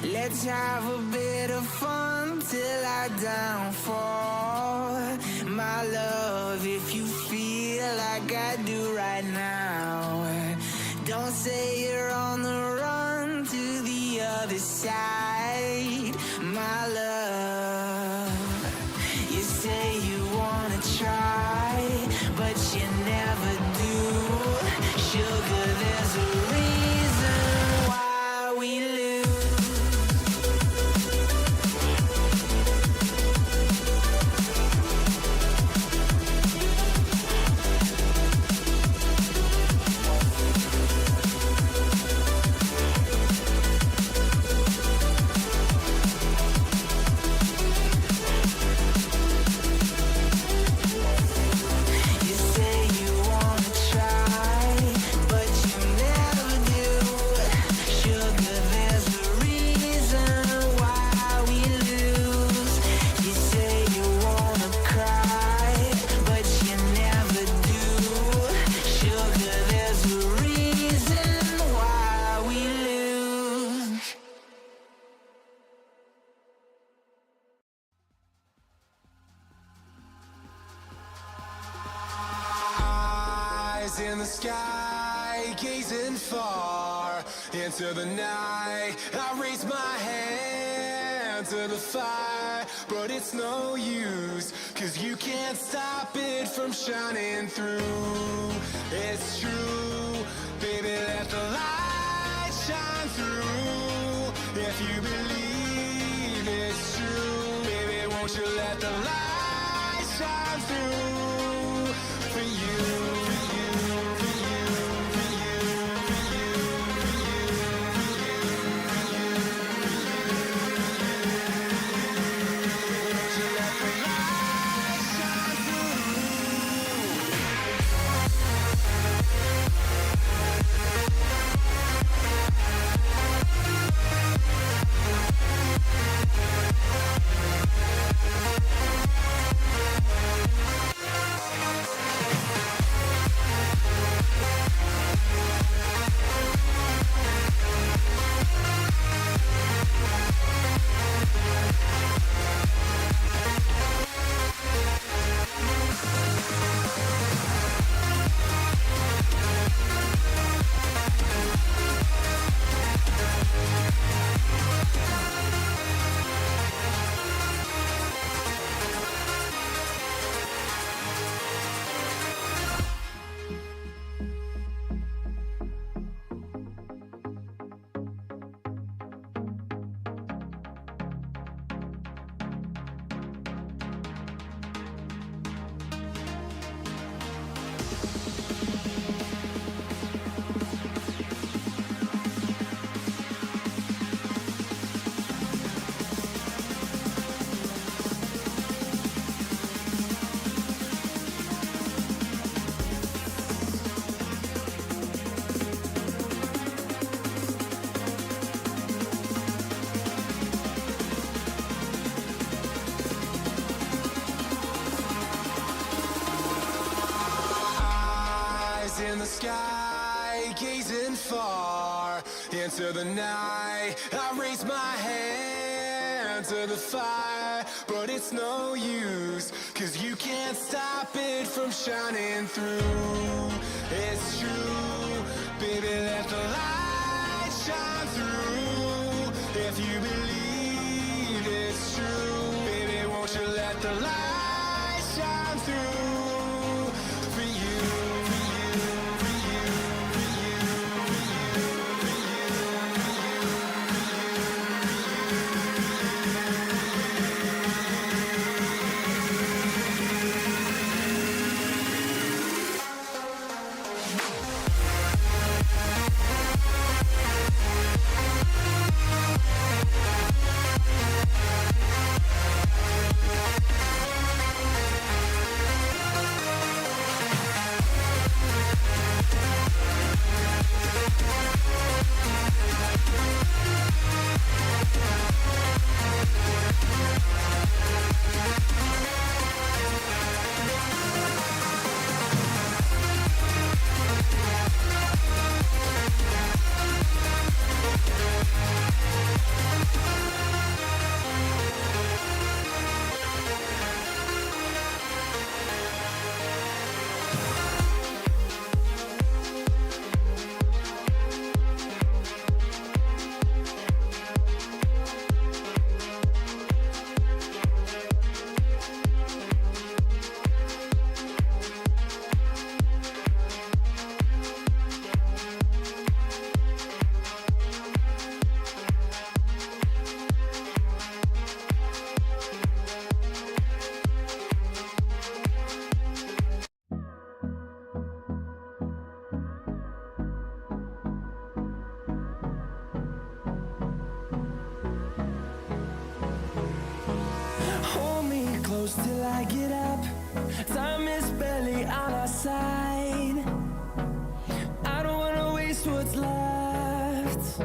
Let's have a bit of fun till I downfall. My love, if you feel like I do right now, don't say you're on the run to the other side. My love, you say you wanna try, but you never do. Sugar, there's a reason why we lose. In the sky, gazing far into the night, I raise my hand to the fire, but it's no use, 'cause you can't stop it from shining through. It's true, baby, let the light shine through. If you believe it's true, baby, won't you let the light shine through for you. In the sky, gazing far into the night, I raise my hand to the fire, but it's no use, 'cause you can't stop it from shining through. It's true, baby, let the light shine through. If you believe it's true, baby, won't you let the light shine through for you. I get up, time is barely on our side. I don't wanna waste what's left.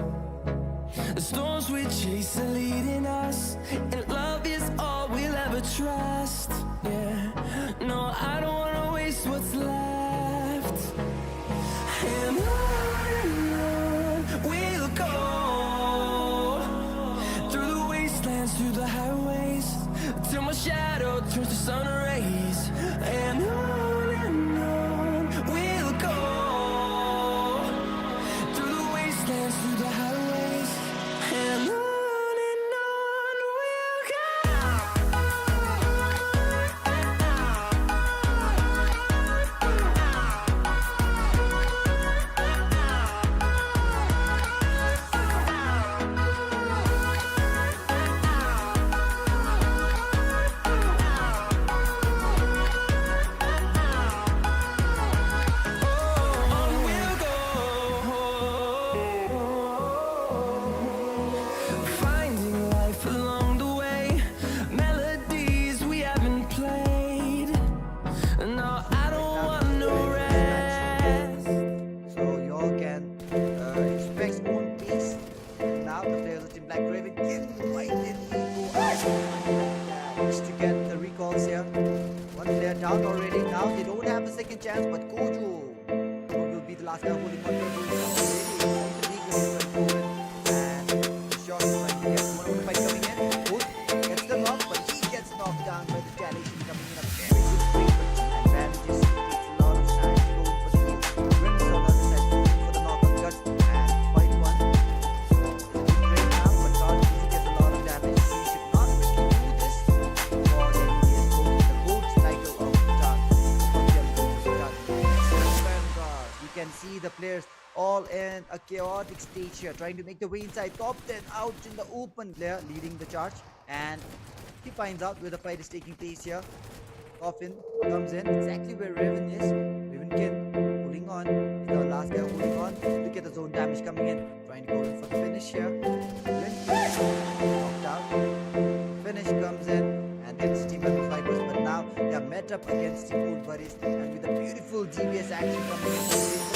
The storms we chase are leading us, and love is all we'll ever trust. Yeah, no, I don't wanna waste what's left. And on we'll go, through the wastelands, through the highways, till my shadow turns to sun rays. And on we'll go, through the wastelands, through the highways, and on we'll go. Finding life along the way, melodies we haven't played. No, I don't want no rest. So you all can expect own pace. And now the players of Team Black Raven can right in go out. Just to get the recalls here. One player down already. Now they don't have a second chance, but Kojo will be the last guy holding on to the and shot trying to get one of the fight coming in. Wood gets the knock, but he gets knocked down by the retaliation coming in. A very good free, but he manages to take a lot of time going for the heal. Rims on the other side going for the knock on gut and fight one. Great now, but not easy, gets a lot of damage. He should not really do this, or then he is holding the gold title of the dark. You can see the players all in a chaotic stage here, trying to make the way inside. Top 10 out in the open. Player leading the charge, and he finds out where the fight is taking place here. Coffin comes in exactly where Raven is. Ravenkin holding on. He's the last guy holding on. Look at the zone damage coming in. Trying to go in for the finish here. Knocked out. Finish comes in, and it's Team Weapon Fighters, but now they are met up against Team Old Buddies, and with a beautiful DBS action coming in.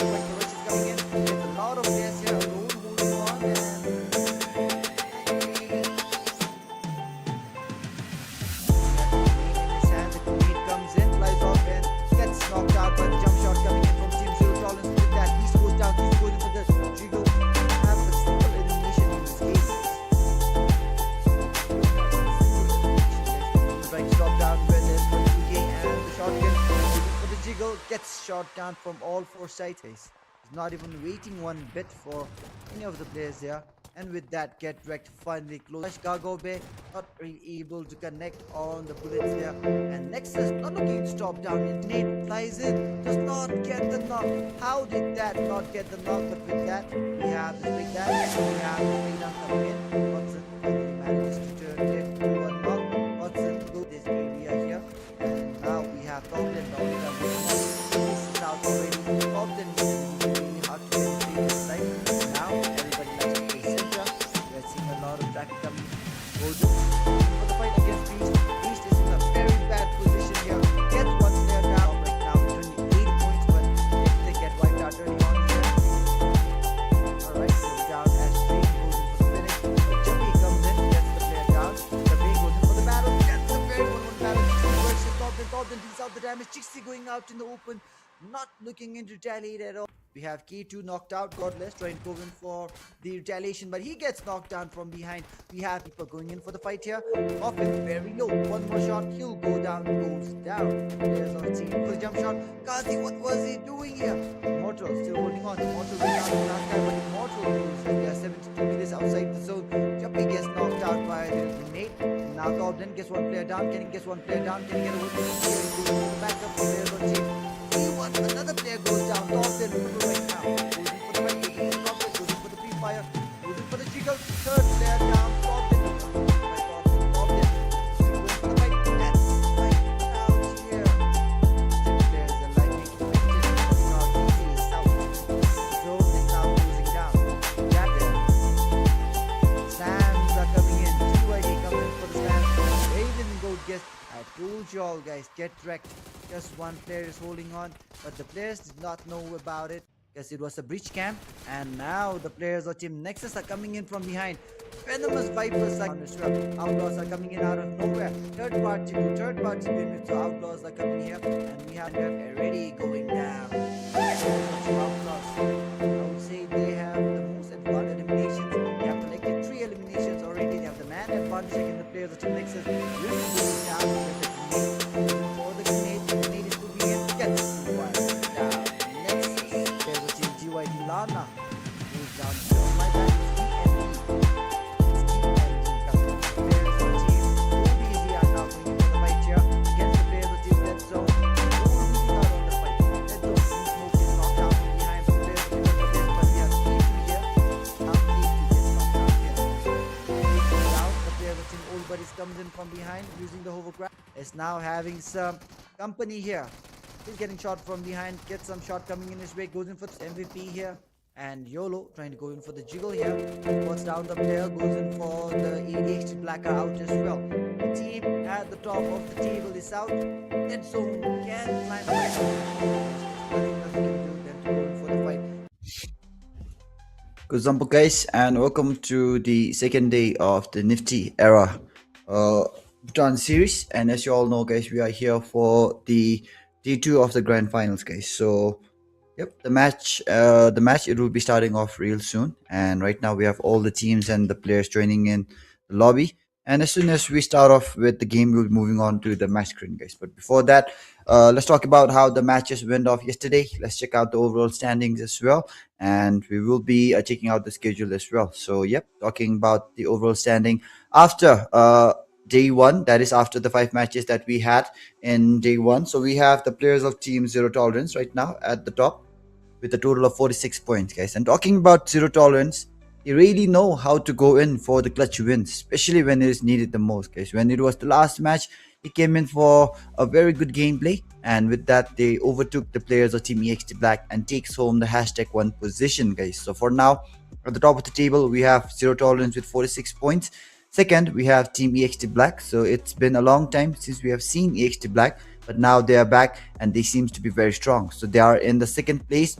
The rush is coming in. There's a lot of players here alone holding on, and the grenade comes in, flies off, and gets knocked out by the jump shot coming in from Team Zero Tolerance. With that, he goes down, he's going for the Jigo. Have a simple elimination in this game. Trying to stop down with this for the and the shotgun for the Jiggle gets shot down from all four sides. He's not even waiting one bit for any of the players there. And with that, get wrecked finally close. Cargo Bay not really able to connect on the bullets there. And Nexus not looking to stop down. And Nate flies in, does not get the knock. How did that not get the knock? But with that, we have the big dash. We have the big down coming in. Watson finally manages to turn it to one knock. Watson go this area here. And now we have Goblin. This is out already. Goblin is really hard to get this side. Now everybody likes to play Syndra. We are seeing a lot of traffic coming. Rondo for the fight against Beast. Beast is in a very bad position here. Gets one player down right now. It's only 8 points, but if they get wiped out early on here. Alright, goes down as Stream goes in for the finish. But Jumpy comes in, gets the player down. Jumpy goes in for the battle. Gets the very 1-1 battle. Versus Goblin deals out the damage. Chixie going out in the open. Not looking in to retaliate at all. We have K2 knocked out, Godless trying to go in for the retaliation, but he gets knocked down from behind. We have people going in for the fight here. Offense very low. One more shot, he'll go down, goes down. There's our team for the jump shot. Kazi, what was he doing here? Immortal still holding on. Immortal going out the last guy, but Immortal loses. And they are 72 meters outside the zone. Jumpy gets knocked out by the grenade. Now Goblin gets one player down. Can he get one player down? Can he get a hold of the player? He goes to the backup players on team. Another player goes down. Goblin right now. Goes in for the right, goes in for the Goblin, goes in for the free fire, goes in for the Jiggle. Third player down. Goblin. Goblin. Going for the fight. That's right out here. 10 players are likely to win it. It's not easy. It's out. Zone is now closing down. Jacket. Sams are coming in. TYD coming in for the Sams. Raven Gold gets. I I told you all guys, get wrecked. Just one player is holding on, but the players did not know about it because it was a breach camp. And now the players of Team Nexus are coming in from behind. Venomous Vipers are as well. Outlaws are coming in out of nowhere. Third party units, so Outlaws are coming here, and we have already going down. Outlaws, I would say they have the most advanced eliminations. They have collected 3 eliminations already. They have the man advantage against the players of Team Nexus. Really going down with the grenade. For the grenade, the grenade is moving in. Gets one down. Nexus, players of Team GYD Lana moves down. So my bad. Comes in from behind using the hovercraft. Is now having some company here. He's getting shot from behind. Gets some shot coming in his way. Goes in for MVP here. And YOLO trying to go in for the jiggle here. Puts down the player. Goes in for the EDH blacker out as well. The team at the top of the table is out. Dead zone can climb back. Nothing can do them to go in for the fight. Good example, guys, and welcome to the second day of the Nifty Era Bhutan series. And as you all know, guys, we are here for the day 2 of the grand finals, guys. So yep, the match it will be starting off real soon, and right now we have all the teams and the players joining in the lobby. And as soon as we start off with the game, we'll be moving on to the match screen, guys. But before that, let's talk about how the matches went off yesterday. Let's check out the overall standings as well, and we will be checking out the schedule as well. So yep, talking about the overall standing after day 1, that is after the 5 matches that we had in day 1. So we have the players of Team Zero Tolerance right now at the top with a total of 46 points, guys. And talking about Zero Tolerance, they really know how to go in for the clutch wins, especially when it is needed the most, guys. When it was the last match, he came in for a very good gameplay, and with that they overtook the players of Team EXT Black and takes home the #1 position, guys. So for now, at the top of the table, we have Zero Tolerance with 46 points. Second, we have Team EXT Black. So it's been a long time since we have seen EXT Black, but now they are back and they seem to be very strong. So they are in the second place.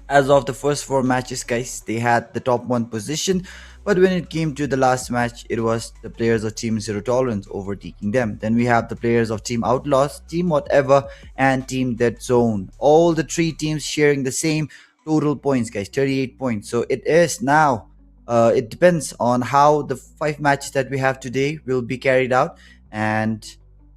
As of the first 4 matches, guys, they had the top 1 position, but when it came to the last match, it was the players of Team Zero Tolerance overtaking them. Then we have the players of Team Outlaws, Team Whatever, and Team Dead Zone. All the 3 teams sharing the same total points, guys, 38 points. So it is now, it depends on how the 5 matches that we have today will be carried out. And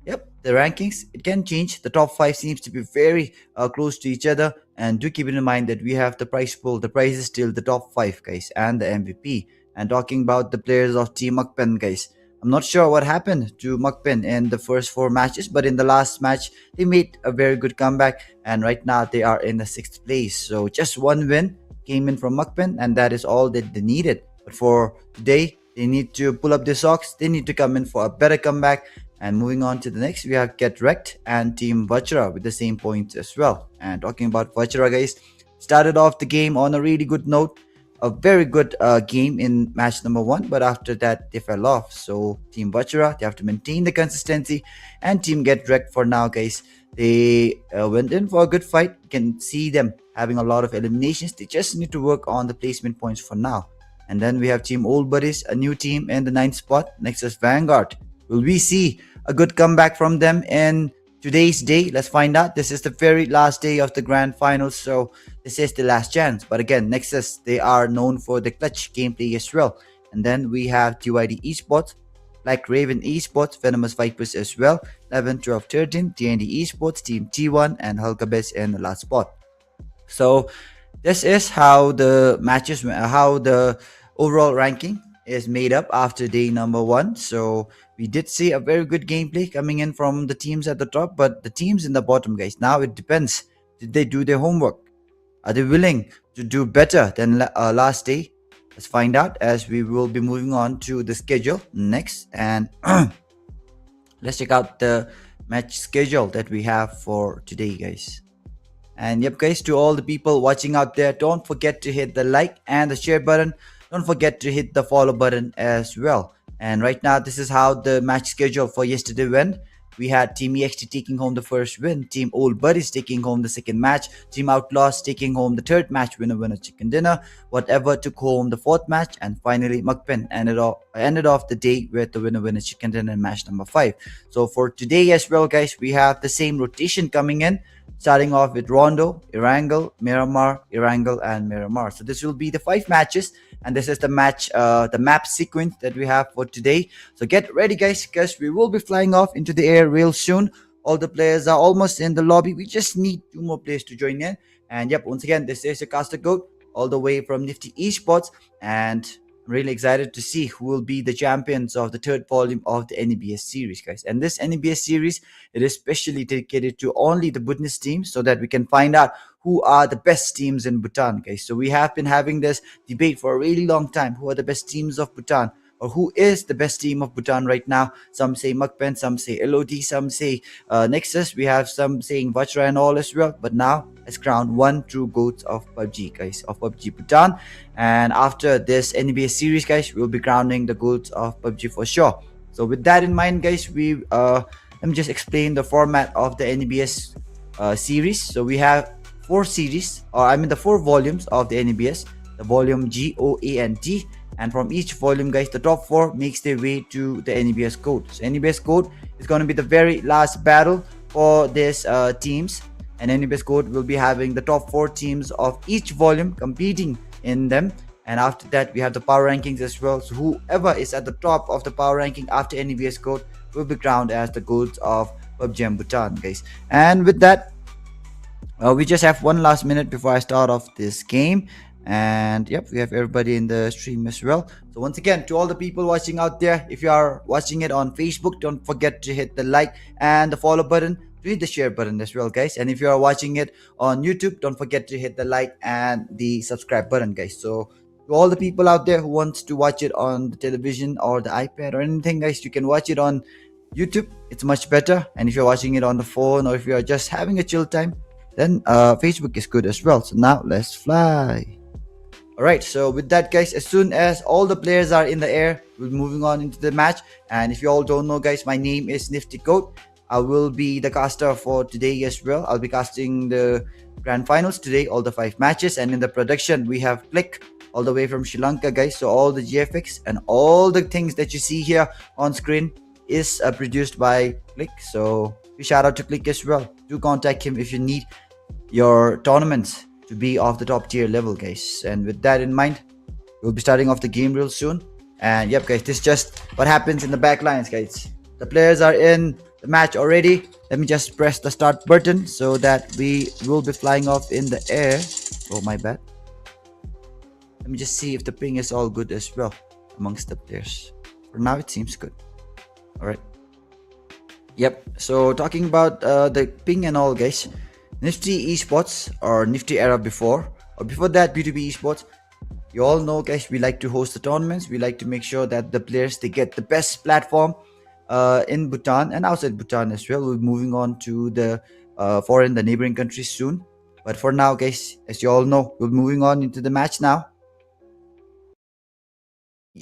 yep, the rankings, it can change. The top 5 seems to be very close to each other. And do keep it in mind that we have the prize pool. The prize is still the top 5, guys, and the MVP. And talking about the players of Team MAKPEN, guys, I'm not sure what happened to MAKPEN in the first 4 matches, but in the last match, they made a very good comeback. And right now, they are in the 6th place. So just 1 win came in from MAKPEN, and that is all that they needed. But for today, they need to pull up their socks. They need to come in for a better comeback. And moving on to the next, we have Get Wrecked and Team VAJRA with the same points as well. And talking about VAJRA, guys, started off the game on a really good note. A very good game in match number 1, but after that they fell off. So Team VAJRA, they have to maintain the consistency. And Team Get Wrecked, for now, guys, they went in for a good fight. You can see them having a lot of eliminations. They just need to work on the placement points for now. And then we have Team Old Buddies, a new team in the 9th spot, NEXUS Vanguard. Will we see a good comeback from them in today's day? Let's find out. This is the very last day of the grand finals, so this is the last chance. But again, Nexus, they are known for the clutch gameplay as well. And then we have GYD Esports, like Raven Esports, Venomous Vipers as well, 11, 12, 13, TND Esports, Team T1, and KERBECZ in the last spot. So this is how the matches, how the overall ranking is made up after day number 1. So we did see a very good gameplay coming in from the teams at the top, but the teams in the bottom, guys, now it depends. Did they do their homework? Are they willing to do better than last day? Let's find out as we will be moving on to the schedule next. And let's check out the match schedule that we have for today, guys. And yep, guys, to all the people watching out there, don't forget to hit the like and the share button. Don't forget to hit the follow button as well. And right now, this is how the match schedule for yesterday went. we had Team EXT taking home the first win, Team Old Buddies taking home the second match, Team Outlaws taking home the third match, winner chicken dinner, whatever took home the fourth match, and finally MAKPEN ended off the day with the winner chicken dinner in match number 5. So for today as well, guys, we have the same rotation coming in, starting off with Rondo, Erangel, Miramar, Erangel, and Miramar. So this will be the 5 matches, and this is the map sequence that we have for today. So get ready, guys, because we will be flying off into the air real soon. All the players are almost in the lobby. We just need 2 more players to join in. And yep, once again, this is your caster goat all the way from Nifty Esports, and I'm really excited to see who will be the champions of the 3rd volume of the NEBS series, guys. And this NEBS series, it is specially dedicated to only the Buddiez teams, so that we can find out who are the best teams in Bhutan, guys. So we have been having this debate for a really long time. Who are the best teams of Bhutan? Or who is the best team of Bhutan right now? Some say MAKPEN, some say LOD, some say NEXUS. We have some saying VAJRA and all as well. But now let's crown 1 true GOAT of PUBG, guys, of PUBG Bhutan. And after this NEBS series, guys, we'll be crowning the GOAT of PUBG for sure. So with that in mind, guys, let me just explain the format of the NEBS series. So we have 4 series, or I mean the 4 volumes of the NEBS, the volume G, O, A, and T. And from each volume, guys, the top 4 makes their way to the NEBS code. So NEBS code is going to be the very last battle for this teams. And NEBS code will be having the top 4 teams of each volume competing in them. And after that, we have the power rankings as well. So whoever is at the top of the power ranking after NEBS code will be crowned as the GOAT of PUBG and Bhutan, guys. And with that, we just have 1 last minute before I start off this game. And yep, we have everybody in the stream as well. So once again, to all the people watching out there, if you are watching it on Facebook, don't forget to hit the like and the follow button, to hit the share button as well, guys. And if you are watching it on YouTube, don't forget to hit the like and the subscribe button, guys. So to all the people out there who wants to watch it on the television or the iPad or anything, guys, you can watch it on YouTube. It's much better. And if you're watching it on the phone, or if you're just having a chill time, then Facebook is good as well. So now let's fly. Alright, so with that, guys, as soon as all the players are in the air, we're moving on into the match. And if you all don't know, guys, my name is Nifty Goat. I will be the caster for today as well. I'll be casting the grand finals today, all the 5 matches. And in the production, we have Click all the way from Sri Lanka, guys. So all the GFX and all the things that you see here on screen is produced by Click. So big shout out to Click as well. Do contact him if you need your tournaments to be of the top tier level, guys. And with that in mind, we'll be starting off the game real soon. And yep, guys, this is just what happens in the back lines, guys. The players are in the match already. Let me just press the start button so that we will be flying off in the air. Oh, my bad. Let me just see if the ping is all good as well amongst the players. For now, it seems good. All right. Yep, so talking about the ping and all, guys, Nifty Esports, or Nifty Era before, or before that B2B Esports, you all know, guys, we like to host the tournaments. We like to make sure that the players, they get the best platform in Bhutan and outside Bhutan as well. We'll be moving on to the the neighboring countries soon. But for now, guys, as you all know, we're moving on into the match now.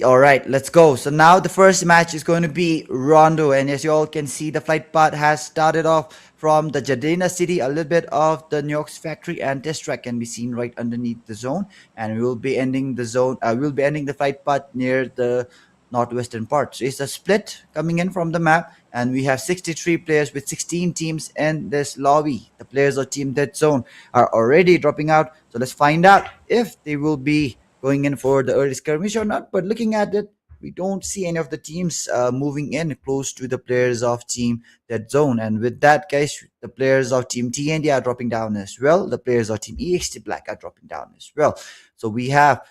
Alright, let's go. So now the first match is going to be Rondo, and as you all can see, the flight path has started off from the Jadena city. A little bit of the NEXUS factory and test track can be seen right underneath the zone, and we will be ending the zone. We'll be ending the flight path near the northwestern part. So it's a split coming in from the map, and we have 63 players with 16 teams in this lobby. The players of Team Dead Zone are already dropping out. So let's find out if they will be going in for the early skirmish or not. But looking at it, we don't see any of the teams moving in close to the players of Team Dead Zone. And with that, guys, the players of Team TND are dropping down as well. The players of Team EXT Black are dropping down as well. So we have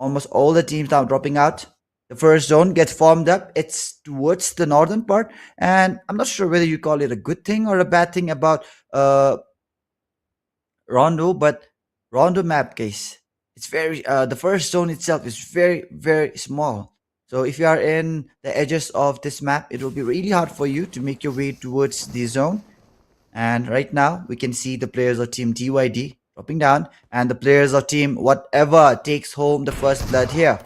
almost all the teams now dropping out. The first zone gets formed up. It's towards the northern part. And I'm not sure whether you call it a good thing or a bad thing about Rondo, but Rondo map, guys, it's very the first zone itself is very, very small. So if you are in the edges of this map, it will be really hard for you to make your way towards the zone. And right now we can see the players of Team TYD dropping down, and the players of Team whatever takes home the first blood here.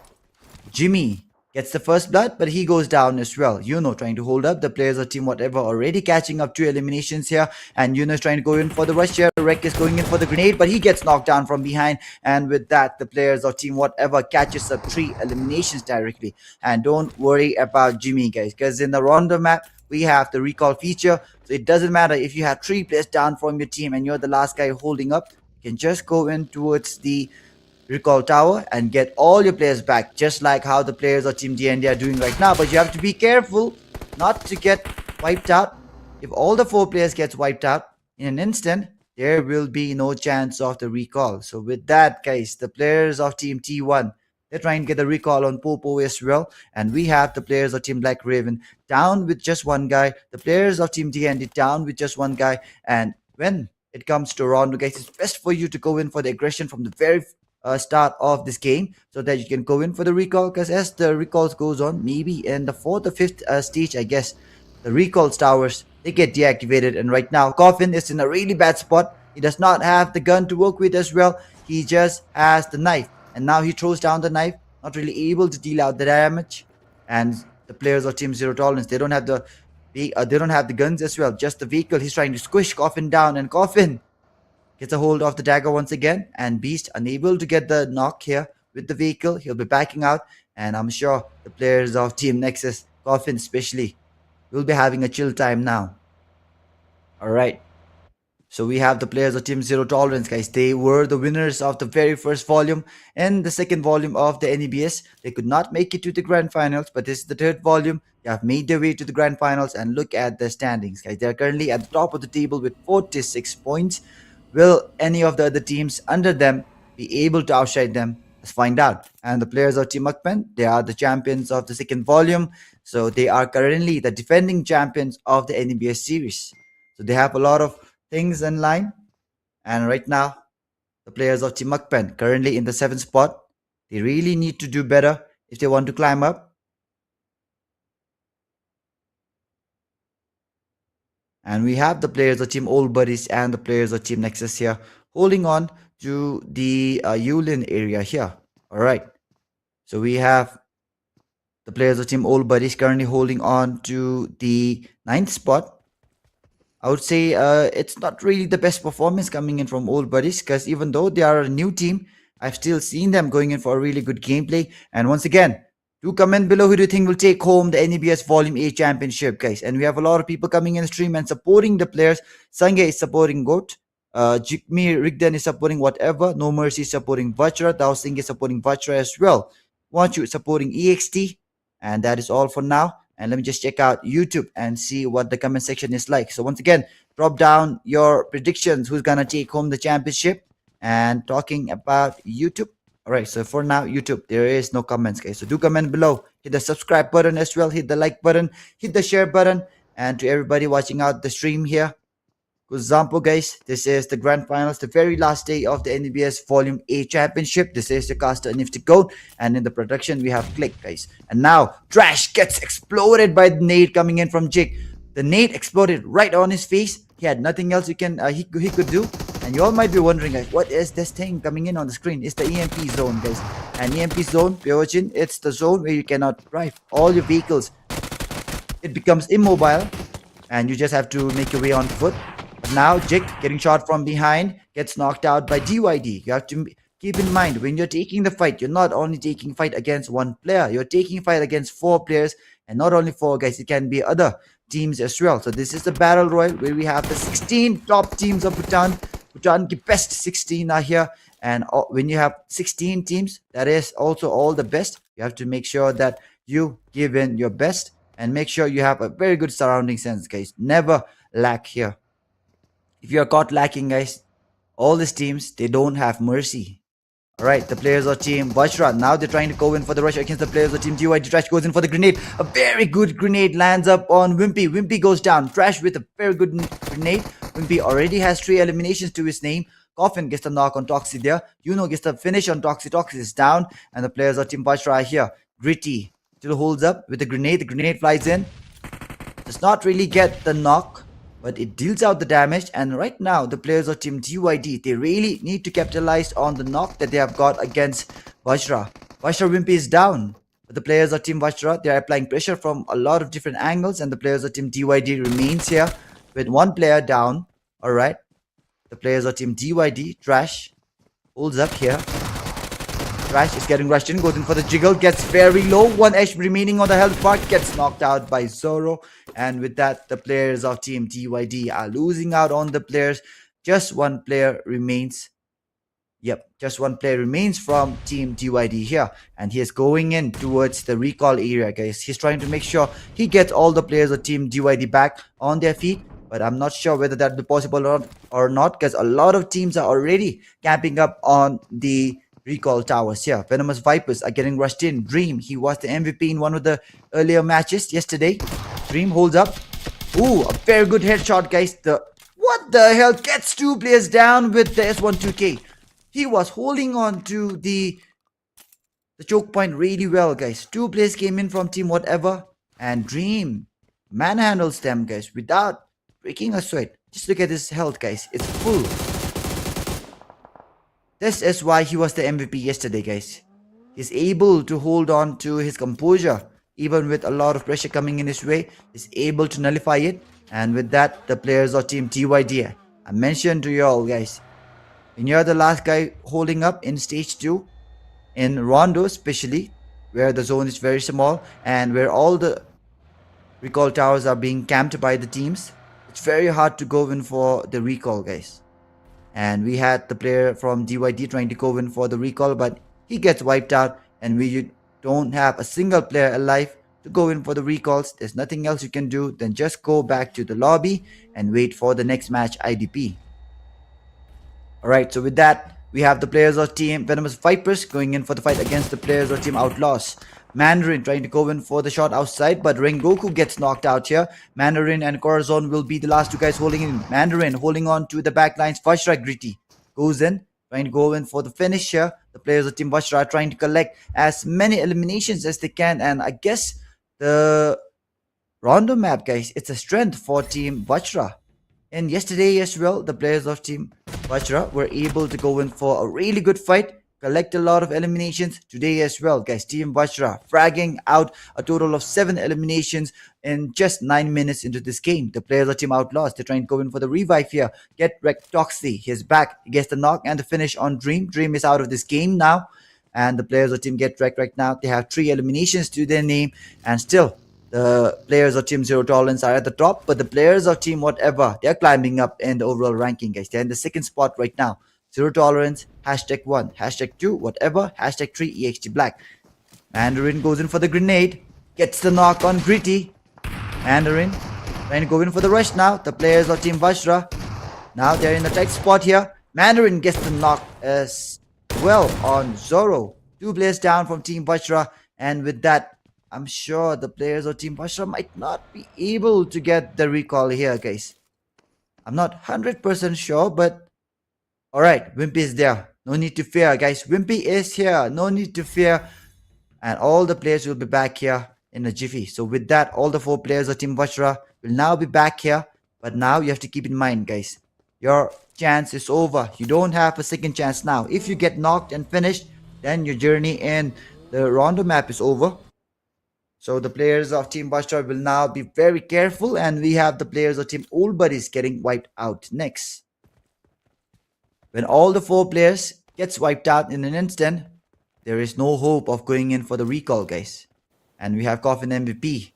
Jimmy gets the first blood, but he goes down as well. Trying to hold up. The players of team whatever already catching up 2 eliminations here, and is trying to go in for the rush here. Rek is going in for the grenade, but he gets knocked down from behind, and with that, the players of team whatever catches up 3 eliminations directly. And don't worry about Jimmy, guys, because in the Rondo map, we have the recall feature, so it doesn't matter if you have 3 players down from your team and you're the last guy holding up. You can just go in towards the recall tower and get all your players back, just like how the players of Team DND are doing right now. But you have to be careful not to get wiped out. If all the 4 players gets wiped out in an instant, there will be no chance of the recall. So with that, guys, the players of Team T1, they're trying to get the recall on Popo as well, and we have the players of Team Black Raven down with just 1 guy, the players of Team DND down with just 1 guy. And when it comes to Rondo, guys, it's best for you to go in for the aggression from the very start of this game, so that you can go in for the recall, because as the recalls goes on, maybe in the 4th or 5th stage, I guess, the recall towers, they get deactivated. And right now Coffin is in a really bad spot. He does not have the gun to work with as well. He just has the knife, and now he throws down the knife, not really able to deal out the damage. And the players of Team Zero Tolerance, they don't have the guns as well, just the vehicle. He's trying to squish Coffin down, and Coffin gets a hold of the dagger once again, and Beast unable to get the knock here with the vehicle. He'll be backing out, and I'm sure the players of Team Nexus, Coffin especially, will be having a chill time now. Alright, so we have the players of Team Zero Tolerance, guys. They were the winners of the very first volume and the second volume of the NEBS. They could not make it to the grand finals, but this is the 3rd volume. They have made their way to the grand finals, and look at the standings, guys. They are currently at the top of the table with 46 points. Will any of the other teams under them be able to outshine them? Let's find out. And the players of Team MAKPEN, they are the champions of the 2nd volume. So they are currently the defending champions of the NEBS series. So they have a lot of things in line. And right now, the players of Team MAKPEN, currently in the 7th spot, they really need to do better if they want to climb up. And we have the players of Team Old Buddies and the players of Team Nexus here, holding on to the Yulin area here. Alright. So we have the players of Team Old Buddies currently holding on to the 9th spot. I would say it's not really the best performance coming in from Old Buddies, because even though they are a new team, I've still seen them going in for a really good gameplay. And once again, do comment below who do you think will take home the NEBS Volume A Championship, guys. And we have a lot of people coming in the stream and supporting the players. Sange is supporting GOAT. Jikmi Rigden is supporting whatever. No Mercy is supporting VAJRA. Dao Singh is supporting VAJRA as well. Want you supporting EXT. And that is all for now. And let me just check out YouTube and see what the comment section is like. So once again, drop down your predictions. Who's going to take home the championship? And talking about YouTube. Alright, so for now, YouTube, there is no comments, guys. So do comment below. Hit the subscribe button as well. Hit the like button. Hit the share button. And to everybody watching out the stream here, good example, guys. This is the grand finals, the very last day of the NEBS Volume A Championship. This is the caster Nifty Goat. And in the production, we have Click, guys. And now, Trash gets exploded by the nade coming in from Jig. The nade exploded right on his face. He had nothing else he could do. And you all might be wondering, guys, what is this thing coming in on the screen? It's the EMP zone, guys. And EMP zone, pay attention, it's the zone where you cannot drive all your vehicles. It becomes immobile, and you just have to make your way on foot. But now, Jig getting shot from behind, gets knocked out by DYD. You have to keep in mind, when you're taking the fight, you're not only taking fight against 1 player, you're taking fight against 4 players. And not only 4, guys, it can be other teams as well. So this is the battle royal where we have the 16 top teams of Bhutan. Bhutan, the best 16 are here. And when you have 16 teams, that is also all the best. You have to make sure that you give in your best and make sure you have a very good surrounding sense, guys. Never lack here. If you are caught lacking, guys, all these teams, they don't have mercy. Alright, the players of Team VAJRA, now they're trying to go in for the rush against the players of Team DYD. Trash goes in for the grenade. A very good grenade lands up on Wimpy. Wimpy goes down. Trash with a very good grenade. Wimpy already has 3 eliminations to his name. Coffin gets the knock on Toxie there. Gets the finish on Toxie. Toxie is down. And the players of Team VAJRA are here. Gritty still holds up with the grenade. The grenade flies in. Does not really get the knock, but it deals out the damage. And right now, the players of Team DYD, they really need to capitalize on the knock that they have got against VAJRA. VAJRA Wimpy is down. But the players of Team VAJRA, they are applying pressure from a lot of different angles, and the players of Team DYD remains here with one player down. Alright. The players of Team DYD, Trash, holds up here. Trash is getting rushed in, goes in for the jiggle, gets very low. 1 HP remaining on the health bar, gets knocked out by Zoro. And with that, the players of Team DYD are losing out on the players. Just one player remains. Yep, just one player remains from Team DYD here. And he is going in towards the recall area, guys. He's trying to make sure he gets all the players of Team DYD back on their feet. But I'm not sure whether that will be possible or not, because a lot of teams are already camping up on the recall towers here. Venomous Vipers are getting rushed in. Dream, he was the MVP in one of the earlier matches yesterday. Dream holds up. Ooh, a very good headshot, guys. What the hell? Gets 2 players down with the S12K. He was holding on to the choke point really well, guys. 2 players came in from Team Whatever, and Dream manhandles them, guys, without breaking a sweat. Just look at his health, guys. It's full. This is why he was the MVP yesterday, guys. He's able to hold on to his composure, even with a lot of pressure coming in his way. He's able to nullify it. And with that, the players of Team DYD, I mentioned to you all, guys, when you're the last guy holding up in stage 2, in Rondo especially, where the zone is very small and where all the recall towers are being camped by the teams, it's very hard to go in for the recall, guys. And we had the player from DYD trying to go in for the recall, but he gets wiped out, and we don't have a single player alive to go in for the recalls. There's nothing else you can do than just go back to the lobby and wait for the next match IDP. Alright, so with that, we have the players of Team Venomous Vipers going in for the fight against the players of Team OUTLAWZ. Mandarin trying to go in for the shot outside, but Rengoku gets knocked out here. Mandarin and Corazon will be the last 2 guys holding in. Mandarin holding on to the back lines. VAJRA Gritty goes in, trying to go in for the finish here. The players of Team VAJRA are trying to collect as many eliminations as they can, and I guess the Rondo map, guys, it's a strength for Team VAJRA. And yesterday as well, the players of Team VAJRA were able to go in for a really good fight, collect a lot of eliminations. Today as well, guys, Team VAJRA fragging out a total of 7 eliminations in just 9 minutes into this game. The players of Team OUTLAWZ, they're trying to go in for the revive here. Get wrecked Toxie, he's back, he gets the knock and the finish on Dream. Dream is out of this game now, and the players of Team Get Wrecked right now, they have 3 eliminations to their name, and still the players of Team Zero Tolerance are at the top, but the players of Team Whatever, they're climbing up in the overall ranking, guys. They're in the 2nd spot right now. Zero Tolerance, #1, #2, Whatever, #3, EXT Black. Mandarin goes in for the grenade, gets the knock on Gritty. Mandarin trying to go in for the rush now. The players of Team VAJRA, now they're in the tight spot here. Mandarin gets the knock as well on Zoro. 2 players down from Team VAJRA, and with that, I'm sure the players of Team VAJRA might not be able to get the recall here, guys. I'm not 100% sure, but alright, Wimpy is there. No need to fear, guys. Wimpy is here. No need to fear. And all the players will be back here in a jiffy. So with that, all the 4 players of Team VAJRA will now be back here. But now you have to keep in mind, guys, your chance is over. You don't have a second chance now. If you get knocked and finished, then your journey in the Rondo map is over. So the players of Team VAJRA will now be very careful, and we have the players of Team Old Buddies getting wiped out next. When all the 4 players gets wiped out in an instant, there is no hope of going in for the recall, guys. And we have Coffin MVP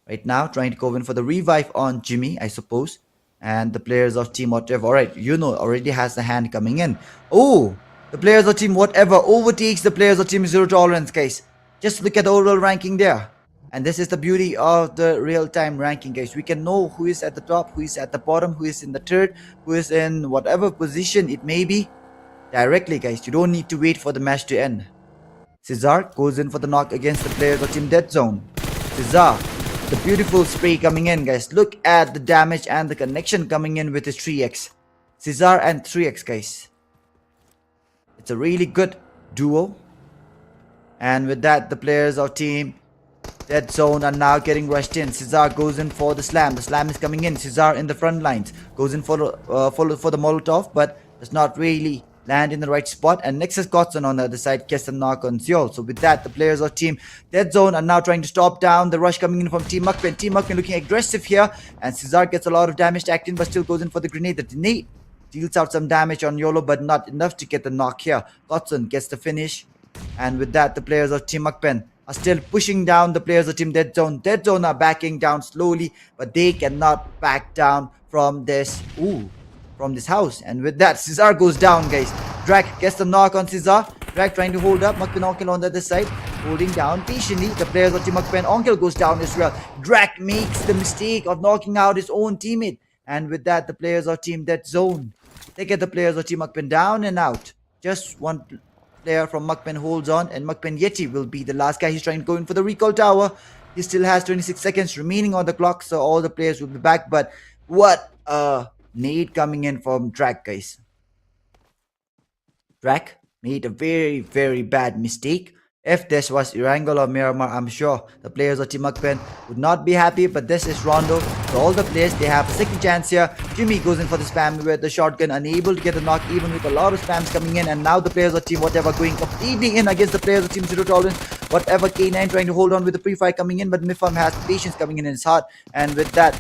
right now trying to go in for the revive on Jimmy, I suppose. And the players of Team Whatever, alright, already has the hand coming in. Oh, the players of Team Whatever overtakes the players of Team Zero Tolerance, guys. Just look at the overall ranking there. And this is the beauty of the real-time ranking, guys. We can know who is at the top, who is at the bottom, who is in the 3rd, who is in whatever position it may be directly, guys. You don't need to wait for the match to end. Cesar goes in for the knock against the players of Team Dead Zone. Cesar, the beautiful spray coming in, guys. Look at the damage and the connection coming in with his 3x. Cesar and 3x, guys. It's a really good duo. And with that, the players of Team Dead Zone are now getting rushed in. Cesar goes in for the slam. The slam is coming in. Cesar in the front lines goes in for the Molotov, but does not really land in the right spot, and Nexus Godson on the other side gets the knock on Zeol. So with that, the players of Team Dead Zone are now trying to stop down the rush coming in from Team MAKPEN. Team MAKPEN looking aggressive here, and Cesar gets a lot of damage tacked in, but still goes in for the grenade. The grenade deals out some damage on YOLO, but not enough to get the knock here. Godson gets the finish, and with that, the players of Team MAKPEN are still pushing down the players of Team Dead Zone. Dead Zone are backing down slowly, but they cannot back down from this. From this house. And with that, Cesar goes down, guys. Drak gets the knock on Cesar. Drak trying to hold up. MAKPEN Onkel on the other side, holding down patiently. The players of Team MAKPEN Onkel goes down as well. Drak makes the mistake of knocking out his own teammate. And with that, the players of Team Dead Zone, they get the players of Team MAKPEN down and out. Just one player from MAKPEN holds on, and MAKPEN Yeti will be the last guy. He's trying to go in for the recall tower. He still has 26 seconds remaining on the clock, so all the players will be back. But what a nade coming in from Drak, guys. Drak made a very, very bad mistake. If this was Erangel or Miramar, I'm sure the players of Team MAKPEN would not be happy, but this is Rondo. So all the players, they have a second chance here. Jimmy goes in for the spam with the shotgun, unable to get the knock even with a lot of spams coming in. And now the players of Team Whatever going completely in against the players of Team Zero Tolerance. Whatever, K9 trying to hold on with the pre-fire coming in, but Mifam has patience coming in his heart. And with that,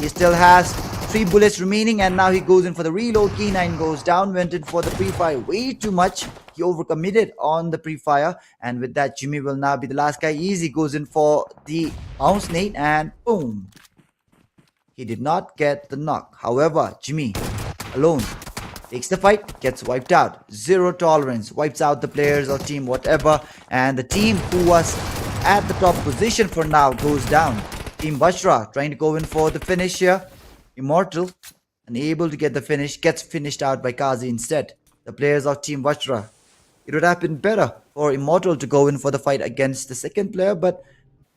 he still has 3 bullets remaining, and now he goes in for the reload. K9 goes down, went in for the pre-fire way too much. He overcommitted on the pre-fire, and with that, Jimmy will now be the last guy. Easy goes in for the bounce nade, and boom. He did not get the knock. However, Jimmy alone takes the fight, gets wiped out. Zero Tolerance wipes out the players of Team Whatever, and the team who was at the top position for now goes down. Team VAJRA trying to go in for the finish here. Immortal, unable to get the finish, gets finished out by Kazi instead. The players of Team VAJRA, it would have been better for Immortal to go in for the fight against the second player, but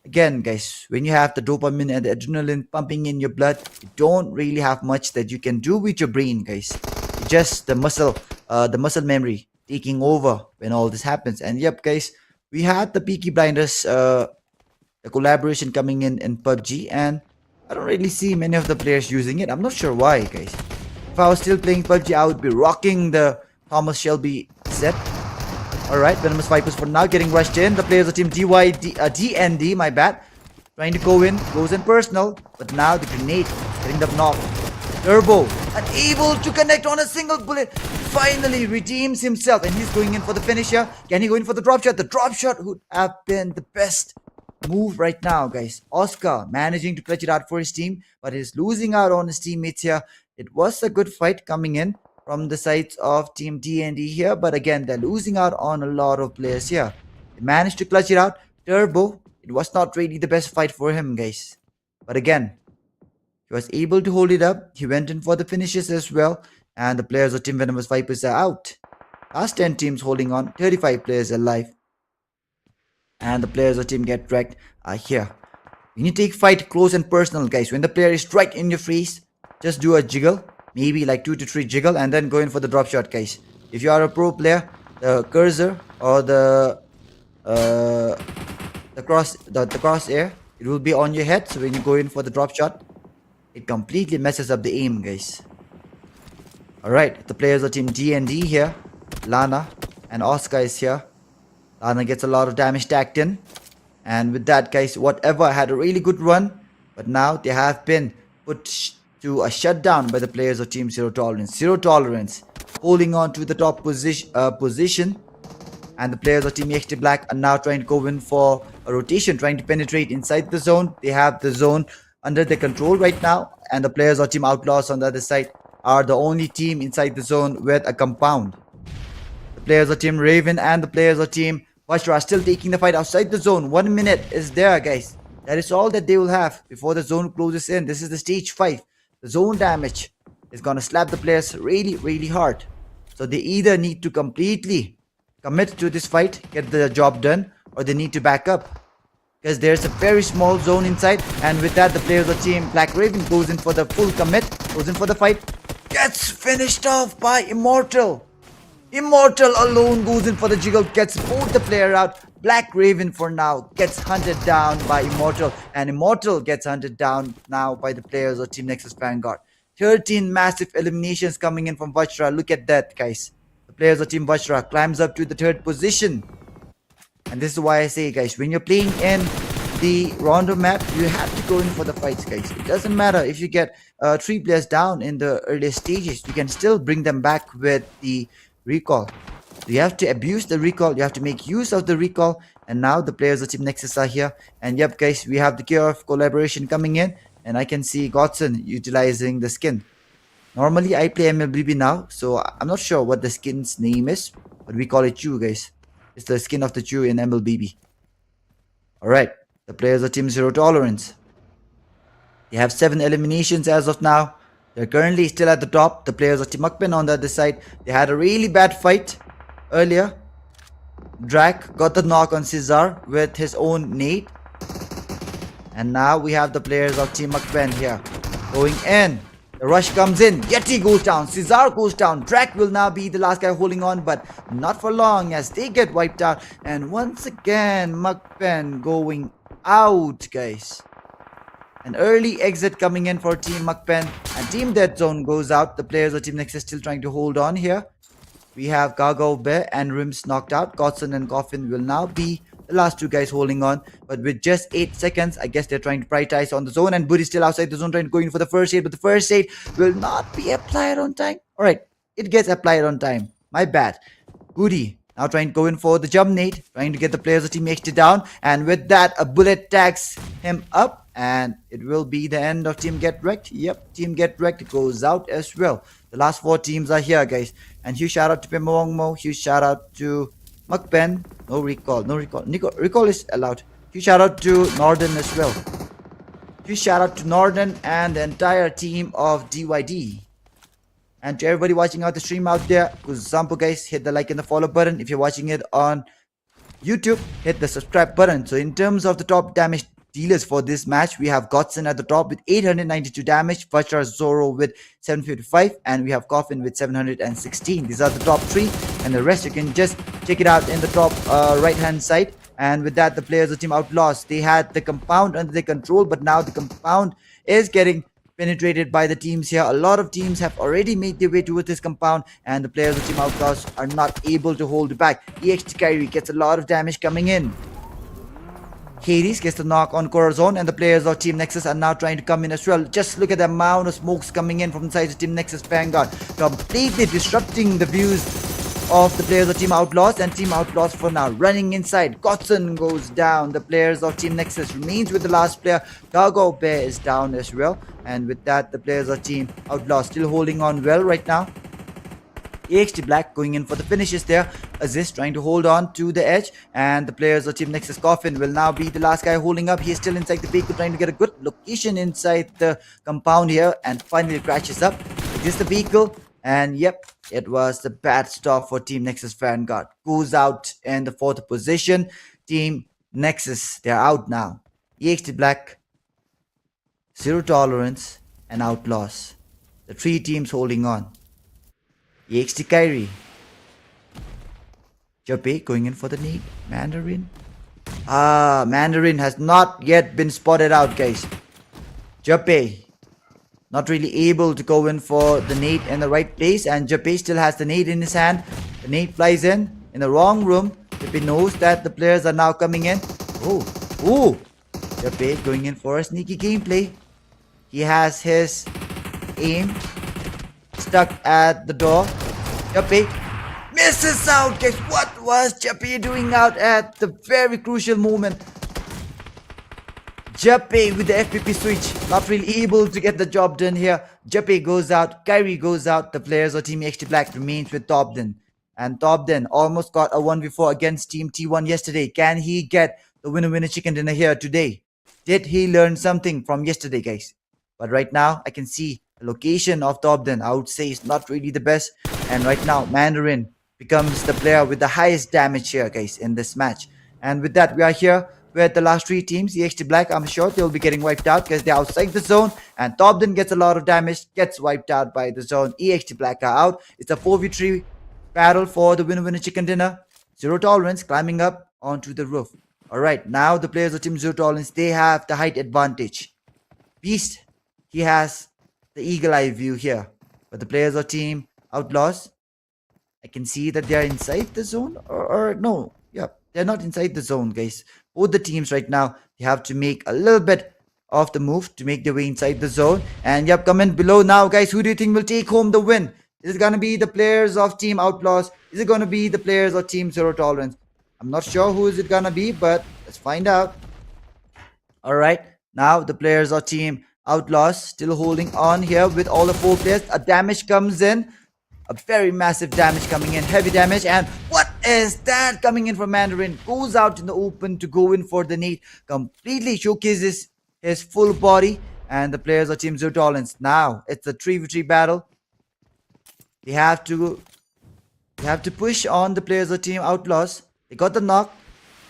again, guys, when you have the dopamine and the adrenaline pumping in your blood, you don't really have much that you can do with your brain, guys. It's just the muscle memory taking over when all this happens. And yep, guys, we had the Peaky Blinders, the collaboration coming in PUBG, and I don't really see many of the players using it. I'm not sure why, guys. If I was still playing PUBG, I would be rocking the Thomas Shelby set. Alright, Venomous Vipers for now getting rushed in. The players of Team DND, my bad, trying to go in, goes in personal, but now the grenade getting the knock. Turbo, unable to connect on a single bullet, finally redeems himself, and he's going in for the finisher. Can he go in for the drop shot? The drop shot would have been the best move right now, guys. Oscar managing to clutch it out for his team, but he's losing out on his teammates here. It was a good fight coming in from the sides of Team D&D here, but again, they're losing out on a lot of players here. They managed to clutch it out. Turbo, it was not really the best fight for him, guys. But again, he was able to hold it up. He went in for the finishes as well, and the players of Team Venomous Vipers are out. Last 10 teams holding on, 35 players alive. And the players of Team Get Wrecked are here. When you take fight close and personal, guys, when the player is right in your face, just do a jiggle, maybe like 2 to 3 jiggle, and then go in for the drop shot, guys. If you are a pro player, the cursor or the crosshair, it will be on your head. So when you go in for the drop shot, it completely messes up the aim, guys. Alright, the players of Team D&D here. Lana and Oscar is here. Lana gets a lot of damage tacked in. And with that, guys, Whatever had a really good run, but now they have been put to a shutdown by the players of Team Zero Tolerance. Zero Tolerance holding on to the top position. And the players of Team EXT Black are now trying to go in for a rotation, trying to penetrate inside the zone. They have the zone under their control right now. And the players of Team OUTLAWZ on the other side are the only team inside the zone with a compound. The players of Team Raven and the players of Team VAJRA are still taking the fight outside the zone. 1 minute is there, guys. That is all that they will have before the zone closes in. This is the stage 5. The zone damage is going to slap the players really, really hard. So they either need to completely commit to this fight, get the job done, or they need to back up. Because there's a very small zone inside. And with that, the players of Team Black Raven goes in for the full commit, goes in for the fight. Gets finished off by Immortal. Immortal alone goes in for the jiggle, gets both the player out. Black Raven for now gets hunted down by Immortal, and Immortal gets hunted down now by the players of Team Nexus Vanguard. 13 massive eliminations coming in from VAJRA. Look at that, guys. the players of Team VAJRA climbs up to the 3rd position. And this is why I say, guys, when you're playing in the Rondo map, you have to go in for the fights, guys. It doesn't matter if you get 3 players down in the earlier stages, you can still bring them back with the recall. So you have to abuse the recall, you have to make use of the recall. And now the players of Team Nexus are here. And yep, guys, we have the KOF collaboration coming in. And I can see Godson utilizing the skin. Normally, I play MLBB now, so I'm not sure what the skin's name is, but we call it Chew, guys. It's the skin of the Chew in MLBB. Alright, the players of Team Zero Tolerance. They have 7 eliminations as of now. They're currently still at the top. The players of Team MAKPEN on the other side. They had a really bad fight earlier. Drak got the knock on Cesar with his own nade. And now we have the players of Team MAKPEN here going in. The rush comes in. Yeti goes down. Cesar goes down. Drak will now be the last guy holding on, but not for long as they get wiped out. And once again, MAKPEN going out, guys. An early exit coming in for Team MAKPEN. And Team Dead Zone goes out. The players of Team Nexus still trying to hold on here. We have Gargo Bear and Rims knocked out. Godson and Coffin will now be the last 2 guys holding on. But with just 8 seconds, I guess they're trying to prioritize on the zone. And Buddiez still outside the zone trying to go in for the first aid. But the first aid will not be applied on time. Alright, it gets applied on time. My bad. Buddiez now trying to go in for the jump nade. Trying to get the players of Team HT down. And with that, a bullet tags him up. And it will be the end of Team Get Wrecked. Yep, Team Get Wrecked goes out as well. The last 4 teams are here, guys. And huge shout out to Pimawongmo. Huge shout out to MAKPEN. No recall, no recall. Recall is allowed. Huge shout out to Norden as well. Huge shout out to Norden and the entire team of DYD. And to everybody watching out the stream out there, Kuzampo, guys, hit the like and the follow button. If you're watching it on YouTube, hit the subscribe button. So in terms of the top damage dealers for this match, we have Godson at the top with 892 damage, VAJRA Zoro with 755, and we have Coffin with 716. These are the top 3, and the rest you can just check it out in the top right hand side. And with that, the players of Team OUTLAWZ, they had the compound under their control, but now the compound is getting penetrated by the teams here. A lot of teams have already made their way towards this compound, and the players of Team OUTLAWZ are not able to hold back. EXT Kyrie gets a lot of damage coming in. Hades gets the knock on Corazon, and the players of Team Nexus are now trying to come in as well. Just look at the amount of smokes coming in from the side of Team Nexus Vanguard, completely disrupting the views of the players of Team OUTLAWZ. And Team OUTLAWZ for now running inside. Godson goes down. The players of Team Nexus remains with the last player. Gargo Bear is down as well. And with that, the players of Team OUTLAWZ still holding on well right now. EXT Black going in for the finishes there. Aziz trying to hold on to the edge, and the players of Team Nexus Coffin will now be the last guy holding up. He is still inside the vehicle trying to get a good location inside the compound here, and finally crashes up. It is the vehicle, and yep, it was the bad stop for Team Nexus Vanguard. Goes out in the 4th position. Team Nexus, they're out now. EXT Black, Zero Tolerance, and OUTLAWZ. The 3 teams holding on. EXT Kyrie. Jape going in for the nade. Mandarin. Mandarin has not yet been spotted out, guys. Jape not really able to go in for the nade in the right place, and Jape still has the nade in his hand. The nade flies in the wrong room. Jape knows that the players are now coming in. Oh, Jape going in for a sneaky gameplay. He has his aim stuck at the door. Jape misses out, guys. What was Jape doing out at the very crucial moment? Jape with the FPP switch, not really able to get the job done here. Jape goes out, Kyrie goes out. The players of Team HT Black remains with Topden. And Topden almost got a 1v4 against Team T1 yesterday. Can he get the winner chicken dinner here today? Did he learn something from yesterday, guys? But right now, I can see the location of Topden, I would say, is not really the best. And right now, Mandarin becomes the player with the highest damage here, guys, in this match. And with that, we are here with the last 3 teams. EXT Black, I'm sure they'll be getting wiped out because they're outside the zone. And Topden gets a lot of damage, gets wiped out by the zone. EXT Black are out. It's a 4v3 battle for the winner chicken dinner. Zero Tolerance climbing up onto the roof. Alright, now the players of Team Zero Tolerance, they have the height advantage. Beast, he has the eagle eye view here. But the players of Team OUTLAWZ, I can see that they are inside the zone, or no, yeah, they're not inside the zone, guys. Both the teams right now, they have to make a little bit of the move to make their way inside the zone. And yep, comment below now, guys. Who do you think will take home the win? Is it gonna be the players of Team Outlaws? Is it gonna be the players of Team Zero Tolerance? I'm not sure who is it gonna be, but let's find out. All right, now the players of Team Outlaws still holding on here with all the 4 players. A damage comes in, a very massive damage coming in, heavy damage. And what is that coming in from Mandarin? Goes out in the open to go in for the nade, completely showcases his full body. And the players of Team Zero Tolerance, now it's a 3v3 battle. They have to push on the players of Team Outlaws. They got the knock,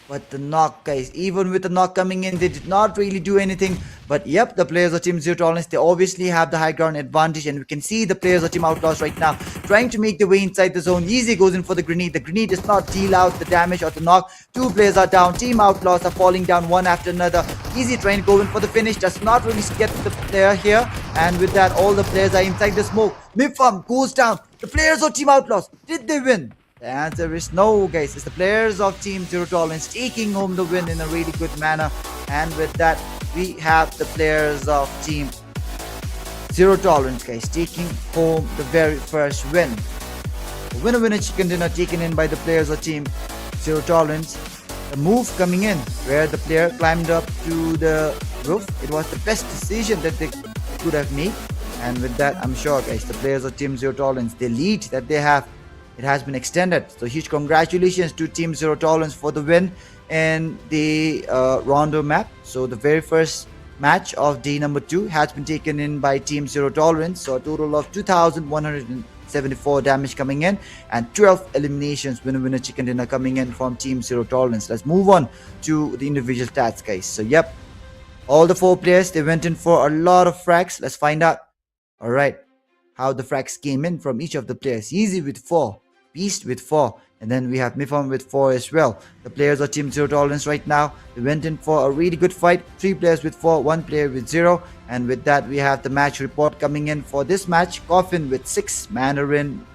but the knock, guys, even with the knock coming in, they did not really do anything. But yep, the players of Team Zero Tolerance, they obviously have the high ground advantage. And we can see the players of Team Outlaws right now trying to make their way inside the zone. Easy goes in for the grenade. The grenade does not deal out the damage or the knock. 2 players are down. Team Outlaws are falling down one after another. Easy trying to go in for the finish. Does not really get the player here. And with that, all the players are inside the smoke. Mifam goes down. The players of Team Outlaws, did they win? The answer is no, guys. It's the players of Team Zero Tolerance taking home the win in a really good manner. And with that, we have the players of Team Zero Tolerance, guys, taking home the very first win. The winner chicken dinner taken in by the players of Team Zero Tolerance. The move coming in where the player climbed up to the roof, it was the best decision that they could have made. And with that, I'm sure, guys, the players of Team Zero Tolerance, the lead that they have, it has been extended. So huge congratulations to Team Zero Tolerance for the win in the Rondo map. So the very first match of day number 2 has been taken in by Team Zero Tolerance. So a total of 2,174 damage coming in and 12 eliminations, winner chicken dinner coming in from Team Zero Tolerance. Let's move on to the individual stats, guys. So yep, all the 4 players, they went in for a lot of frags. Let's find out. All right, how the frags came in from each of the players. Easy with 4. Beast with 4, and then we have Mifam with 4 as well. The players of Team Zero Tolerance right now, they went in for a really good fight. 3 players with 4, 1 player with 0. And with that, we have the match report coming in for this match. Coffin with 6, Mandarin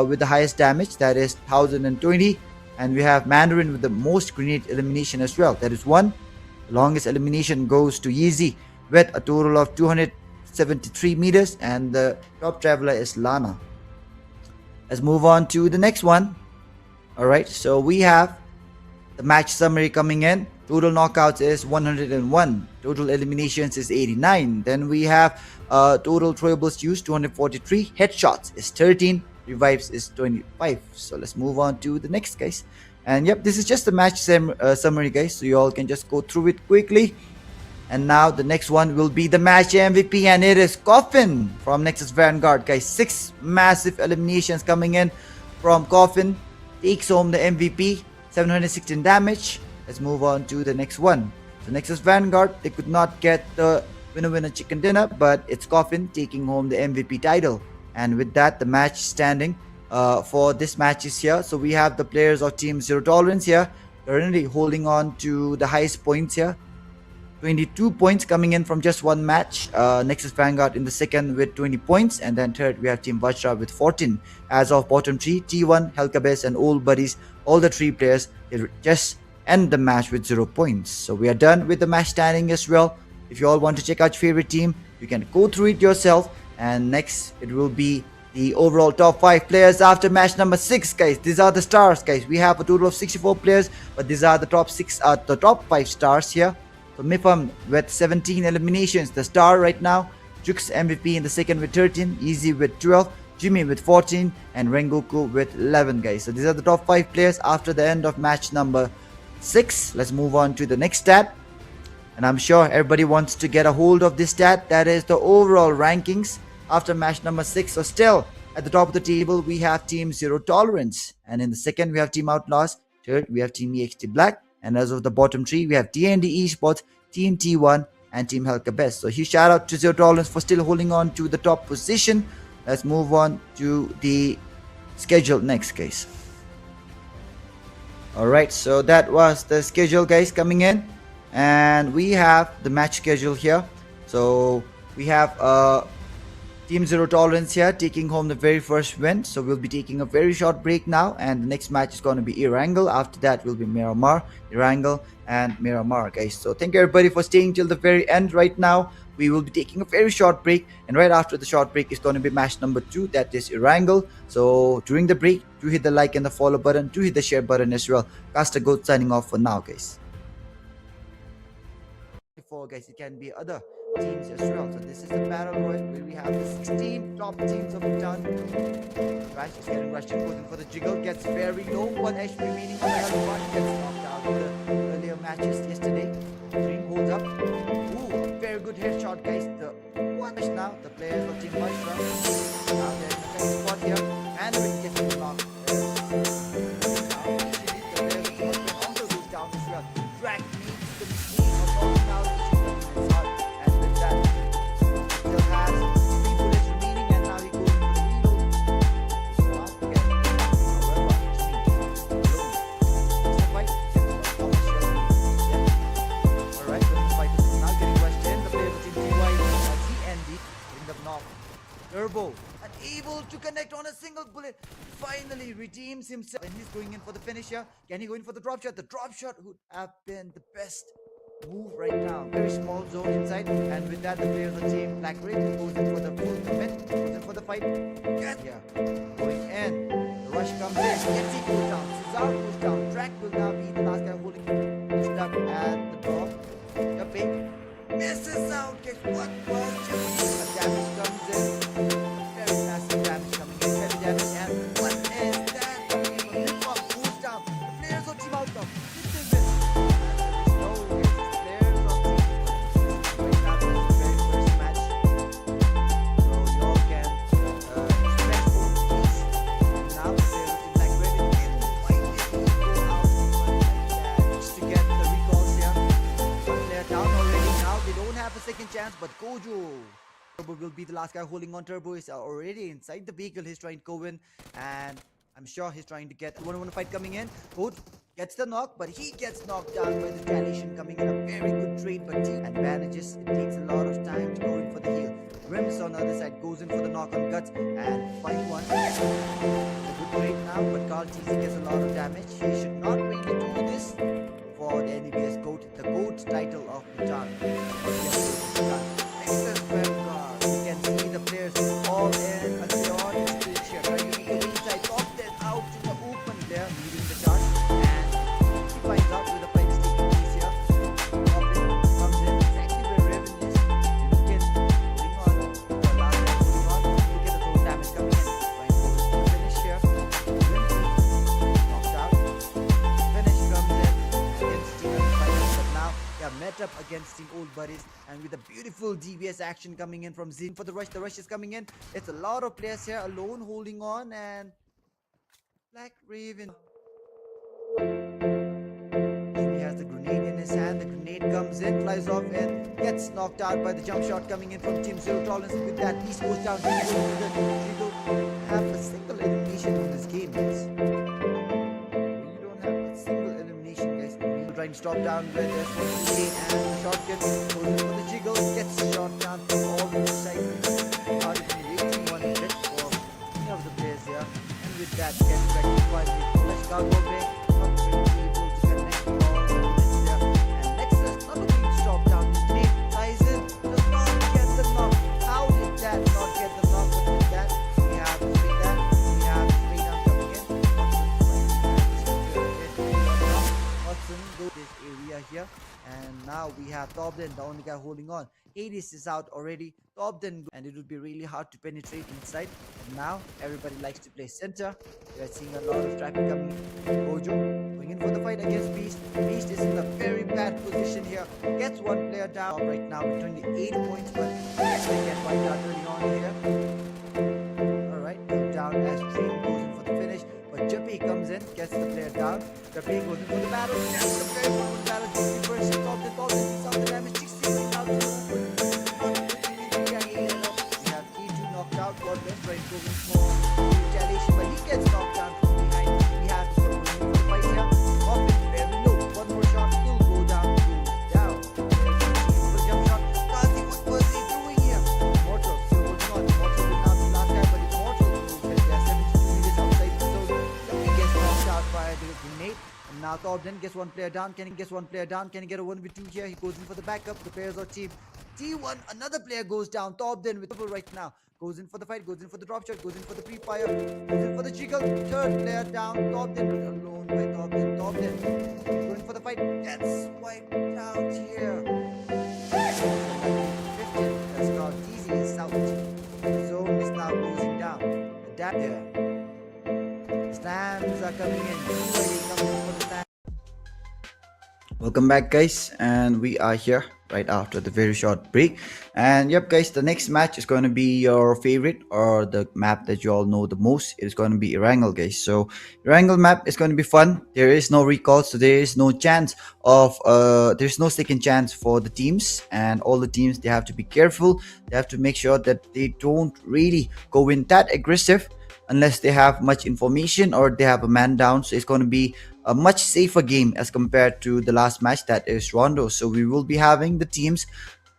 with the highest damage, that is 1020. And we have Mandarin with the most grenade elimination as well, that is 1. The longest elimination goes to Yeezy with a total of 273 meters, and the top traveler is Lana. Let's move on to the next one. Alright, so we have the match summary coming in. Total knockouts is 101. Total eliminations is 89. Then we have total throwables used 243. Headshots is 13. Revives is 25. So let's move on to the next, guys. And yep, this is just the match summary, guys. So you all can just go through it quickly. And now the next one will be the match MVP, and it is Coffin from Nexus Vanguard, guys. 6 massive eliminations coming in from Coffin. Takes home the MVP, 716 damage. Let's move on to the next one. So Nexus Vanguard, they could not get the winner chicken dinner, but it's Coffin taking home the MVP title. And with that, the match standing for this match is here. So we have the players of Team Zero Tolerance here, currently holding on to the highest points here. 22 points coming in from just one match. Nexus Vanguard in the second with 20 points, and then third we have Team VAJRA with 14. As of bottom 3, T1, KERBECZ and Old Buddies, all the 3 players, they just end the match with 0 points. So we are done with the match standing as well. If you all want to check out your favorite team, you can go through it yourself. And next it will be the overall top 5 players after match number 6, guys. These are the stars, guys. We have a total of 64 players, but these are the top 5 stars here. So Mifam with 17 eliminations, the star right now. Jukes MVP in the second with 13, Easy with 12, Jimmy with 14, and Rengoku with 11, guys. So these are the top 5 players after the end of match number 6. Let's move on to the next stat. And I'm sure everybody wants to get a hold of this stat. That is the overall rankings after match number 6. So still at the top of the table, we have Team Zero Tolerance. And in the second, we have Team Outlaws. Third, we have Team EXT Black. And as of the bottom 3, we have TND Esports, Team T1, and Team KERBECZ. So huge shout out to Zero Tolerance for still holding on to the top position. Let's move on to the schedule next, guys. Alright, so that was the schedule, guys, coming in. And we have the match schedule here. So we have Team Zero Tolerance here taking home the very first win. So we'll be taking a very short break now, and the next match is going to be Erangel. After that will be Miramar, Erangel, and Miramar, guys. So thank you everybody for staying till the very end. Right now we will be taking a very short break, and right after the short break is going to be match number 2, that is Erangel. So during the break, do hit the like and the follow button, do hit the share button as well. Caster Goat signing off for now, guys. Before, guys, it can be other teams as well. So this is the battle royal where we have the 16 top teams of the town. Rash is getting rushed in, goes in for the jiggle, gets very low. 1 HP remaining on the other one, gets knocked out in the earlier matches yesterday. Dream holds up. Ooh, a very good headshot, guys. The one is now the players of Team VAJRA. Now they're in the second spot here, and we get the knock. The players of Team VAJRA also goes down as well. Drag needs the machine of knocking out the shooting hard, and with that, still has 3 bullets remaining, and now he goes for the reload. He's not getting it. However, it's the fight. Alright, so the fight is now getting rushed in. The players of Team TY as he ended, getting the knock. Turbo, unable to connect on a single bullet, finally redeems himself, and he's going in for the finisher. Can he go in for the drop shot? The drop shot would have been the best move right now. Very small zone inside, and with that, the players of Team Black Red goes in for the full commit, goes in for the fight. Yes, yeah, going in. The rush comes in. Yeti goes down. Cesar goes down. Drac will now be the last guy holding stuck at the top. Yuppie misses out. Guess what was just a damage comes in. Very massive damage coming in. Heavy damage, and what is that coming in from Lip Up? Goes down. The players of Team OUTLAWZ did they win? Second chance, but Kojo Turbo will be the last guy holding on. Turbo is already inside the vehicle. He's trying to go in, and I'm sure he's trying to get one fight coming in. Kojo gets the knock, but he gets knocked down by the retaliation coming in. A very good trade, but team advantages. It takes a lot of time to go in for the heal. Rims on the other side goes in for the knock on Guts and find one. It's a good trade now, but Carl TZ gets a lot of damage. He should not really do this for the NEBS GOAT, the GOAT title of Bhutan. NEXUS Vanguard. You can see the players all in a chaotic situation. Trying to make the inside, top them out to the open there, leading the charge. And he finds out where the fight is taking place here. Popping comes in exactly where Raven is. He will get putting on the last guy putting on. Look at the throw damage coming in. Trying to finish here. Knocked out. Finish comes in against Team Fighters, but now they are met up against Team Old Buddies, and with a beautiful DBS action coming in from Zin for the rush. The rush is coming in. It's a lot of players here alone holding on, and Black Raven. He has the grenade in his hand. The grenade comes in, flies off, and gets knocked out by the jump shot coming in from Team Zero Tolerance. With that, Beast goes down. He don't have a single elimination in this game, guys. Trying to stop down where there's one to gain, and the shotgun goes in for the jiggle, gets shot down from all the sides. Not even waiting one bit for any of the players here, and with that gets rectified with flash cargo bay, not really able to connect all the bullets there, and NEXUS not looking to stop down. His grenade flies in, does not get the knock. How did that not get the knock? But with that, we have to see that, we have straight down coming in. Go this area here, and now we have Tobden, the only guy holding on. Hades is out already. Tobden, and it would be really hard to penetrate inside. And now everybody likes to play center. We are seeing a lot of traffic coming in. Kojo going in for the fight against Beast. Beast is in a very bad position here. Gets one player down right now with 28 points, but they get wiped out early on here. Alright, go down as Dream goes in for the finish. But Juppy comes in, gets the player down. Juppy goes in for the battle. Gets the player for the battle. 60% top the top, and he's out the damage. 60 going out to the open. We have E2 knocked out. God bless, right? Going for retaliation, but he gets knocked down from behind. We have to go in for the fight here. Off it, very low. One more shot, he'll go down. Goes down. For the jump shot. Kazi, what was he doing here? Mortal still holding on. Mortal top then. Gets one player down. Can he get one player down? Can he get a 1v2 here? He goes in for the backup. The players of team T1. Another player goes down. Top then with cover right now. Goes in for the fight. Goes in for the drop shot. Goes in for the pre-fire. Goes in for the jiggle. Third player down. Top then alone by top then. Top then. Going for the fight. Gets wiped out here. 15. That's called easy is out. The zone is now closing down. Adapt here. Slams are coming in. Everybody coming for the slam. Welcome back, guys, and we are here right after the very short break. And yep, guys, the next match is going to be your favorite, or the map that you all know the most. It is going to be Erangel, guys. So Erangel map is going to be fun. There is no recall, so there is no chance of there's no second chance for the teams, and all the teams, they have to be careful. They have to make sure that they don't really go in that aggressive unless they have much information or they have a man down. So it's going to be a much safer game as compared to the last match, that is Rondo. So we will be having the teams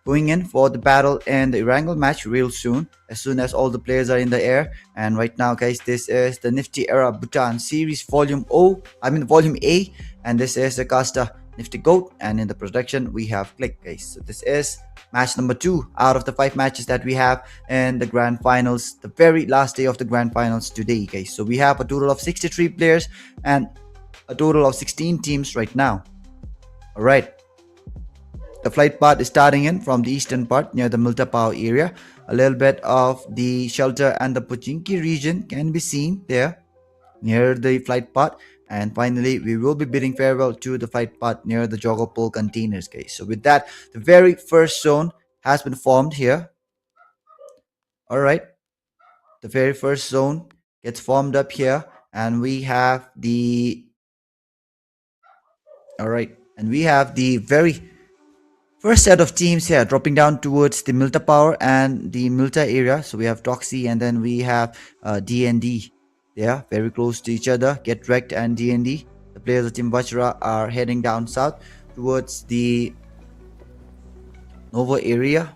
going in for the battle and the Erangel match real soon as all the players are in the air. And right now, guys, this is the Nifty Era Bhutan Series Volume A, and this is the caster Nifty Goat, and in the production we have Click, guys. So this is match number 2 out of the 5 matches that we have in the grand finals, the very last day of the grand finals today, guys. So we have a total of 63 players and a total of 16 teams right now. All right, the flight path is starting in from the eastern part near the Miltapao area. A little bit of the shelter and the Pochinki region can be seen there near the flight path. And finally, we will be bidding farewell to the flight path near the Jogopol containers, guys. So with that, the very first zone has been formed here. All right, the very first zone gets formed up here, and we have the very first set of teams here dropping down towards the Milta Power and the Milta area. So we have Toxie, and then we have D&D. They are very close to each other. Get Wrecked and D&D. The players of Team VAJRA are heading down south towards the Nova area.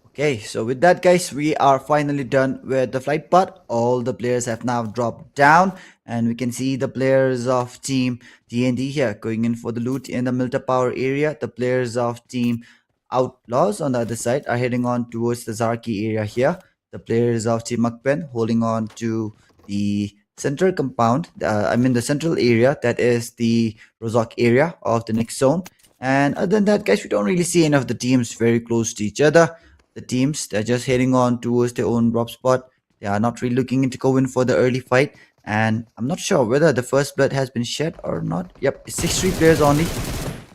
Okay, so with that, guys, we are finally done with the flight part. All the players have now dropped down, and we can see the players of Team D&D here going in for the loot in the Milta Power area. The players of Team OUTLAWZ on the other side are heading on towards the Zarki area here. The players of Team MAKPEN holding on to the central compound, the central area, that is the Rozok area of the next zone. And other than that, guys, we don't really see any of the teams very close to each other. The teams, they're just heading on towards their own drop spot. They are not really looking to go in for the early fight. And I'm not sure whether the first blood has been shed or not. Yep, it's 63 players only.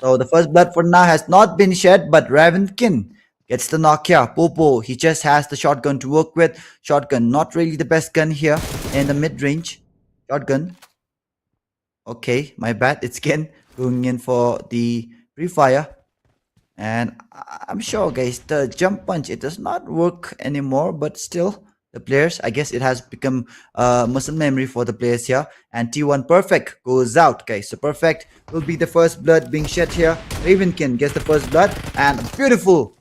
So the first blood for now has not been shed, but Ravenkin gets the knock here. Popo, he just has the shotgun to work with. Shotgun, not really the best gun here in the mid-range. Shotgun. Okay, my bad. It's Ken going in for the pre-fire. And I'm sure, guys, the jump punch, it does not work anymore, but still the players, I guess it has become muscle memory for the players here. And T1 Perfect goes out, guys. So Perfect will be the first blood being shed here. Ravenkin gets the first blood, and a beautiful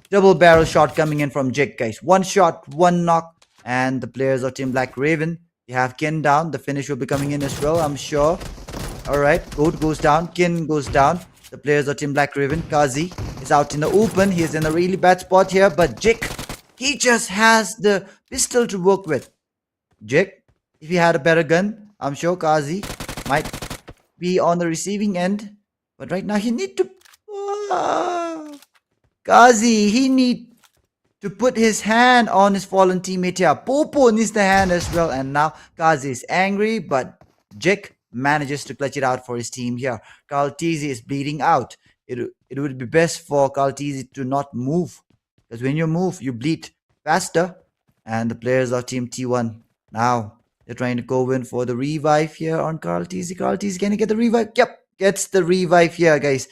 double barrel shot coming in from Jake, guys. One shot, one knock, and the players of Team Black Raven, they have Kin down. The finish will be coming in as well, I'm sure. All right, Goat goes down, Kin goes down. The players of Team Black Raven, Kazi, is out in the open. He is in a really bad spot here, but Jake, he just has the pistol to work with. Jake, if he had a better gun, I'm sure Kazi might be on the receiving end. But right now, he need to... Kazi, he need to put his hand on his fallen teammate here. Popo needs the hand as well. And now Kazi is angry, but Jake manages to clutch it out for his team here. Kaltizi is bleeding out. It would be best for Kaltizi to not move, because when you move, you bleed faster. And the players of Team T1 now, they're trying to go in for the revive here on Kaltizi. Kaltizi, can he get the revive? Yep, gets the revive here, guys.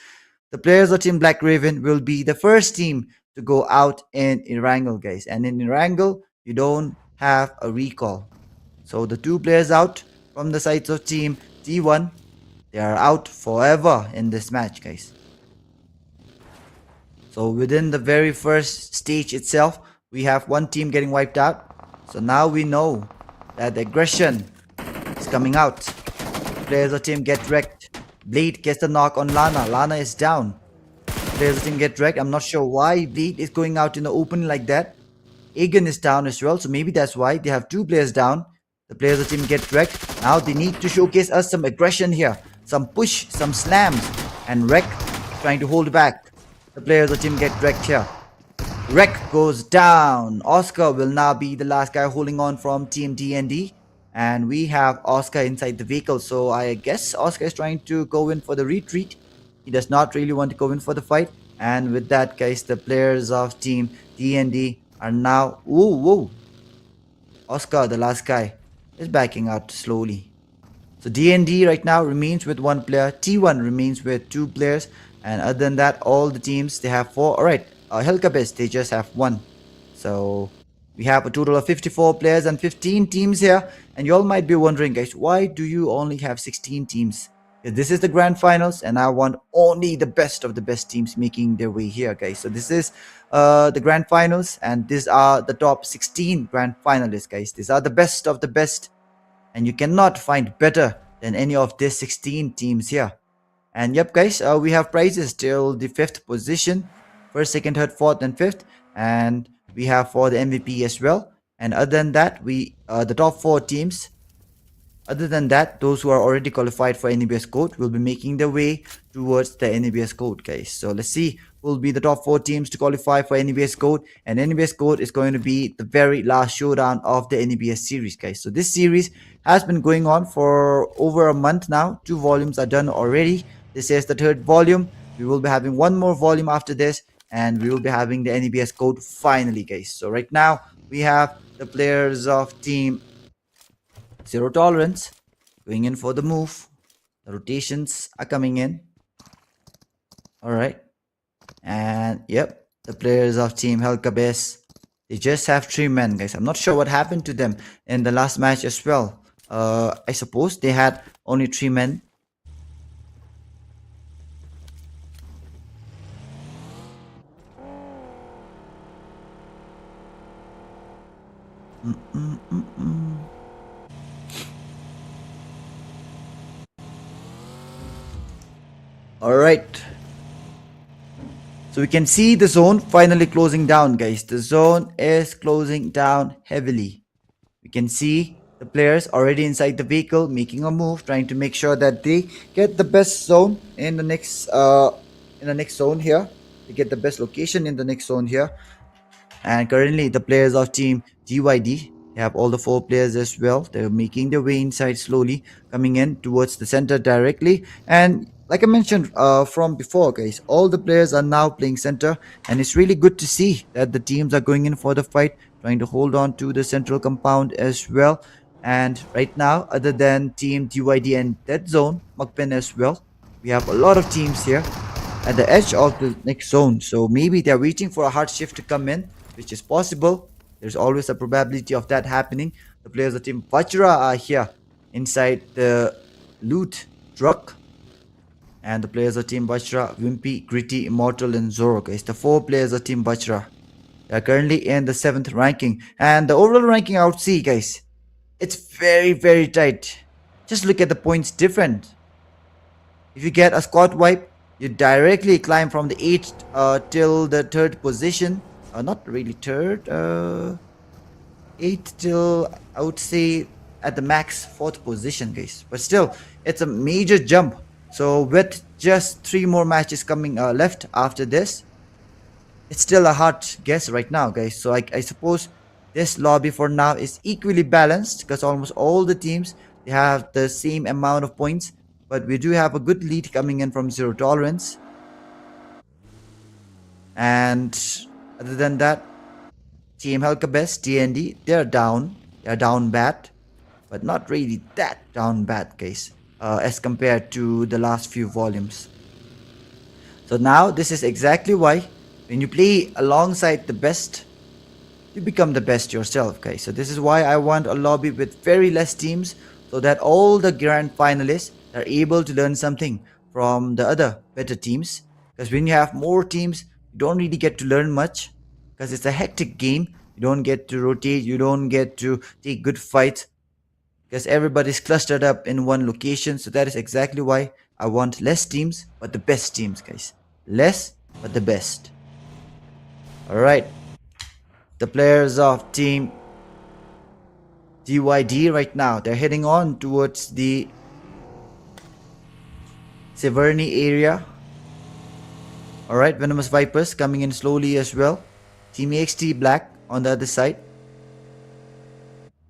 The players of Team Black Raven will be the first team to go out in Erangel, guys. And in Erangel, you don't have a recall. So the 2 players out from the sides of Team T1, they are out forever in this match, guys. So within the very first stage itself, we have one team getting wiped out. So now we know that the aggression is coming out. Players of team get wrecked. Bleed gets the knock on Lana. Lana is down. Players of team get wrecked. I'm not sure why Bleed is going out in the open like that. Egan is down as well, so maybe that's why they have two players down. The players of the team get wrecked. Now they need to showcase us some aggression here. Some push, some slams. And Wreck trying to hold back. The players of the team get wrecked here. Wreck goes down. Oscar will now be the last guy holding on from Team DND. And we have Oscar inside the vehicle. So I guess Oscar is trying to go in for the retreat. He does not really want to go in for the fight. And with that, guys, the players of Team DND are now... Whoa. Oscar, the last guy, is backing out slowly. So DND right now remains with one player. T1 remains with two players. And other than that, all the teams, they have four. Alright, KERBECZ, they just have one. So we have a total of 54 players and 15 teams here. And you all might be wondering, guys, why do you only have 16 teams? Because this is the grand finals and I want only the best of the best teams making their way here, guys. So this is the grand finals and these are the top 16 grand finalists, guys. These are the best of the best. And you cannot find better than any of these 16 teams here. And yep, guys, we have prizes till the 5th position. 1st, 2nd, 3rd, 4th, and 5th. And we have for the MVP as well. And other than that, we the top 4 teams. Other than that, those who are already qualified for NEBS code will be making their way towards the NEBS code, guys. So let's see who will be the top 4 teams to qualify for NEBS code. And NEBS code is going to be the very last showdown of the NEBS series, guys. So this series has been going on for over a month now. 2 volumes are done already. This is the 3rd volume. We will be having one more volume after this. And we will be having the NEBS code finally, guys. So right now, we have the players of team Zero Tolerance going in for the move. The rotations are coming in. Alright. And yep, the players of team KERBECZ, they just have 3 men, guys. I'm not sure what happened to them in the last match as well. I suppose they had only 3 men. Alright. So we can see the zone finally closing down, guys. The zone is closing down heavily. We can see the players already inside the vehicle making a move, trying to make sure that they get the best zone in the next zone here. They get the best location in the next zone here. And currently the players of team GYD, they have all the 4 players as well. They're making their way inside slowly, coming in towards the center directly. And like I mentioned from before, guys, all the players are now playing center. And it's really good to see that the teams are going in for the fight, trying to hold on to the central compound as well. And right now, other than team GYD and Dead Zone, MAKPEN as well, we have a lot of teams here at the edge of the next zone. So maybe they're waiting for a hard shift to come in, which is possible. There's always a probability of that happening. The players of team VAJRA are here inside the loot truck. And the players of team VAJRA, Wimpy, Gritty, Immortal, and Zoro, guys. The 4 players of team VAJRA. They are currently in the 7th ranking. And the overall ranking I would see, guys, it's very, very tight. Just look at the points different. If you get a squad wipe, you directly climb from the 8th till the 3rd position. Not really 3rd. 8th till, I would say, at the max 4th position, guys. But still, it's a major jump. So with just 3 more matches coming left after this, it's still a hard guess right now, guys. So I suppose this lobby for now is equally balanced because almost all the teams, they have the same amount of points. But we do have a good lead coming in from Zero Tolerance. And other than that, Team KERBECZ, TND, they're down. They're down bad. But not really that down bad, guys. As compared to the last few volumes. So now this is exactly why when you play alongside the best, you become the best yourself, guys. So this is why I want a lobby with very less teams so that all the grand finalists are able to learn something from the other better teams. Because when you have more teams, you don't really get to learn much because it's a hectic game. You don't get to rotate, you don't get to take good fights because everybody's clustered up in one location. So that is exactly why I want less teams, but the best teams, guys. Less, but the best. Alright. The players of team DYD right now, they're heading on towards the Severny area. Alright, Venomous Vipers coming in slowly as well. Team EXT Black on the other side.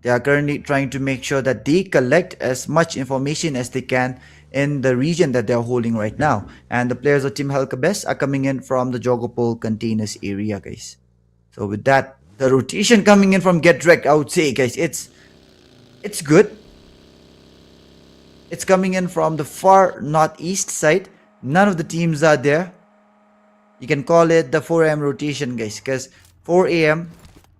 They are currently trying to make sure that they collect as much information as they can in the region that they are holding right now. And the players of Team KERBECZ are coming in from the Jogopol containers area, guys. So with that, the rotation coming in from Get Wrecked, I would say, guys, it's good. It's coming in from the far northeast side. None of the teams are there. You can call it the 4 AM rotation, guys, because 4 AM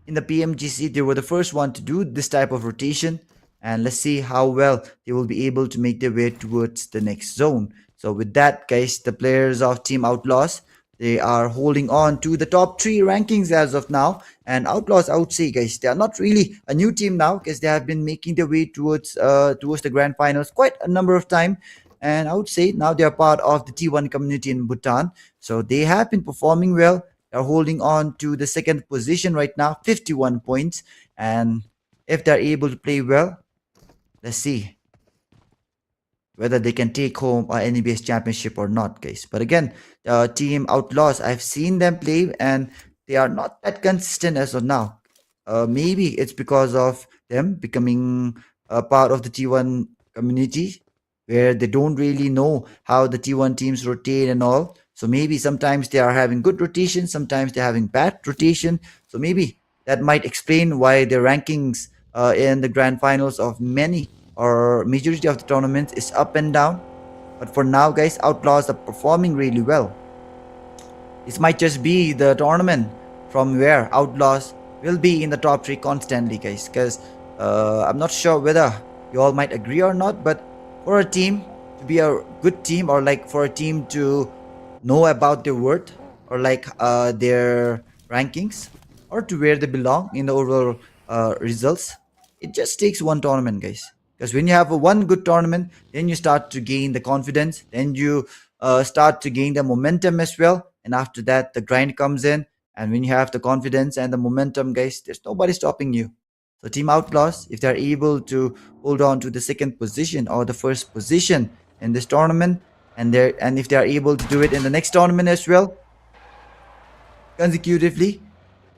in the PMGC, they were the first one to do this type of rotation. And let's see how well they will be able to make their way towards the next zone. So with that, guys, the players of Team OUTLAWZ, they are holding on to the top 3 rankings as of now. And OUTLAWZ, I would say, guys, they are not really a new team now because they have been making their way towards the grand finals quite a number of times. And I would say now they are part of the T1 community in Bhutan. So they have been performing well. They're holding on to the second position right now, 51 points. And if they're able to play well, let's see whether they can take home an NEBS championship or not, guys. But again, Team OUTLAWZ, I've seen them play and they are not that consistent as of now. Maybe it's because of them becoming a part of the T1 community where they don't really know how the T1 teams rotate and all. So maybe sometimes they are having good rotation, sometimes they're having bad rotation. So maybe that might explain why their rankings in the grand finals of many or majority of the tournaments is up and down. But for now, guys, OUTLAWZ are performing really well. This might just be the tournament from where OUTLAWZ will be in the top 3 constantly, guys. Because I'm not sure whether you all might agree or not, but for a team to be a good team, or like for a team to know about their worth, or like their rankings, or to where they belong in the overall results, it just takes one tournament, guys. Because when you have a one good tournament, then you start to gain the confidence, then you start to gain the momentum as well. And after that, the grind comes in. And when you have the confidence and the momentum, guys, there's nobody stopping you. So Team OUTLAWZ, if they're able to hold on to the second position or the first position in this tournament, and if they're able to do it in the next tournament as well, consecutively,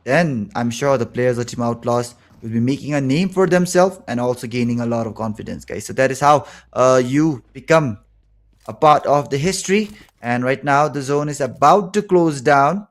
then I'm sure the players of Team OUTLAWZ will be making a name for themselves and also gaining a lot of confidence, guys. So that is how you become a part of the history. And right now the zone is about to close down.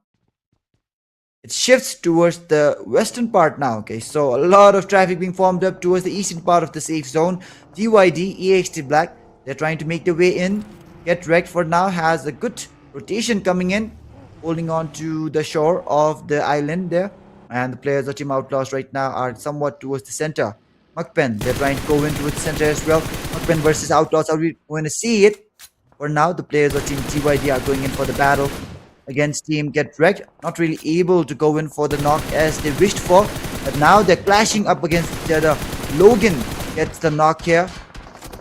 It shifts towards the western part now, okay? So a lot of traffic being formed up towards the eastern part of the safe zone. DYD, EXT Black, they're trying to make their way in. Get Wrecked for now has a good rotation coming in, holding on to the shore of the island there. And the players of Team OUTLAWZ right now are somewhat towards the center. MAKPEN, they're trying to go into the center as well. MAKPEN versus OUTLAWZ, are we going to see it? For now, the players of Team TYD are going in for the battle against Team Get Wrecked. Not really able to go in for the knock as they wished for. But now they're clashing up against each other. Logan gets the knock here.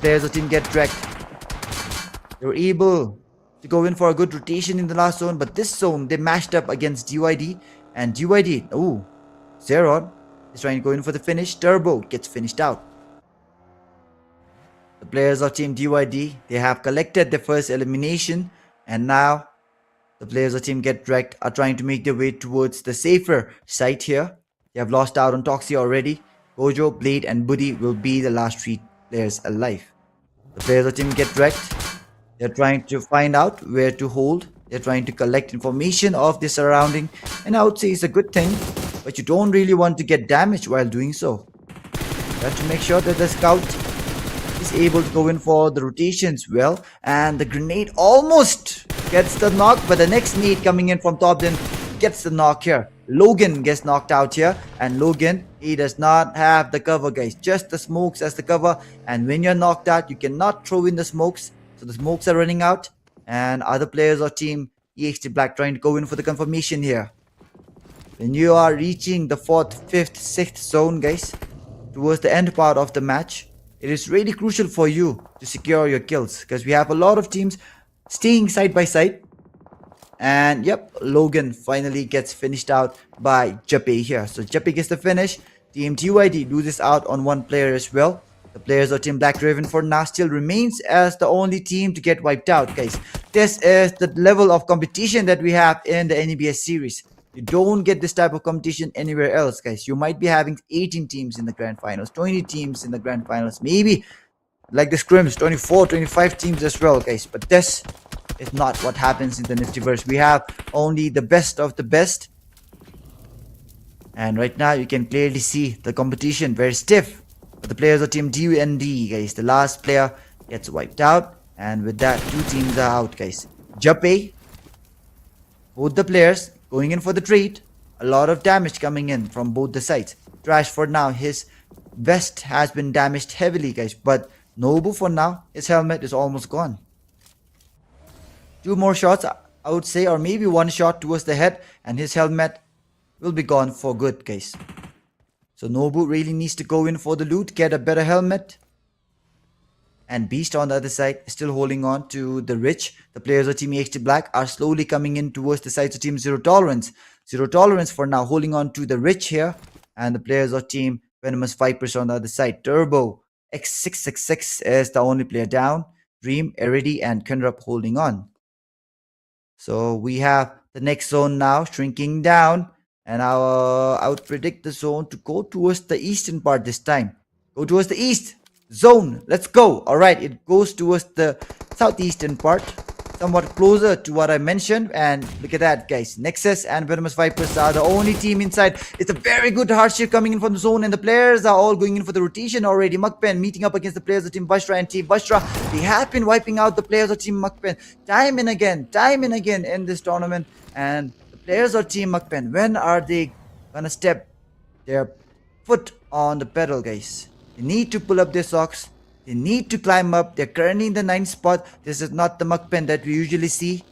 Players of Team Get Wrecked, they were able to go in for a good rotation in the last zone. But this zone, they mashed up against DYD. And DYD, oh, Zeron is trying to go in for the finish. Turbo gets finished out. The players of Team DYD, they have collected their first elimination. And now the players of Team Get Wrecked are trying to make their way towards the safer site here. They have lost out on Toxie already. Gojo, Blade and Buddy will be the last 3 players alive. The players of Team Get Wrecked, they're trying to find out where to hold. They're trying to collect information of the surrounding. And I would say it's a good thing. But you don't really want to get damaged while doing so. You have to make sure that the scout is able to go in for the rotations well. And the grenade almost gets the knock. But the next nade coming in from top then gets the knock here. Logan gets knocked out here. And Logan, he does not have the cover, guys. Just the smokes as the cover. And when you're knocked out, you cannot throw in the smokes. So the smokes are running out. And other players of Team EXT Black trying to go in for the confirmation here. When you are reaching the 4th, 5th, 6th zone, guys, towards the end part of the match, it is really crucial for you to secure your kills, because we have a lot of teams staying side by side. And yep, Logan finally gets finished out by Jappe here. So Jappe gets the finish. Team TYD loses out on one player as well. The players of Team Black Raven for now still remains as the only team to get wiped out, guys. This is the level of competition that we have in the NEBS series. You don't get this type of competition anywhere else, guys. You might be having 18 teams in the grand finals, 20 teams in the grand finals, maybe like the scrims, 24, 25 teams as well, guys. But this is not what happens in the Niftyverse. We have only the best of the best. And right now you can clearly see the competition very stiff for the players of Team DUND, guys. The last player gets wiped out. And with that, 2 teams are out, guys. Jappe, both the players going in for the trade. A lot of damage coming in from both the sides. Trash for now, his vest has been damaged heavily, guys. But Nobu for now, his helmet is almost gone. 2 more shots, I would say, or maybe 1 shot towards the head, and his helmet will be gone for good, guys. So Nobu really needs to go in for the loot, get a better helmet. And Beast on the other side is still holding on to the rich. The players of Team EXT Black are slowly coming in towards the sides of Team Zero Tolerance. Zero Tolerance for now holding on to the rich here. And the players of Team Venomous Vipers on the other side. Turbo X666 is the only player down. Dream, Eridi, and Kenrup holding on. So we have the next zone now shrinking down. And I would predict the zone to go towards the eastern part this time. Go towards the east. Zone. Let's go. Alright, it goes towards the southeastern part. Somewhat closer to what I mentioned. And look at that, guys. Nexus and Venomous Vipers are the only team inside. It's a very good hardship coming in from the zone. And the players are all going in for the rotation already. MAKPEN meeting up against the players of Team VAJRA and Team VAJRA. They have been wiping out the players of Team MAKPEN time and again in this tournament. And players of Team MAKPEN, when are they gonna step their foot on the pedal, guys? They need to pull up their socks. They need to climb up. They're currently in the 9th spot. This is not the MAKPEN that we usually see.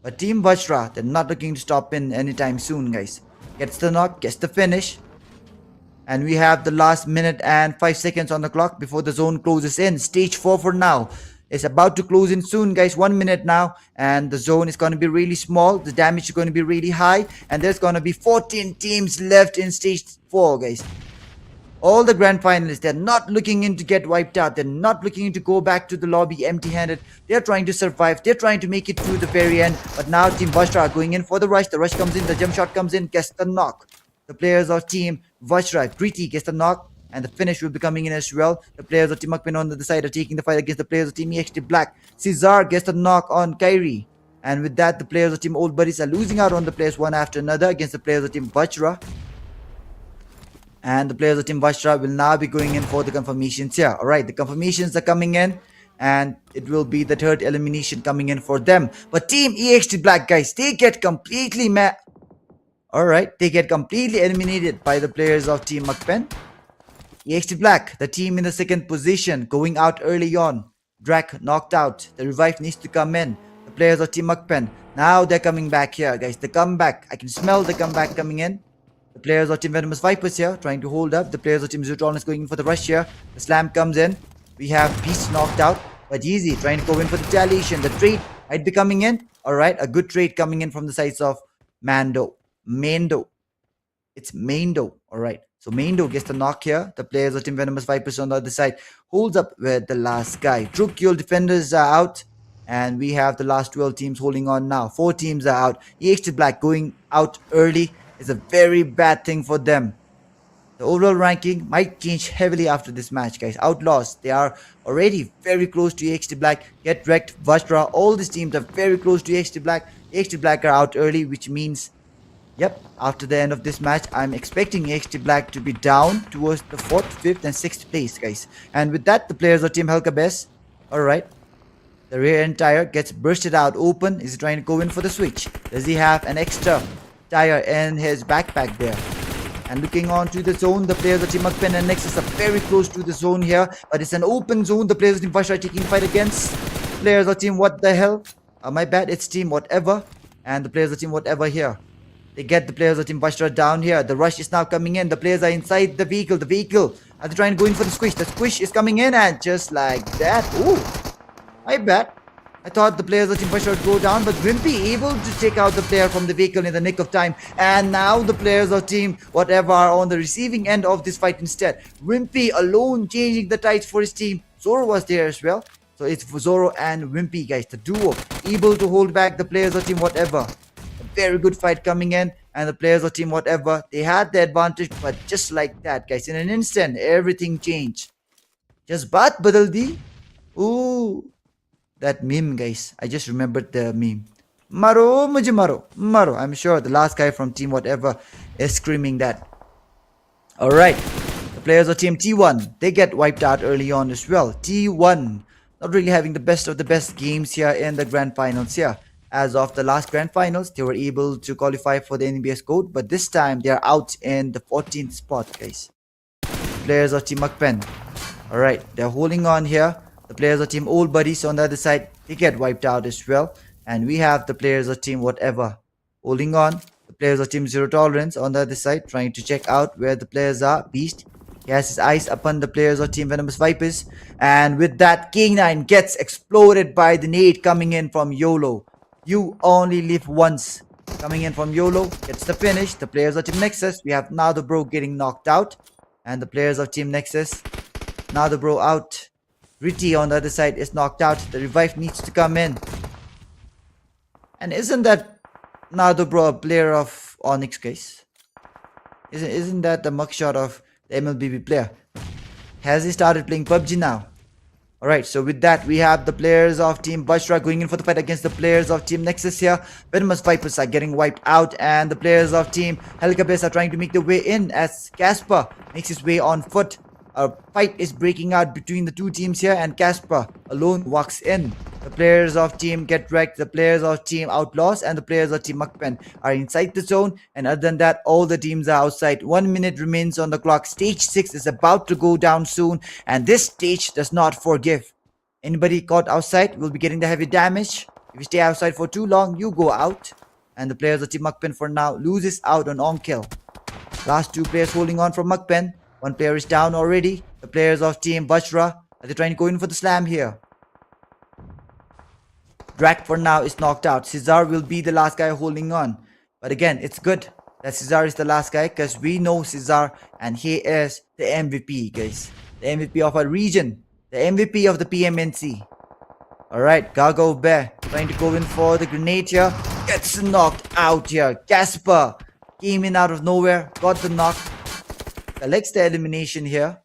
But Team VAJRA, they're not looking to stop in anytime soon, guys. Gets the knock, gets the finish. And we have the last minute and 5 seconds on the clock before the zone closes in. Stage 4 for now. It's about to close in soon, guys. 1 minute now, and the zone is going to be really small. The damage is going to be really high, and there's going to be 14 teams left in stage 4, guys. All the grand finalists, they're not looking in to get wiped out. They're not looking in to go back to the lobby empty-handed. They're trying to survive. They're trying to make it to the very end. But now Team VAJRA are going in for the rush. The rush comes in. The jump shot comes in. Gets the knock. The players of Team VAJRA, Greedy gets the knock. And the finish will be coming in as well. The players of Team MAKPEN on the other side are taking the fight against the players of Team EXT Black. Cesar gets the knock on Kyrie. And with that, the players of Team Old Buddies are losing out on the players one after another against the players of Team VAJRA. And the players of Team VAJRA will now be going in for the confirmations here. Alright, the confirmations are coming in. And it will be the 3rd elimination coming in for them. But Team EXT Black, guys, they get completely Alright, they get completely eliminated by the players of Team MAKPEN. EXT Black, the team in the 2nd position, going out early on. Drak knocked out. The revive needs to come in. The players of Team MAKPEN, now they're coming back here, guys. The comeback. I can smell the comeback coming in. The players of Team Venomous Vipers here, trying to hold up. The players of Team Zutron is going in for the rush here. The slam comes in. We have Beast knocked out. But easy, trying to go in for the retaliation. The trade might be coming in. Alright, a good trade coming in from the sides of Mando. It's Mando. Alright. So Mando gets the knock here. The players of Team Venomous Vipers on the other side holds up with the last guy. True Kill defenders are out. And we have the last 12 teams holding on now. 4 teams are out. EXT Black going out early is a very bad thing for them. The overall ranking might change heavily after this match, guys. OUTLAWZ, they are already very close to EXT Black. Get Wrecked, VAJRA, all these teams are very close to EXT Black. EXT Black are out early, which means, yep, after the end of this match, I'm expecting EXT Black to be down towards the 4th, 5th, and 6th place, guys. And with that, the players of Team KERBECZ, alright. The rear end tire gets bursted out open. Is he trying to go in for the switch? Does he have an extra tire in his backpack there? And looking on to the zone, the players of Team MAKPEN and NEXUS are very close to the zone here. But it's an open zone. The players of Team VAJRA are taking fight against players of Team what the hell? My bad, it's Team whatever. and the players of team whatever here. They get the players of team Bashra down here. The rush is now coming in. The players are inside the vehicle. The vehicle. Are they trying to go in for the squish? The squish is coming in, and just like that. Ooh, I bet. I thought the players of Team Bashra would go down, but Wimpy able to take out the player from the vehicle in the nick of time. And now the players of Team whatever are on the receiving end of this fight instead. Wimpy alone changing the tides for his team. Zoro was there as well. So it's Zoro and Wimpy, guys. The duo able to hold back the players of Team whatever. A very good fight coming in. And the players of Team whatever, they had the advantage. But just like that, guys, in an instant, everything changed. Just baat badal di. Ooh. That meme, guys. I just remembered the meme. Maro, mujhe maro, maro. I'm sure the last guy from team whatever is screaming that. Alright. The players of team T1, they get wiped out early on as well. T1, not really having the best of the best games here in the grand finals here. As of the last grand finals, they were able to qualify for the NBS code, but this time they are out in the 14th spot, guys. Players of team MAKPEN. Alright, they're holding on here. The players of team Old Buddies on the other side, they get wiped out as well. And we have the players of team whatever holding on. The players of team Zero Tolerance on the other side, trying to check out where the players are. Beast, he has his eyes upon the players of team Venomous Vipers. And with that, King9 gets exploded by the nade coming in from YOLO. You only live once. Coming in from YOLO, gets the finish. The players of team Nexus, we have now the bro getting knocked out. And the players of team Nexus, now the bro out. Ritty on the other side is knocked out. The revive needs to come in. And isn't that now the bro a player of Onyx, guys? Isn't that the mugshot of the MLBB player? Has he started playing PUBG now? Alright, so with that, we have the players of Team Bashra going in for the fight against the players of Team Nexus here. Venomous Vipers are getting wiped out, and the players of Team KERBECZ are trying to make their way in as Casper makes his way on foot. A fight is breaking out between the two teams here, and Casper alone walks in. The players of Team Get Wrecked, the players of Team OUTLAWZ, and the players of Team MAKPEN are inside the zone. And other than that, all the teams are outside. 1 minute remains on the clock. Stage 6 is about to go down soon, and this stage does not forgive. Anybody caught outside will be getting the heavy damage. If you stay outside for too long, you go out. And the players of Team MAKPEN for now loses out on kill. Last two players holding on from MAKPEN. One player is down already. The players of Team Bashra, are they trying to go in for the slam here? Drak for now is knocked out. Cesar will be the last guy holding on. But again, it's good that Cesar is the last guy, because we know Cesar and he is the MVP, guys. The MVP of our region. The MVP of the PMNC. Alright, Gago Bear trying to go in for the grenade here. Gets knocked out here. Casper came in out of nowhere. Got the knock. Collects the elimination here.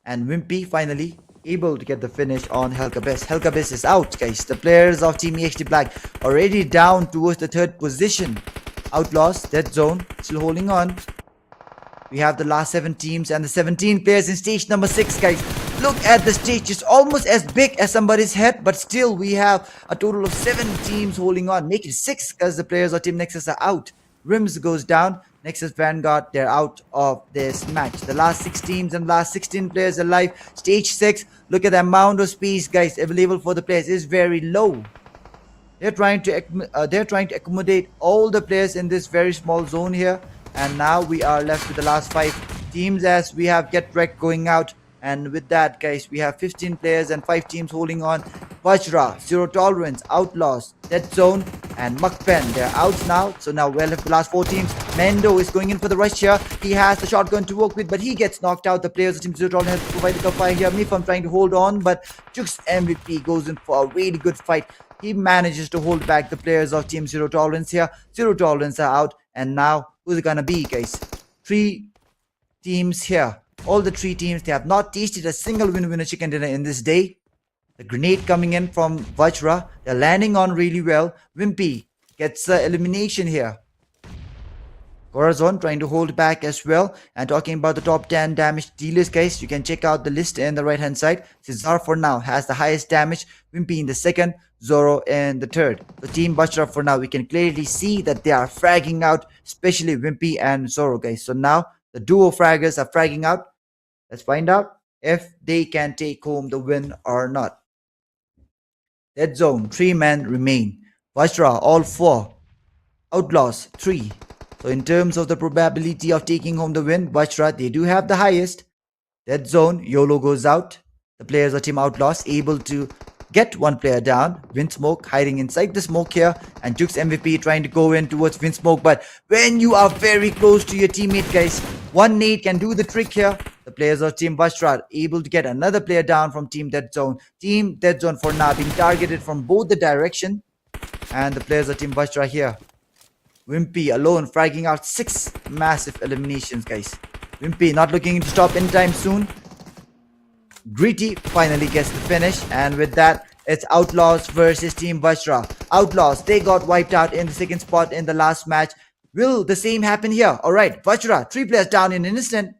And Wimpy finally able to get the finish on KERBECZ. KERBECZ is out, guys. The players of Team EXT Black already down towards the 3rd position. OUTLAWZ, Dead Zone, still holding on. We have the last 7 teams and the 17 players in stage number 6, guys. Look at the stage. It's almost as big as somebody's head, but still we have a total of 7 teams holding on. Make it 6 because the players of Team Nexus are out. Rims goes down. Nexus Vanguard, they're out of this match. The last 6 teams and last 16 players alive. Stage 6, look at the amount of space, guys, available for the players is very low. They're trying to accommodate all the players in this very small zone here. And now we are left with the last 5 teams as we have Get Wrecked going out. And with that, guys, we have 15 players and 5 teams holding on. VAJRA, Zero Tolerance, OUTLAWZ, Dead Zone, and MAKPEN. They're out now. So now we're left the last 4 teams. Mendo is going in for the rush here. He has the shotgun to work with, but he gets knocked out. The players of Team Zero Tolerance have provided the fire here. Mifam trying to hold on, but Juke's MVP goes in for a really good fight. He manages to hold back the players of Team Zero Tolerance here. Zero Tolerance are out. And now, who's it gonna be, guys? 3 teams here. All the 3 teams, they have not tasted a single winner chicken dinner in this day. The grenade coming in from VAJRA. They're landing on really well. Wimpy gets the elimination here. Corazon trying to hold back as well. And talking about the top 10 damage dealers, guys, you can check out the list in the right hand side. Cesar for now has the highest damage. Wimpy in the 2nd. Zoro in the 3rd. So Team Bashra for now, we can clearly see that they are fragging out, especially Wimpy and Zoro, guys. So now the duo fraggers are fragging out. Let's find out if they can take home the win or not. Dead Zone, 3 men remain. VAJRA, all 4. OUTLAWZ 3. So in terms of the probability of taking home the win, VAJRA, they do have the highest. Dead zone, YOLO goes out. The players of Team OUTLAWZ able to get one player down. Winsmoke hiding inside the smoke here. And Juke's MVP trying to go in towards Winsmoke. But when you are very close to your teammate, guys, one nade can do the trick here. The players of Team VAJRA able to get another player down from Team Dead Zone. Team Dead Zone for now being targeted from both the direction. And the players of Team VAJRA here. Wimpy alone fragging out 6 massive eliminations, guys. Wimpy not looking to stop anytime soon. Gritty finally gets the finish, and with that, it's OUTLAWZ versus Team VAJRA. OUTLAWZ, they got wiped out in the second spot in the last match. Will the same happen here? Alright, VAJRA, 3 players down in an instant.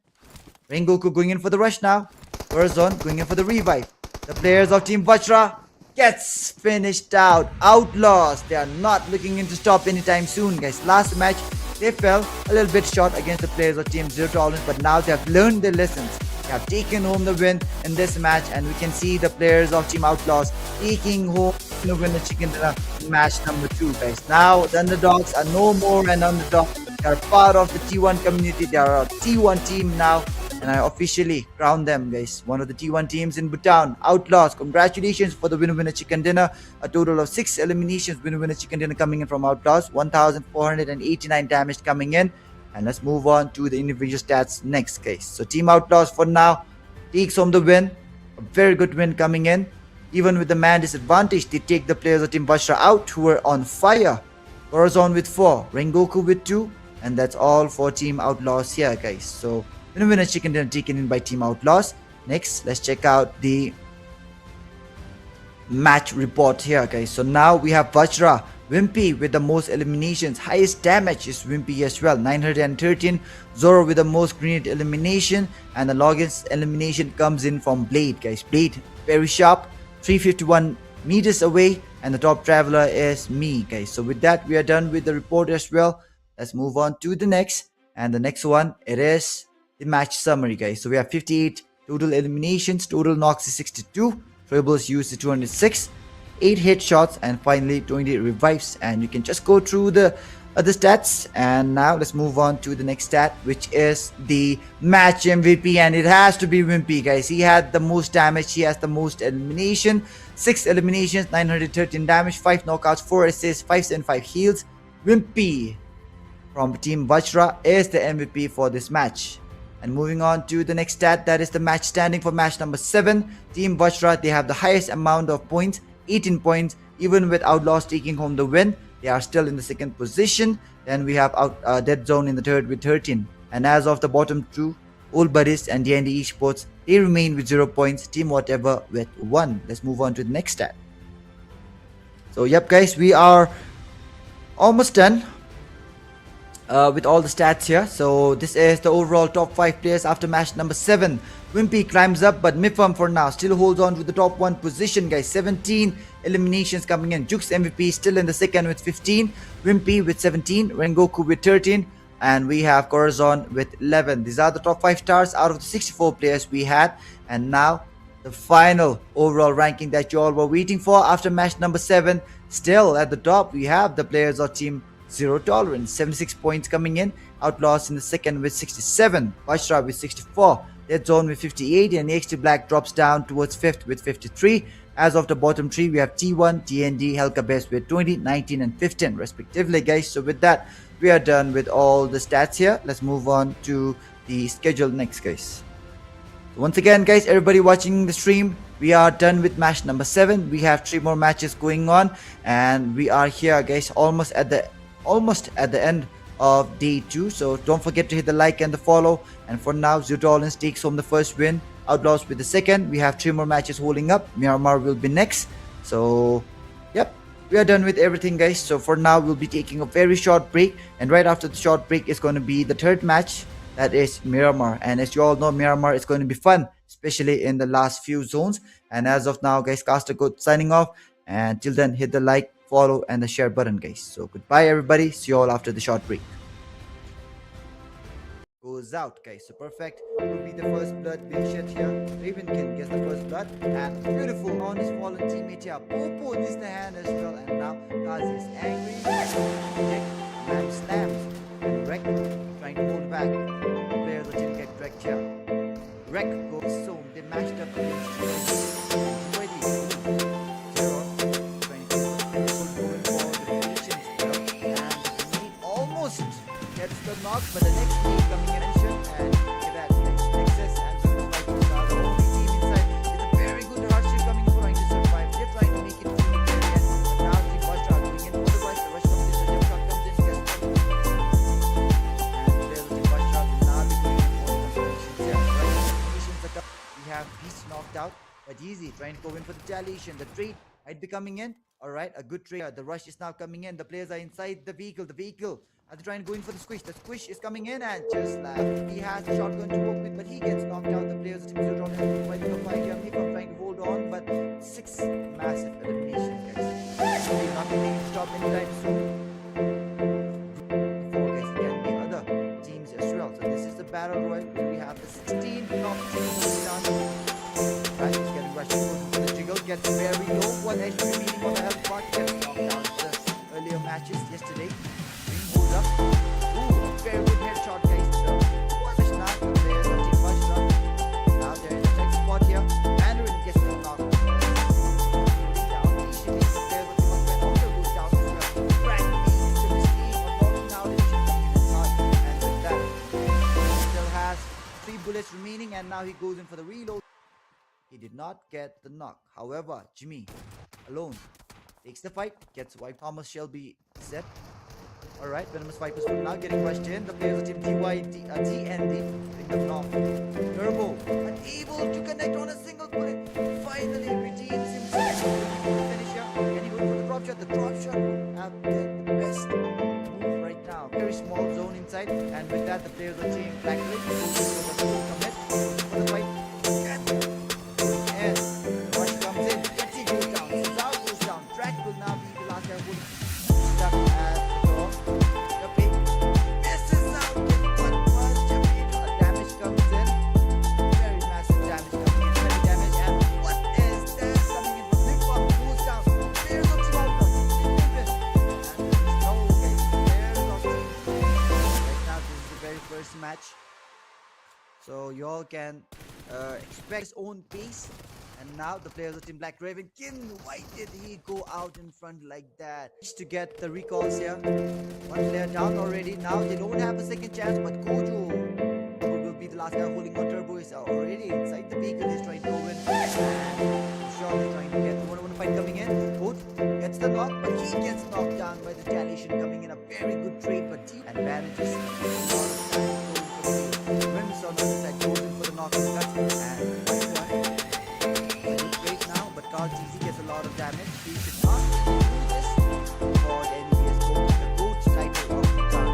Rengoku going in for the rush now. Horizon going in for the revive. The players of Team VAJRA gets finished out. OUTLAWZ, they are not looking in to stop anytime soon, guys. Last match, they fell a little bit short against the players of Team Zero Tolerance, but now they have learned their lessons. They have taken home the win in this match, and we can see the players of Team OUTLAWZ taking home the win of chicken dinner in match number 2, guys. Now the underdogs are no more an underdog. They are part of the T1 community. They are a T1 team now, and I officially crown them, guys, one of the T1 teams in Bhutan. OUTLAWZ, congratulations for the winner chicken dinner. A total of 6 eliminations winner chicken dinner coming in from OUTLAWZ. 1489 damage coming in. And let's move on to the individual stats next, guys. So Team OUTLAWZ for now takes home the win. A very good win coming in. Even with the man disadvantage, they take the players of Team VAJRA out, who were on fire. Corazon with 4, Rengoku with 2, and that's all for Team OUTLAWZ here, guys. So winner chicken dinner taken in by Team OUTLAWZ. Next, let's check out the match report here, guys. So now we have VAJRA. Wimpy with the most eliminations. Highest damage is Wimpy as well, 913. Zoro with the most grenade elimination, and the longest elimination comes in from Blade, guys. Blade very sharp, 351 meters away, and the top traveler is me, guys. So with that, we are done with the report as well. Let's move on to the next, and the next one, it is the match summary, guys. So we have 58 total eliminations. Total knocks is 62. Tribbles used is 206. 8 headshots, and finally 20 revives. And you can just go through the other stats. And now let's move on to the next stat, which is the match MVP, and it has to be Wimpy, guys. He had the most damage, he has the most elimination. 6 eliminations, 913 damage, 5 knockouts, 4 assists, 575 heals. Wimpy from Team VAJRA is the MVP for this match. And moving on to the next stat, that is the match standing for match number 7. Team VAJRA, they have the highest amount of points, 18 points. Even with OUTLAWZ taking home the win, they are still in the second position. Then we have Dead Zone in the third with 13. And as of the bottom 2, Old Buddies and D&D Esports, they remain with 0 points. Team Whatever with 1. Let's move on to the next stat. So yep, guys, we are almost done with all the stats here. So this is the overall top 5 players after match number 7. Wimpy climbs up, but Mifam for now still holds on to the top 1 position, guys. 17 eliminations coming in. Juke's MVP still in the second with 15. Wimpy with 17. Rengoku with 13. And we have Corazon with 11. These are the top 5 stars out of the 64 players we had. And now the final overall ranking that you all were waiting for after match number 7. Still at the top, we have the players of Team Zero Tolerance, 76 points coming in. OUTLAWZ in the second with 67. VAJRA with 64. Dead Zone with 58, and NEXUS Black drops down towards 5th with 53. As of the bottom 3, we have T1, TND, KERBECZ with 20, 19, and 15 respectively, guys. So with that, we are done with all the stats here. Let's move on to the schedule next, guys. So once again, guys, everybody watching the stream, we are done with match number 7. We have 3 more matches going on, and we are here, guys, almost at the end of day 2. So don't forget to hit the like and the follow. And for now, Zero Tolerance takes home the first win, OUTLAWZ with the second. We have 3 more matches holding up. Miramar will be next. So yep, we are done with everything, guys. So for now, we'll be taking a very short break, and right after the short break is going to be the third match, that is Miramar. And as you all know, Miramar is going to be fun, especially in the last few zones. And as of now, guys, Caster Code signing off, and till then, hit the like, follow, and the share button, guys. So goodbye, everybody. See you all after the short break. Goes out, guys. So perfect. Will be the first blood being shed here. Ravenkin gets the first blood, and beautiful on his fallen teammate here. Popo needs the hand as well, and now Kazi is angry. Lamb slams. And Wreck trying to hold back. The players of the team get wrecked here. Wreck goes home. They matched up against Ready. Zero. Trying to going for the patience here. And the lead almost gets the knock, but the next lead coming in action. And look at that. NEXUS and the Vipers are the only team inside. It's a very good hardship coming in trying to survive. They're trying to make it through the very end. But now Team VAJRA going in for the rush. The rush comes in. The jump shot comes in. Gets the we have Beast knocked out, but Easy trying to go in for the retaliation. The trade might be coming in. Alright, a good trade. The rush is now coming in. The players are inside the vehicle. The vehicle are trying to go in for the squish. The squish is coming in and just like he has the shotgun to work with, but he gets knocked out. The players are fighting for Germany from trying to hold on, but 6 massive eliminations, guys. They're not going to stop anytime soon. Battle Royale, we have the 16 top teams down. Right, he's getting rushed to the jiggle, gets very low. One HP remaining on the health part, gets knocked down the earlier matches yesterday. Ring goes up. Ooh, very good headshot, guys. What a snap. The players of Team VAJRA. Now they're in the next spot here. Mandarin gets the knock. Going down, initially, the players of Team VAJRA also goes down as well. Crack beats the mistake of knocking out the and with that, has 3 bullets remaining and now he goes in for the reload. He did not get the knock. However, Jimmy alone takes the fight, gets wiped. Thomas Shelby set. Alright, Venomous Vipers from now getting rushed in. The players of Team TND bring them off. Turbo unable to connect on a single bullet. Finally redeems himself. Finisher. And he goes for the drop shot. The drop shot have been the best move right now. Very small zone inside, and with that the players of Team Black Ridge commit for the fight. And rush comes in. Jetty goes down. Cesar goes down. Track will now be the last guy who stuck at the door. Yuppie misses out. What was Yuppie? Damage comes in. Very massive damage coming in. Heavy damage. And what is that coming in from Flip Flop? Goes down. Players of Team Outlaw. First match, so you all can expect his own pace. And now the players of Team Black Raven, why did he go out in front like that? Just to get the recalls here. One player down already. Now they don't have a second chance, but Kojo will be the last guy holding on. Turbo is already inside the vehicle. He's trying to go in. Sean is trying to get the one fight coming in. Both gets the knock, but he gets knocked down by the retaliation coming in. A very good trade, but team advantages. Rims on the other side goes in for the knock and cuts, and 1-1. It's a good trade now, but Carl TZ gets a lot of damage. He should not do this for the NBS gold. The gold title of the turn.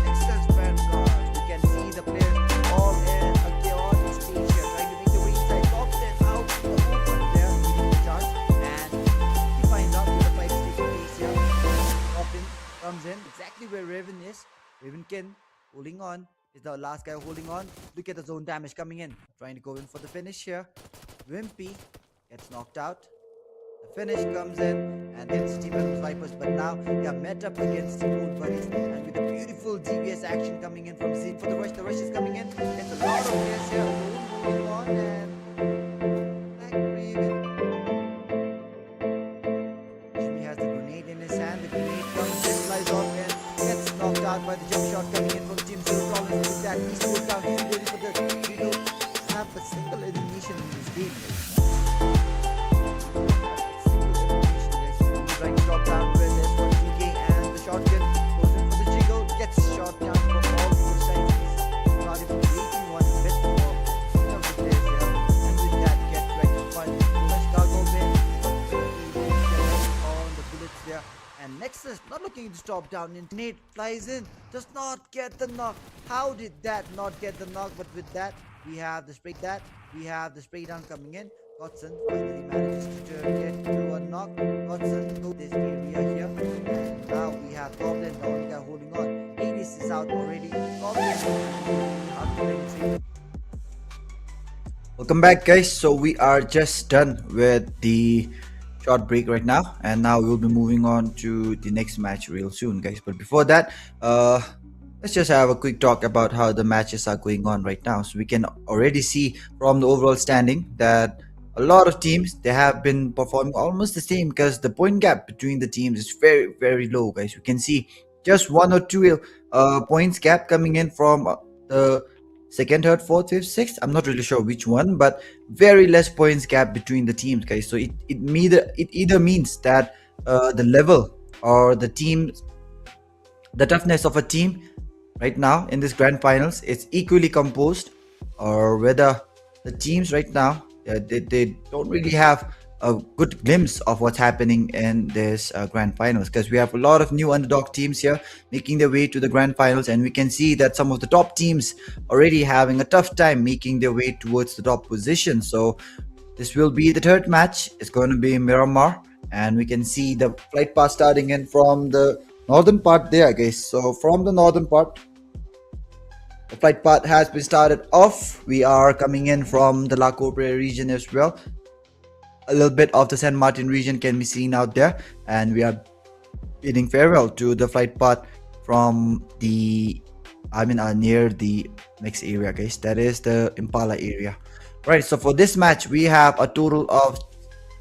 NEXUS Vanguard. You can see the players all in a chaotic stage here, trying to make the way inside. Top it out to the open there, leading the charge, and he finds out where the fight is taking place here. Coffin comes in exactly where Raven is. Ravenkin holding on, is the last guy holding on. Look at the zone damage coming in. Trying to go in for the finish here. Wimpy gets knocked out. The finish comes in and hits Team Vipers, but now they are met up against Team Old Buddies, and with a beautiful DBS action coming in from Z for the rush. The rush is coming in. There's a lot of players here holding on, and Black Raven. Jimmy has the grenade in his hand. The grenade comes in, flies off, and gets knocked out by the jump shot coming in from Team Zero Problems. With that, he goes down. He's going for the we don't have a single elimination in this game, guys. Trying to drop down with this for 2K, and the shotgun goes in for the jiggle, gets shot down from all 4 sides. Not even waiting one bit for any of the players here, and with that get ready to fight. Let's cargo in on the bullets there, and NEXUS not looking to stop down. Nate flies in, does not get the knock. How did that not get the knock? But with that we have the spray down coming in. Godson finally manages to get to a knock. Godson go this area here, and now we have Goblin, the only guy holding on. Hades is out already. Goblin hard to penetrate. Welcome back, guys. So we are just done with the short break right now, and now we'll be moving on to the next match real soon, guys. But before that, let's just have a quick talk about how the matches are going on right now. So we can already see from the overall standing that a lot of teams, they have been performing almost the same, because the point gap between the teams is very low, guys. We can see just one or two points gap coming in from the second, third, fourth, fifth, sixth. I'm not really sure which one, but very less points gap between the teams, guys. So it either means that the level or the toughness of a team right now in this grand finals is equally composed, or whether the teams right now, they don't really have a good glimpse of what's happening in this grand finals, because we have a lot of new underdog teams here making their way to the grand finals, and we can see that some of the top teams already having a tough time making their way towards the top position. So this will be the third match. It's going to be Miramar, and we can see the flight path starting in from the northern part there, guys. So from the northern part, the flight path has been started off. We are coming in from the La Corpore region as well. A little bit of the San Martin region can be seen out there, and we are bidding farewell to the flight path from the near the next area, guys. That is the Impala area. Right, so for this match we have a total of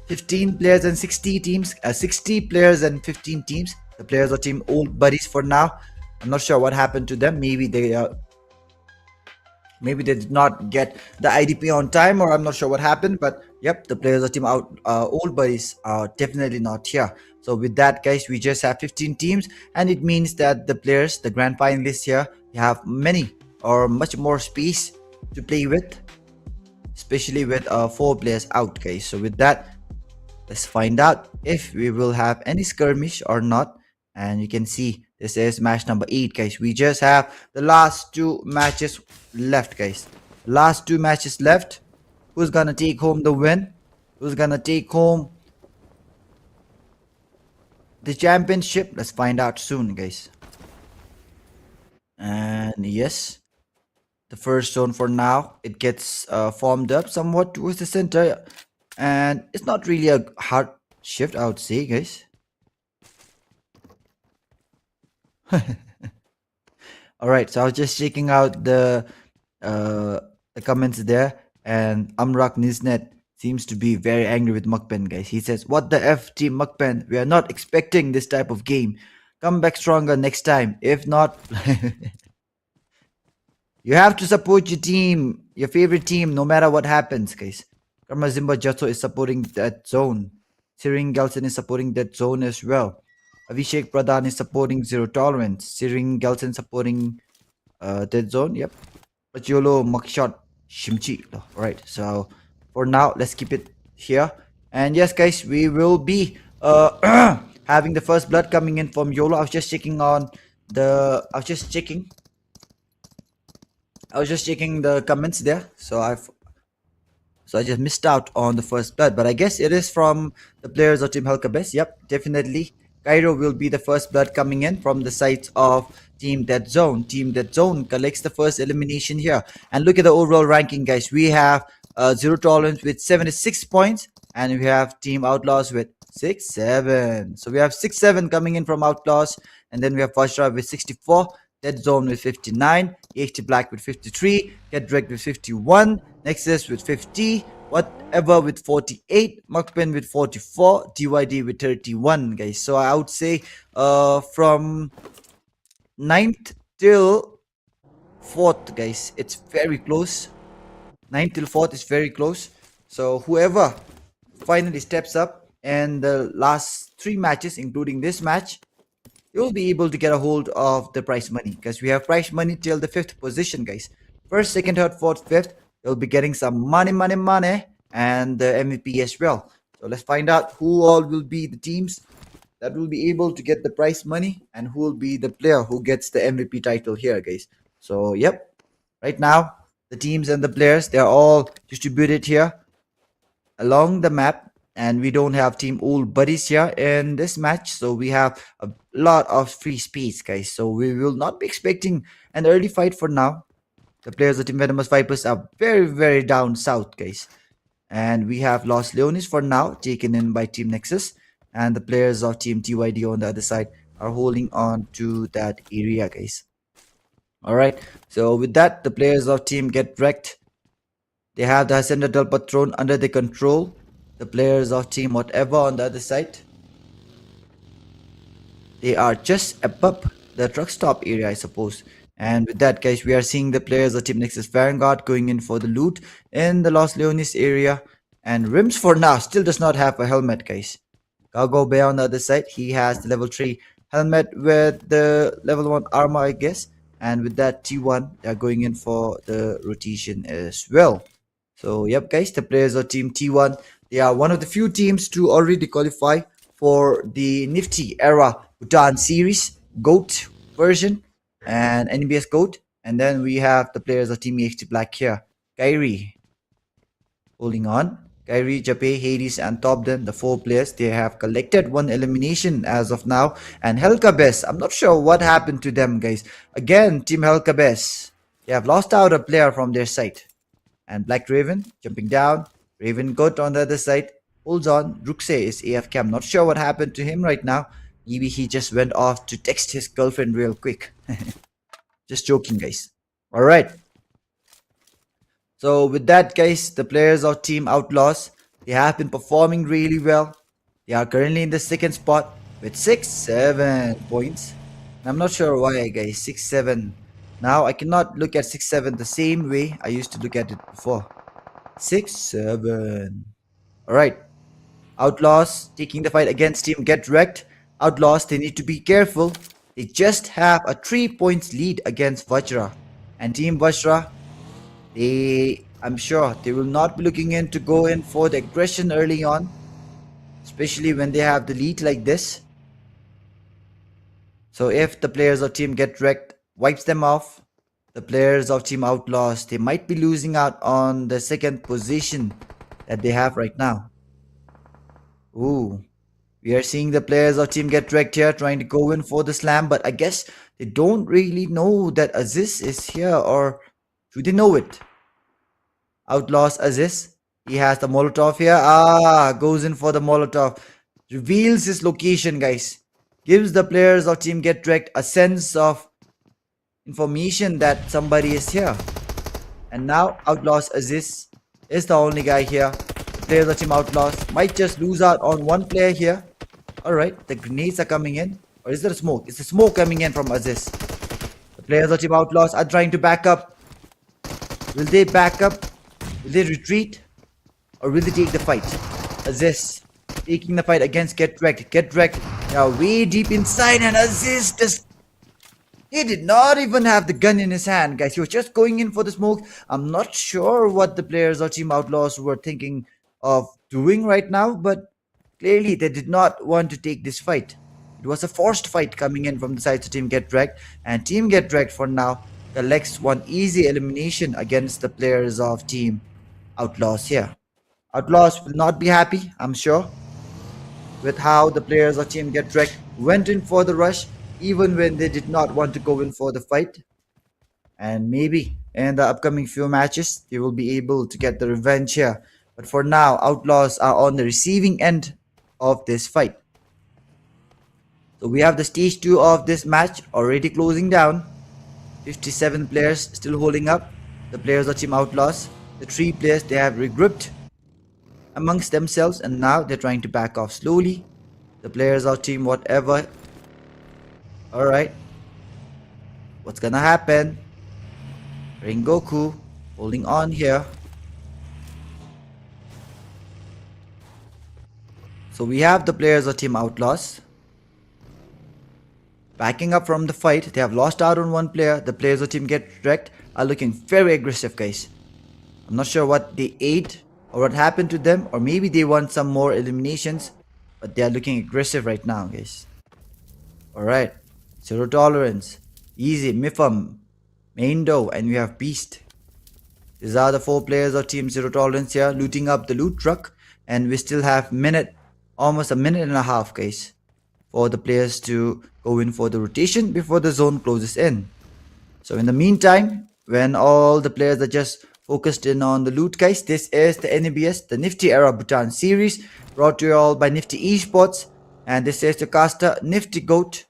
15 players and 60 teams, 60 players and 15 teams. The players are team Old Buddies for now. I'm not sure what happened to them. Maybe they did not get the IDP on time, or I'm not sure what happened, but yep, the players of team Old Buddies are definitely not here. So with that, guys, we just have 15 teams, and it means that the players, the grand finalists here, they have many or much more space to play with, especially with 4 players out, guys. So with that, let's find out if we will have any skirmish or not. And you can see this is match number 8, guys. We just have the last 2 matches left, guys. Last 2 matches left. Who's gonna take home the win? Who's gonna take home the championship? Let's find out soon, guys. And yes, the first zone for now, it gets formed up somewhat towards the center, and it's not really a hard shift, I would say, guys. All right, so I was just checking out the comments there, and Amrak Niznet seems to be very angry with MAKPEN, guys. He says, "What the F, team MAKPEN? We are not expecting this type of game. Come back stronger next time. If not," you have to support your team, your favorite team, no matter what happens, guys. Karmazimba Jatso is supporting that zone. Siring Gelson is supporting that zone as well. Avishek Pradhan is supporting zero tolerance. Siring Gelson supporting that zone. Yep. Pacholo Makshot Shimchi. Alright, so for now, let's keep it here. And yes, guys, we will be having the first blood coming in from YOLO. I was just checking the comments there. So I just missed out on the first blood, but I guess it is from the players of Team KERBECZ. Yep, definitely. Cairo will be the first blood coming in from the side of Team Dead Zone. Team Dead Zone collects the first elimination here. And look at the overall ranking, guys. We have Zero Tolerance with 76 points, and we have Team Outlaws with 6-7. So we have 6-7 coming in from Outlaws, and then we have VAJRA with 64, Dead Zone with 59, EHT Black with 53, KERBECZ with 51, NEXUS with 50, Whatever with 48, MAKPEN with 44, DYD with 31, guys. So I would say from 9th till 4th, guys, it's very close. 9th till 4th is very close. So whoever finally steps up and the last 3 matches, including this match, you'll be able to get a hold of the prize money, because we have prize money till the 5th position, guys. 1st, 2nd, 3rd, 4th, 5th, you'll be getting some money, and the MVP as well. So let's find out who all will be the teams that will be able to get the prize money, and who will be the player who gets the MVP title here, guys. So yep, right now the teams and the players, they're all distributed here along the map, and we don't have Team Old Buddies here in this match, so we have a lot of free space, guys. So we will not be expecting an early fight for now. The players of Team Venomous Vipers are very down south, guys, And we have Los Leones for now, taken in by Team Nexus. And the players of Team TYD on the other side are holding on to that area, guys. Alright, so with that, the players of Team Get Wrecked, they have the Hacienda del Patron under their control. The players of Team Whatever on the other side, they are just above the truck stop area, I suppose. And with that, guys, we are seeing the players of Team Nexus Vanguard going in for the loot in the Los Leones area. And Rims for now still does not have a helmet, guys. Cargo Bear on the other side, he has the level 3 helmet with the level 1 armor, I guess. And with that T1, they're going in for the rotation as well. So, yep, guys, the players of Team T1, they are one of the few teams to already qualify for the Nifty Era Bhutan Series GOAT version and NBS GOAT. And then we have the players of Team EXT Black here. Kyrie holding on. Kyrie, Jape, Hades, and Topden, the 4 players, they have collected 1 elimination as of now. And KERBECZ, I'm not sure what happened to them, guys. Again, Team KERBECZ, they have lost out a player from their side. And Black Raven jumping down. Raven Goat on the other side holds on. Ruxe is AFK. I'm not sure what happened to him right now. Maybe he just went off to text his girlfriend real quick. Just joking, guys. Alright. So with that, guys, the players of Team OUTLAWZ, they have been performing really well. They are currently in the 2nd spot with 6-7 points. And I'm not sure why, guys. 6-7. Now I cannot look at 6-7 the same way I used to look at it before. 6-7. Alright. OUTLAWZ taking the fight against Team Get Wrecked. OUTLAWZ, they need to be careful. They just have a 3 points lead against VAJRA. And Team VAJRA, I'm sure they will not be looking in to go in for the aggression early on. Especially when they have the lead like this. So if the players of Team Get Wrecked wipes them off, the players of Team OUTLAWZ, they might be losing out on the 2nd position that they have right now. Ooh. We are seeing the players of Team Get Wrecked here trying to go in for the slam, but I guess they don't really know that Aziz is here, or do they know it? OUTLAWZ Aziz, he has the Molotov here. Goes in for the Molotov. Reveals his location, guys. Gives the players of Team Get Wrecked a sense of information that somebody is here. And now OUTLAWZ Aziz is the only guy here. The players of Team OUTLAWZ might just lose out on 1 player here. Alright, the grenades are coming in. Or is there a smoke? It's a smoke coming in from Aziz. The players of Team OUTLAWZ are trying to back up. Will they back up? Will they retreat? Or will they take the fight? Aziz taking the fight against Get Wrecked. Get Wrecked, they are way deep inside, and Aziz just... he did not even have the gun in his hand, guys. He was just going in for the smoke. I'm not sure what the players of Team OUTLAWZ were thinking of doing right now, but clearly they did not want to take this fight. It was a forced fight coming in from the side of Team Get Wrecked, and Team Get Wrecked for now collects 1 easy elimination against the players of Team OUTLAWZ here. OUTLAWZ will not be happy, I'm sure, with how the players of Team Get Wrecked went in for the rush, even when they did not want to go in for the fight. And maybe in the upcoming few matches, they will be able to get the revenge here. But for now, OUTLAWZ are on the receiving end of this fight. So we have the stage 2 of this match already closing down. 57 players still holding up. The players of Team OUTLAWZ, the 3 players, they have regrouped amongst themselves, and now they're trying to back off slowly. The players of Team Whatever. Alright. What's gonna happen? Rengoku holding on here. So we have the players of Team OUTLAWZ backing up from the fight. They have lost out on 1 player. The players of Team Get Wrecked are looking very aggressive, guys. I'm not sure what they ate or what happened to them, or maybe they want some more eliminations, but they are looking aggressive right now, guys. Alright. Zero Tolerance, Easy, Mifam, Maindo, and we have Beast. These are the 4 players of Team Zero Tolerance here looting up the loot truck, and we still have almost a minute and a half, guys, for the players to go in for the rotation before the zone closes in. So in the meantime, when all the players are just focused in on the loot, guys. This is the NEBS, the Nifty Era Bhutan series, brought to you all by Nifty Esports. And this is the caster Nifty Goat.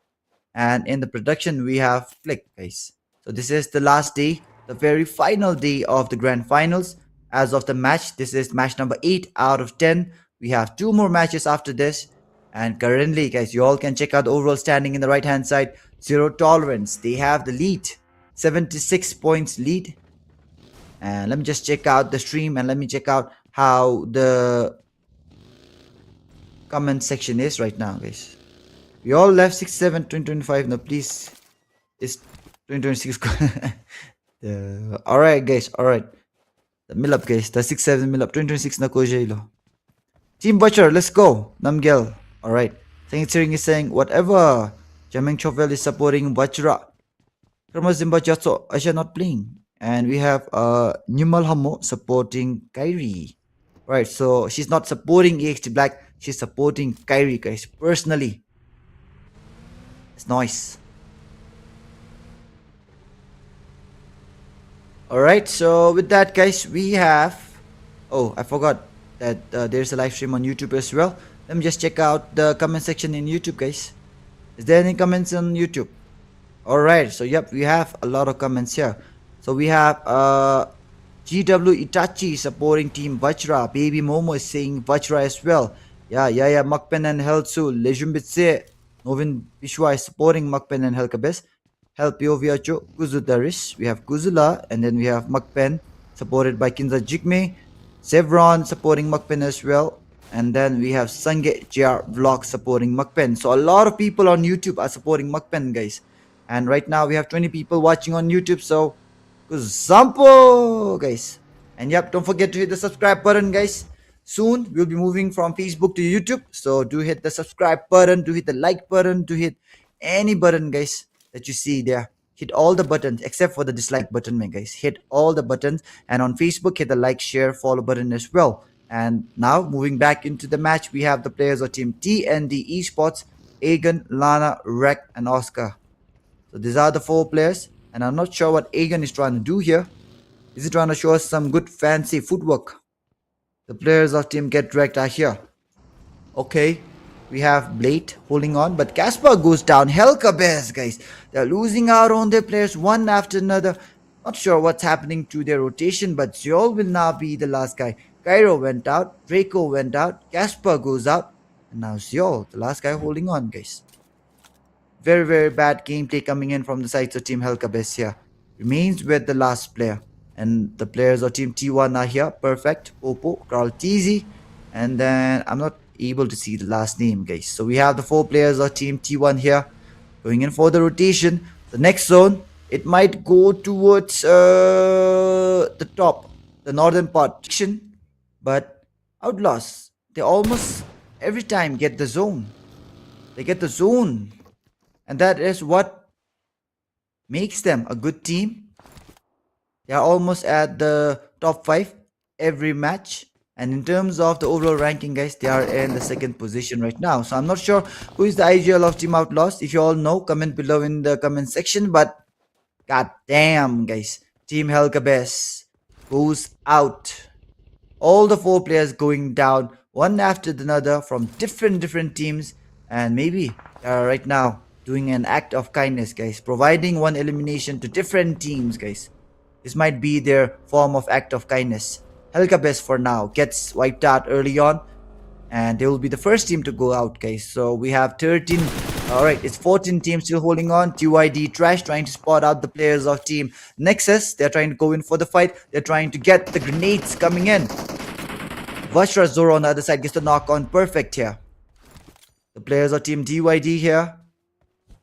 And in the production, we have Flick, guys. So this is the last day, the very final day of the grand finals. As of the match, this is match number 8 out of 10. We have 2 more matches after this. And currently, guys, you all can check out the overall standing in the right hand side. Zero tolerance. They have the lead. 76 points lead. And let me just check out the stream and let me check out how the comment section is right now, guys. We all left 6-7 2025. No, please. It's 2026. Alright, guys. Alright. The mill up, guys. The 6-7 mill up. 2026 na ko jaylo. Team Butcher, let's go. Namgel. Alright. Saying is saying whatever. Jameng Chovel is supporting VAJRA. Kermazimba Jatso Asha not playing. And we have Nyumal Hamo supporting Kyrie. Right, so she's not supporting EXT Black. She's supporting Kyrie, guys. Personally. It's nice. Alright, so with that, guys, we have... Oh, I forgot that there's a live stream on YouTube as well. Let me just check out the comment section in YouTube, guys. Is there any comments on YouTube? Alright, so yep, we have a lot of comments here. So we have GW Itachi supporting Team VAJRA. Baby Momo is saying VAJRA as well. Yeah, MAKPEN and Helsu. Lejumbitse. Novin Bishwa is supporting MAKPEN and Helkebes. Help Yoviacho, Kuzudarish. We have Kuzula, and then we have MAKPEN supported by Kinza Jigme. Sevron supporting MAKPEN as well. And then we have Sange JR Vlog supporting MAKPEN. So a lot of people on YouTube are supporting MAKPEN, guys. And right now we have 20 people watching on YouTube. So Kuzampo, guys. And yep, don't forget to hit the subscribe button, guys. Soon we'll be moving from Facebook to YouTube. So do hit the subscribe button, do hit the like button, do hit any button, guys, that you see there. Hit all the buttons except for the dislike button, man, guys. Hit all the buttons. And on Facebook, hit the like, share, follow button as well. And now moving back into the match, we have the players of Team TND Esports, Aegon, Lana, Rek, and Oscar. So these are the 4 players. And I'm not sure what Aegon is trying to do here. Is he trying to show us some good fancy footwork? The players of Team Get Wrecked are here. Okay. We have Blade holding on, but Casper goes down. KERBECZ, guys. They're losing out on their players one after another. Not sure what's happening to their rotation, but Zeol will now be the last guy. Cairo went out. Draco went out. Casper goes out. And now Zeol, the last guy holding on, guys. Very, very bad gameplay coming in from the sides of Team KERBECZ here. Remains with the last player. And the players of Team T1 are here. Perfect. Popo, Carl TZ. And then I'm not able to see the last name, guys. So we have the 4 players of Team T1 here. Going in for the rotation. The next zone, it might go towards the top. The northern part. But OUTLAWZ, they almost every time get the zone. They get the zone. And that is what makes them a good team. They are almost at the top 5 every match. And in terms of the overall ranking, guys, they are in the 2nd position right now. So I'm not sure who is the IGL of Team OUTLAWZ. If you all know, comment below in the comment section. But god damn, guys, Team KERBECZ goes out. All the 4 players going down one after another from different teams. And maybe they are right now doing an act of kindness, guys, providing one elimination to different teams, guys. This might be their form of act of kindness. KERBECZ for now gets wiped out early on, and they will be the first team to go out, guys. So we have 13. Alright, it's 14 teams still holding on. TYD Trash trying to spot out the players of Team NEXUS. They're trying to go in for the fight. They're trying to get the grenades coming in. VAJRA Zoro on the other side gets the knock on. Perfect here. The players of Team TYD here.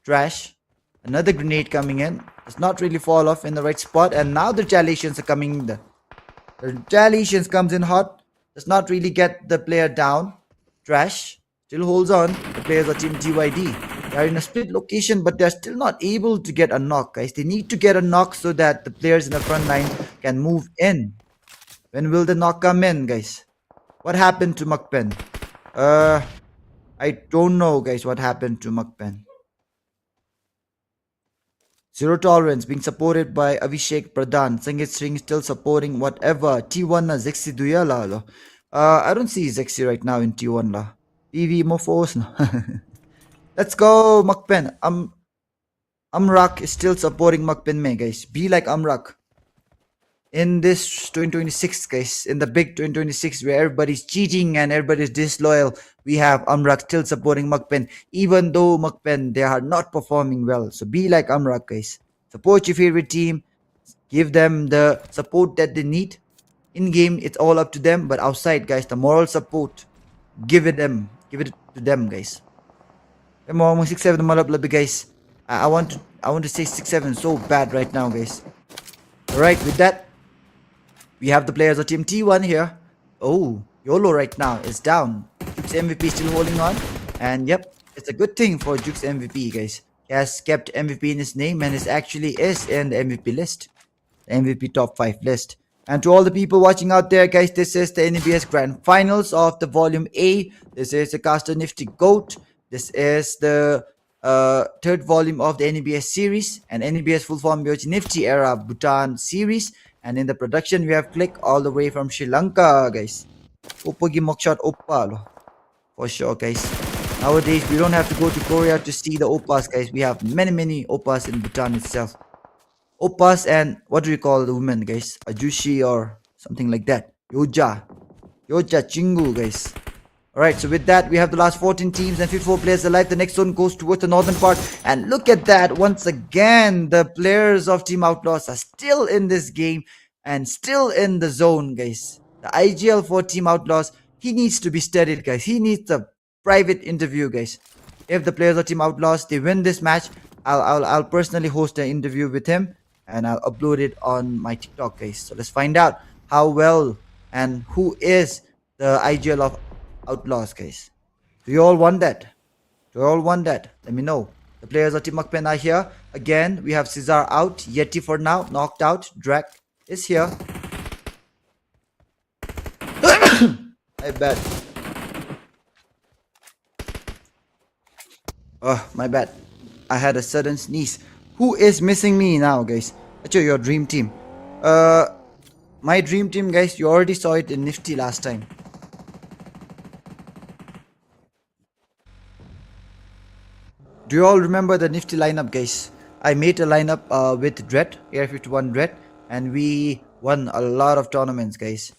Trash. Another grenade coming in. Does not really fall off in the right spot. And now the retaliations are coming in. The retaliations comes in hot. Does not really get the player down. Trash. Still holds on. The players of Team TYD. They are in a split location, but they're still not able to get a knock, guys. They need to get a knock so that the players in the front line can move in. When will the knock come in, guys? What happened to MAKPEN? I don't know, guys, what happened to MAKPEN. Zero Tolerance being supported by Avishek Pradhan. Sangeet Singh still supporting whatever. T1 na Zexi Duya la lo. I don't see Zexi right now in T1 la. PV mo force na. Let's go, MAKPEN. Amrak is still supporting MAKPEN me, guys. Be like Amrak. In this 2026, guys, in the big 2026 where everybody's cheating and everybody's disloyal, we have Amrak still supporting MAKPEN, even though MAKPEN, they are not performing well. So be like Amrak, guys. Support your favorite team. Give them the support that they need. In game, it's all up to them. But outside, guys, the moral support, give it them. Give it to them, guys. Mo 6-7 malab guys. I want to say 6-7 so bad right now, guys. Alright, with that, we have the players of Team T1 here. Oh, YOLO right now is down. Juke's MVP still holding on. And yep, it's a good thing for Juke's MVP, guys. He has kept MVP in his name and it actually is in the MVP list. The MVP top 5 list. And to all the people watching out there, guys, this is the NEBS Grand Finals of the Volume A. This is the Caster Nifty GOAT. This is the third volume of the NEBS series. And NEBS full form Nifty Era Bhutan series. And in the production, we have Click all the way from Sri Lanka, guys. Oppogi Mokshot Oppa, lo. For sure, guys. Nowadays, we don't have to go to Korea to see the Oppas, guys. We have many Oppas in Bhutan itself. Oppas and what do you call the women, guys? Ajushi or something like that. Yoja Chingu, guys. Alright, so with that, we have the last 14 teams and 54 players alive. The next zone goes towards the northern part. And look at that. Once again, the players of Team Outlaws are still in this game and still in the zone, guys. The IGL for Team Outlaws, he needs to be studied, guys. He needs a private interview, guys. If the players of Team Outlaws, they win this match, I'll personally host an interview with him and I'll upload it on my TikTok, guys. So let's find out how well and who is the IGL of Outlaws, guys. Do you all want that? Let me know. The players of Team MAKPEN are here. Again, we have Cesar out. Yeti for now, knocked out. Drak is here. My bad. Oh, my bad. I had a sudden sneeze. Who is missing me now, guys? Actually, your dream team. My dream team, guys, you already saw it in Nifty last time. Do you all remember the Nifty lineup, guys? I made a lineup with Dread, Air 51 Dread, and we won a lot of tournaments, guys.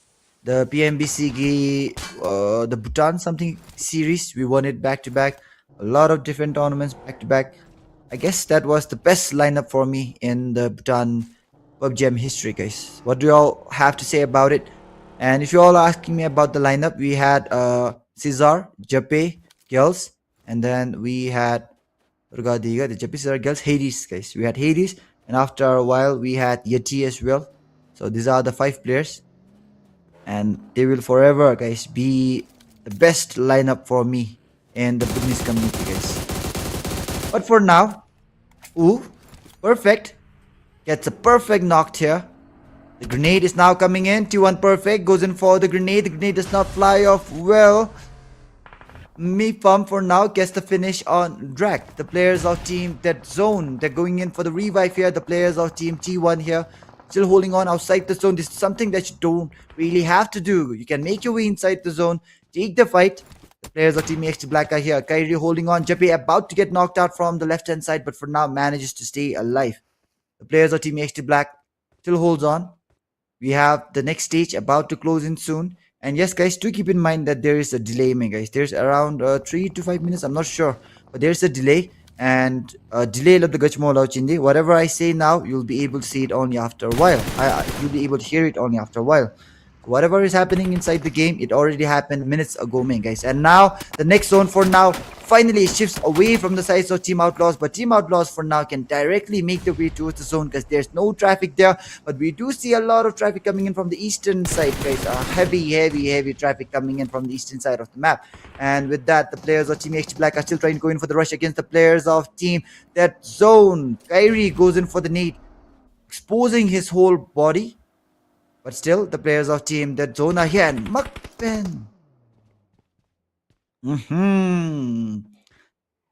The PMBC, the Bhutan something series, we won it back to back. A lot of different tournaments back to back. I guess that was the best lineup for me in the Bhutan PUBG history, guys. What do you all have to say about it? And if you all are asking me about the lineup, we had Cesar, Jape, Girls, and then we had the Jape, Cesar, Girls, Hades, guys. We had Hades, and after a while we had Yeti as well. So these are the 5 players, and they will forever, guys, be the best lineup for me in the business community, guys. But for now, ooh, perfect. Gets a perfect knocked here. The grenade is now coming in. T1 perfect. Goes in for the grenade. The grenade does not fly off well. MIPUM for now gets the finish on Drak. The players of Team That Zone, they're going in for the revive here. The players of Team T1 here still holding on outside the zone. This is something that you don't really have to do. You can make your way inside the zone, take the fight. The players of Team EXT Black are here. Kyrie holding on. Jape about to get knocked out from the left hand side, but for now manages to stay alive. The players of Team EXT Black still holds on. We have the next stage about to close in soon. And yes, guys, do keep in mind that there is a delay, guys. There's around 3 to 5 minutes. I'm not sure, but there's a delay. And delay of the Gachmo Chindi. Whatever I say now, you'll be able to see it only after a while. You'll be able to hear it only after a while. Whatever is happening inside the game, it already happened minutes ago, guys. And now the next zone for now finally shifts away from the sides of Team Outlaws, but Team Outlaws for now can directly make their way towards the zone because there's no traffic there. But we do see a lot of traffic coming in from the eastern side, guys. Heavy traffic coming in from the eastern side of the map. And with that, the players of Team HT Black are still trying to go in for the rush against the players of Team That Zone. Kyrie goes in for the nade, exposing his whole body. But still, the players of Team That Zone are here. And MAKPEN.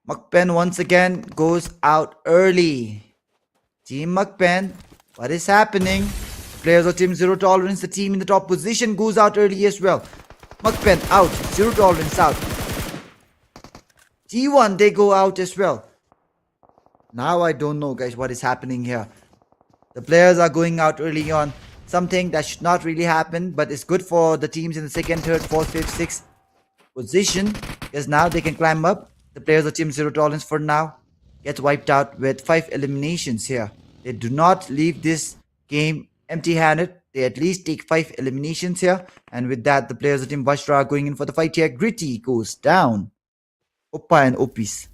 MAKPEN once again goes out early. Team MAKPEN, what is happening? Players of Team Zero Tolerance, the team in the top position, goes out early as well. MAKPEN out, Zero Tolerance out. T1, they go out as well. Now I don't know, guys, what is happening here. The players are going out early on. Something that should not really happen, but it's good for the teams in the second, third, fourth, fifth, sixth position, because now they can climb up. The players of Team Zero Tolerance for now gets wiped out with 5 eliminations here. They do not leave this game empty-handed. They at least take 5 eliminations here, and with that, the players of Team VAJRA are going in for the fight here. Gritty goes down. Oppa and OPs.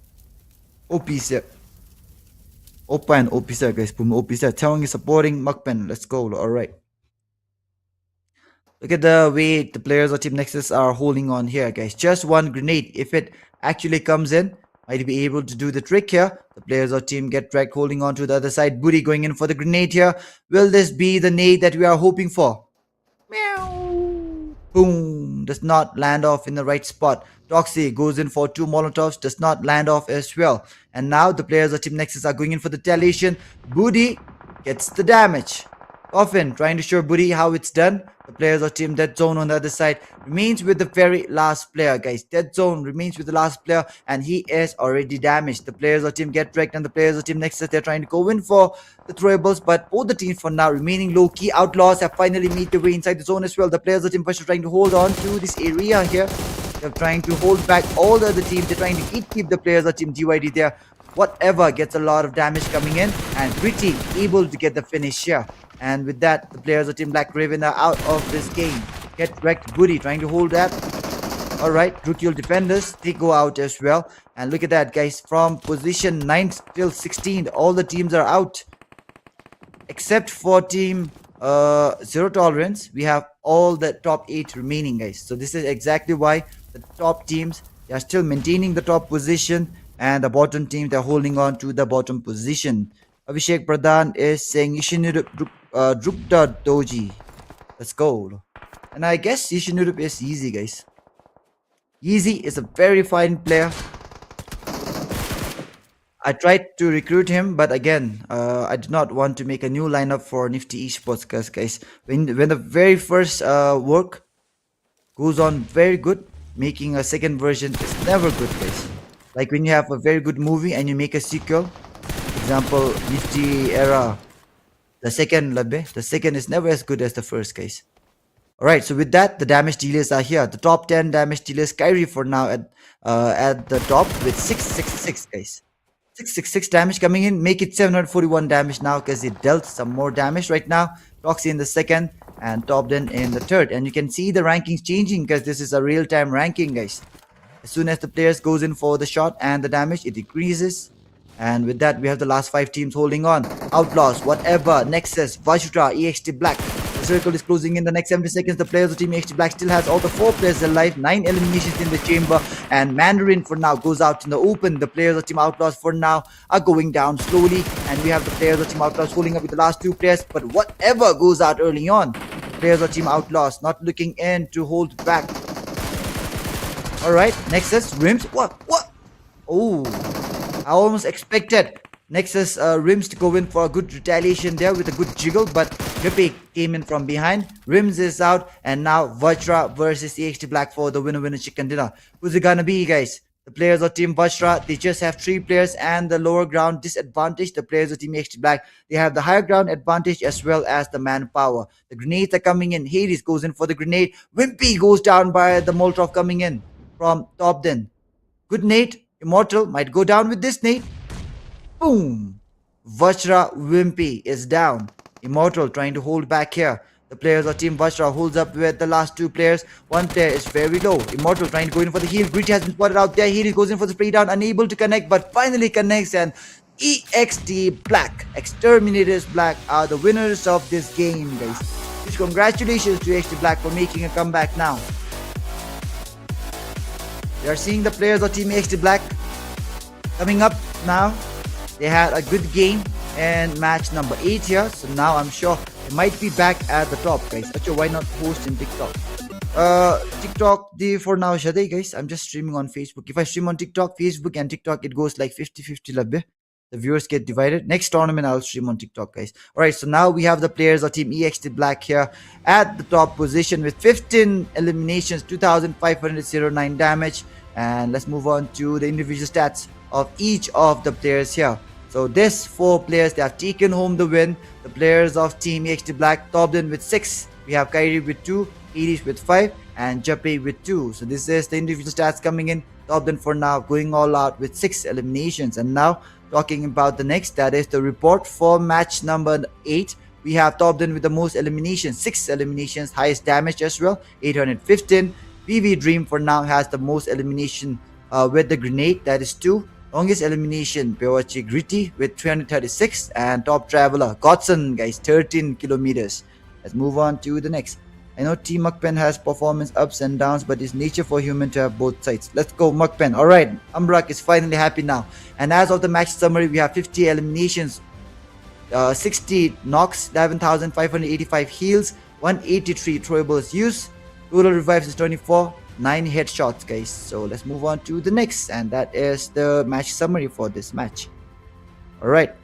OPs here. Oppa and OPs here, guys. Boom, OPs here. Taewang is supporting MAKPEN. Let's go. Alright. Look at the way the players of Team Nexus are holding on here, guys. Just one grenade. If it actually comes in, might be able to do the trick here. The players of Team Get Wrecked holding on to the other side. Buddy going in for the grenade here. Will this be the nade that we are hoping for? Meow. Boom. Does not land off in the right spot. Toxie goes in for 2 Molotovs. Does not land off as well. And now the players of Team Nexus are going in for the retaliation. Buddy gets the damage. Coffin trying to show Buddy how it's done. The players of Team Dead Zone on the other side remains with the very last player, guys. Dead Zone remains with the last player, and he is already damaged. The players of Team Get Wrecked and the players of Team Nexus, they're trying to go in for the throwables, but both the teams for now remaining low-key. Outlaws have finally made their way inside the zone as well. The players of Team Push are trying to hold on to this area here. They're trying to hold back all the other teams. They're trying to keep the players of Team DYD there. Whatever gets a lot of damage coming in, and Gritty able to get the finish here. And with that, the players of Team Black Raven are out of this game. Get Wrecked, Buddy trying to hold that. Alright, Brutal Defenders, they go out as well. And look at that, guys. From position 9 till 16, all the teams are out. Except for Team Zero Tolerance, we have all the top 8 remaining, guys. So this is exactly why the top teams, they are still maintaining the top position. And the bottom team, they're holding on to the bottom position. Abhishek Pradhan is saying Yishinurup Drukta Doji. Let's go. And I guess Yishinurup is easy, guys. Easy is a very fine player. I tried to recruit him, but again, I did not want to make a new lineup for Nifty Esports, because guys, when the very first work goes on very good, making a second version is never good, guys. Like when you have a very good movie and you make a sequel, for example, Nifty Era, the second is never as good as the first, guys. Alright, so with that, the damage dealers are here. The top 10 damage dealers, Kyrie for now at the top with 666, guys. 666 damage coming in, make it 741 damage now, because it dealt some more damage right now. Toxie in the second and Topden in the third. And you can see the rankings changing, because this is a real-time ranking, guys. As soon as the players goes in for the shot and the damage, it decreases. And with that, we have the last 5 teams holding on. Outlaws, whatever, Nexus, VAJRA, EXT Black. The circle is closing in the next 70 seconds. The players of Team EXT Black still has all the 4 players alive. 9 eliminations in the chamber. And Mandarin for now goes out in the open. The players of Team Outlaws for now are going down slowly. And we have the players of Team Outlaws holding up with the last 2 players. But whatever goes out early on. The players of Team Outlaws not looking in to hold back. Alright, Nexus, Rims. What? Oh, I almost expected Nexus Rims to go in for a good retaliation there with a good jiggle, but Pepe came in from behind. Rims is out, and now VAJRA versus EXT Black for the winner chicken dinner. Who's it gonna be, guys? The players of Team VAJRA, they just have 3 players and the lower ground disadvantage. The players of Team EXT Black, they have the higher ground advantage as well as the manpower. The grenades are coming in. Hades goes in for the grenade. Wimpy goes down by the Molotov coming in from Topden. Good nade. Immortal might go down with this nade. Boom. VAJRA Wimpy is down. Immortal trying to hold back here. The players of Team VAJRA holds up with the last 2 players. One player is very low. Immortal trying to go in for the heal. Gritty has been spotted out there. Hades goes in for the spray down. Unable to connect, but finally connects. And EXT Black, Exterminators Black, are the winners of this game, guys. Huge congratulations to EXT Black for making a comeback now. We are seeing the players of Team EXT Black coming up now. They had a good game in match number 8 here. So now I'm sure they might be back at the top, guys. Actually, why not post in TikTok? TikTok, for now, shade, guys. I'm just streaming on Facebook. If I stream on TikTok, Facebook and TikTok, it goes like 50-50 labbe. the viewers get divided. Next tournament I'll stream on TikTok, guys. All right, so now we have the players of Team EXT Black here at the top position with 15 eliminations, 2,509 damage. And let's move on to the individual stats of each of the players here. So this 4 players, they have taken home the win. The players of Team EXT Black topped in with 6. We have Kyrie with 2, Irish with 5, and Jappe with 2. So this is the individual stats coming in. Topped in for now, going all out with 6 eliminations. And now talking about the next, that is the report for match number 8. We have topped in with the most eliminations, 6 eliminations, highest damage as well, 815. VV Dream for now has the most elimination with the grenade, that is 2. Longest elimination, Pewachi Gritty with 336, and Top Traveler, Godson, guys, 13 kilometers. Let's move on to the next. I know Team MAKPEN has performance ups and downs, but it's nature for human to have both sides. Let's go MAKPEN. Alright, Umbrak is finally happy now. And as of the match summary, we have 50 eliminations, 60 knocks, 11,585 heals, 183 throwables used, total revives is 24, 9 headshots, guys. So let's move on to the next, and that is the match summary for this match. Alright,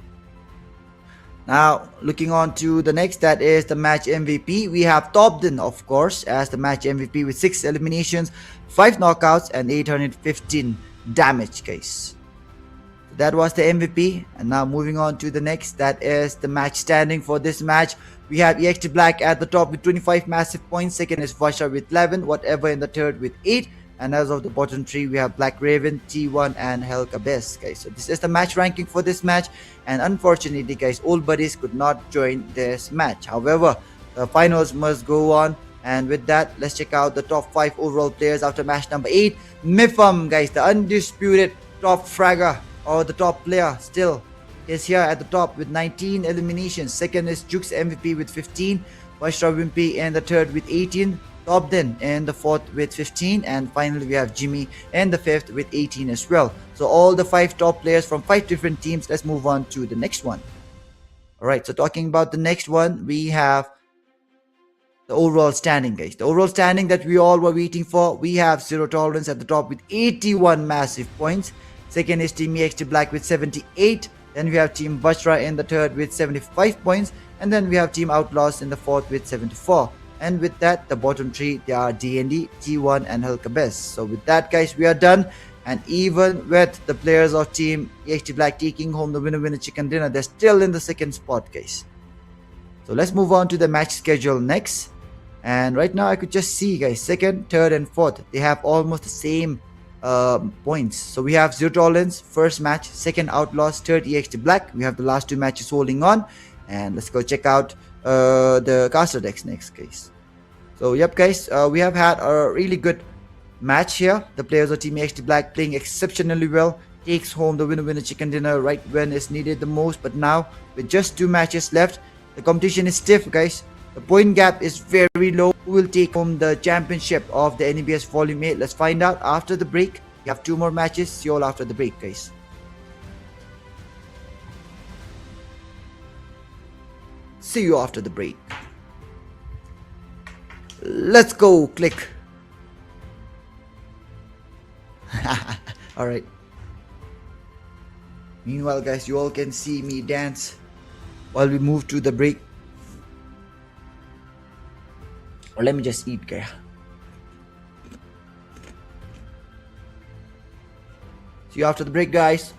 now looking on to the next, that is the match MVP. We have topped in, of course, as the match MVP with 6 eliminations, 5 knockouts, and 815 damage, guys. That was the MVP. And now moving on to the next, that is the match standing for this match. We have EXT Black at the top with 25 massive points. Second is VAJRA with 11, whatever in the third with 8. And as of the bottom 3, we have Black Raven, T1, and KERBECZ, guys. So this is the match ranking for this match. And unfortunately, guys, all buddies could not join this match. However, the finals must go on. And with that, let's check out the top 5 overall players after match number 8. Mifam, guys, the undisputed top fragger, or the top player still, is here at the top with 19 eliminations. Second is Jukes MVP with 15, VAJRA Wimpy in the third with 18, Topden in the fourth with 15, and finally we have Jimmy in the fifth with 18 as well. So all the 5 top players from 5 different teams. Let's move on to the next one. Alright, so talking about the next one, we have the overall standing, guys. The overall standing that we all were waiting for. We have Zero Tolerance at the top with 81 massive points. Second is Team EXT Black with 78. Then we have Team VAJRA in the third with 75 points. And then we have Team OUTLAWZ in the fourth with 74. And with that, the bottom 3, they are DND, T1, and KERBECZ. So with that, guys, we are done. And even with the players of Team EXT Black taking home the winner chicken dinner, they're still in the second spot, guys. So let's move on to the match schedule next. And right now, I could just see, guys, second, third, and fourth, they have almost the same points. So we have Zero Tolerance, first match, second OUTLAWZ, third EXT Black. We have the last 2 matches holding on. And let's go check out the caster decks next, guys. So yep, guys, we have had a really good match here. The players of Team EXT Black playing exceptionally well, takes home the winner chicken dinner right when it's needed the most. But now with just 2 matches left, the competition is stiff, guys. The point gap is very low. Who will take home the championship of the NEBS Volume 8? Let's find out after the break. We have 2 more matches. See you all after the break, guys. See you after the break. Let's go. Click. Alright. Meanwhile, guys, you all can see me dance while we move to the break. Or let me just eat, guys. See you after the break, guys.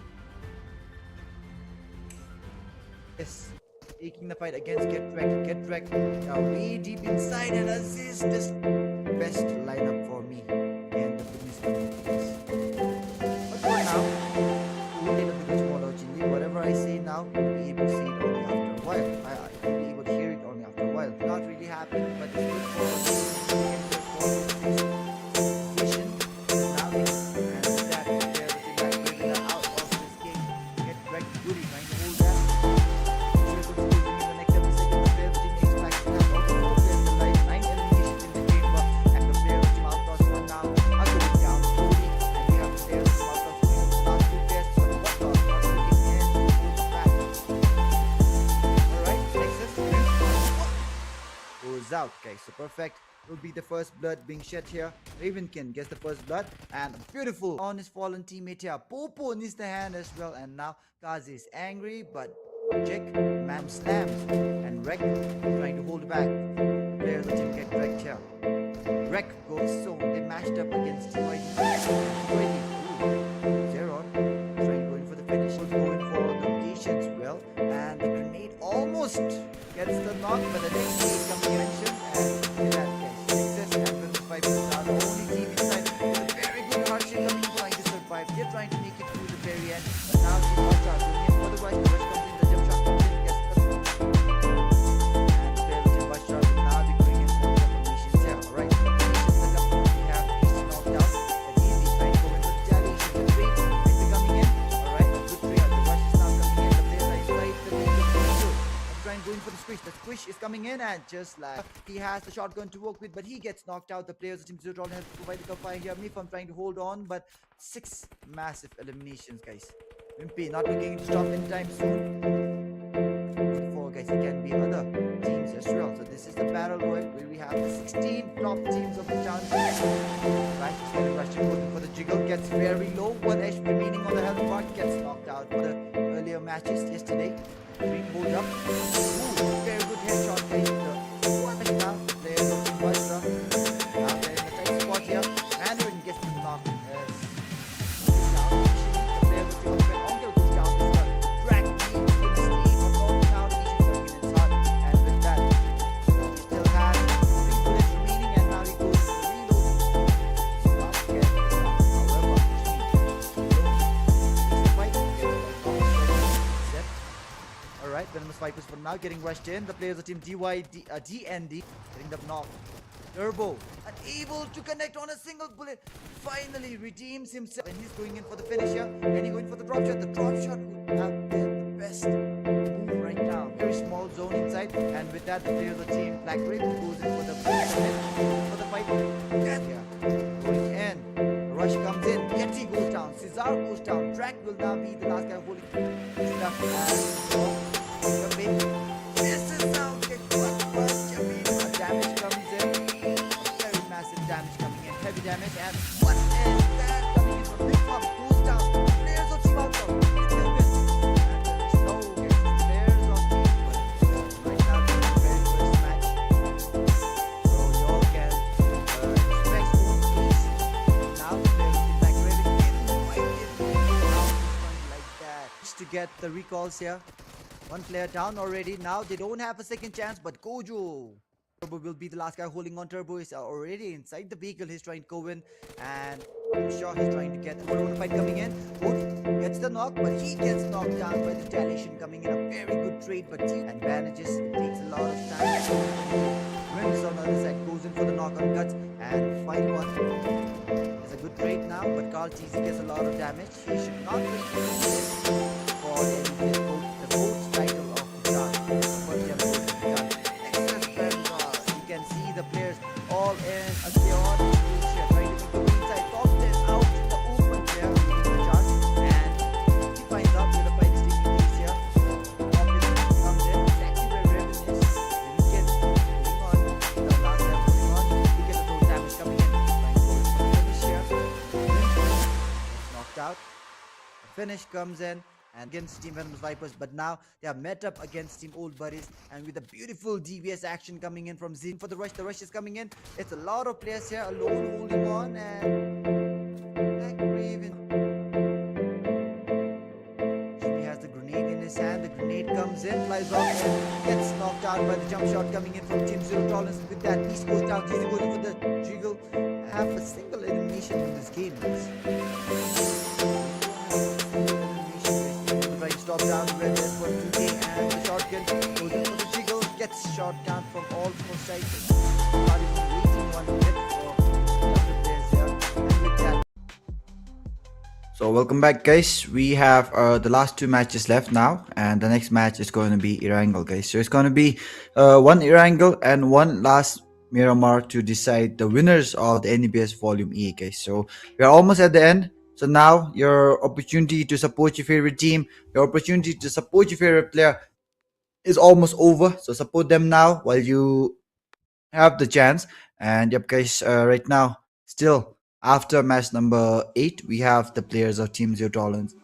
Yes, taking the fight against KERBECZ. KERBECZ now way deep inside, and assist this best lineup for me and the business communities. But for now, we'll take a bit of smaller chili. Whatever I say now, you'll be able to see it only after a while. You'll be able to hear it only after a while. Not really happy, but it's good for out, guys. So perfect. will be the first blood being shed here. Ravenkin gets the first blood, and beautiful on his fallen teammate here. Popo needs the hand as well, and now Kazi is angry, but Jack man slams, and Rek trying to hold back. The players of the team get wrecked here. Rek goes so they matched up against Zero. Trying going for the finish, going for the patience well, and the grenade almost gets the knock, but the next grenade comes to mention, and with that guys, NEXUS and Venomous Vipers are the only team inside with a very good hardship coming, trying to survive. They're trying to make it through the very end, but now the watch out going in for the rush. The rush comes in, the jump shot comes in, gets the and the rush shot will now be going in for the combinations here. Alright, combinations are coming. We have East knocked out. That's easy, trying to go in for the retaliation. The trade might be coming in. Alright, a good trade. The rush is now coming in. The players are inside the vehicle. Trying going for the squish. The squish is coming in, and just like he has the shotgun to work with, but he gets knocked out. The players of Team Zero have to provide the fire here. Mifam trying to hold on, but 6 massive eliminations, guys. Wimpy not looking to stop anytime soon. Before, guys, it can be other teams as well. So this is the battle royal where we have the 16 top teams of the town. Right, rushing for the jiggle gets very low. 1 HP remaining on the health bar, gets knocked out for the earlier matches yesterday. Green hold up. Ooh, very good headshot, guys. The one now, players of Team VAJRA. Now they're in the tight spot here. Mandarin gets the knock. The players of Team Erangel goes down as well. Drag with Steve on all now. He's coming in his heart. And with that, he still has 3 bullets remaining, and now he goes to reload. Not get however, Alright, Venomous Vipers for now getting rushed in. The players of Team DND getting the knock. Turbo unable to connect on a single bullet. Finally redeems himself, and he's going in for the finish here. And he's going for the drop shot. The drop shot would have been the best move right now. Very small zone inside, and with that, the players of Team Black Rig goes in for the fight. Going in. The rush comes in. Yeti goes down. Cesar goes down. Drac will now be the last guy holding stuff. This is how damage comes in. Very massive damage coming in. Heavy damage, and what is that coming in from Big Pop? Goes down. Players of Team Outlaw. And there is no players of Team right now in the very first match. So y'all can expect more please. Now the players of Team Black Raven might go out like that. Just to get the recalls here. 1 player down already. Now they don't have a second chance, but Gojo Turbo will be the last guy holding on. Turbo is already inside the vehicle. He's trying to go in, and I'm sure he's trying to get the fight coming in. Good, gets the knock, but he gets knocked down by the retaliation coming in. A very good trade, but and manages. It takes a lot of time. Rims on the other side goes in for the knock on guts, and final one. It's a good trade now, but Carl Cheesy gets a lot of damage. He should not be for the gold title of the town. You can see the players all in a chaotic position, trying to make the inside top this out to the open player leading the chart, and he finds out with the fight taking place here. Comes in, exactly where Raven is. We get going on, the last step going on, we get the total damage coming in. Trying to go for the finish here. Knocked out. The finish comes in and against Team Venomous Vipers, but now they are met up against Team Old Buddies, and with a beautiful DBS action coming in from Zin for the rush. The rush is coming in. It's a lot of players here alone holding on, and Black Raven. He has the grenade in his hand. The grenade comes in, flies off, and gets knocked out by the jump shot coming in from Team Zero Tolerance. With that, East goes down. Easy goes in for the jiggle. Have a single elimination in this game, guys. Stop down with this for 2K, and the shotgun goes in for the jiggle, gets shot down from all 4 sides. Not even waiting 1 minute for the other players here. And with that, So welcome back, guys. We have the last 2 matches left now, and the next match is going to be Erangel, guys. So it's going to be 1 Erangel and 1 last Miramar to decide the winners of the NEBS Volume E, guys. So we are almost at the end. So now your opportunity to support your favorite team, your opportunity to support your favorite player is almost over. So support them now while you have the chance. And yep, guys, right now, still after match number 8, we have the players of Team Zero Tolerance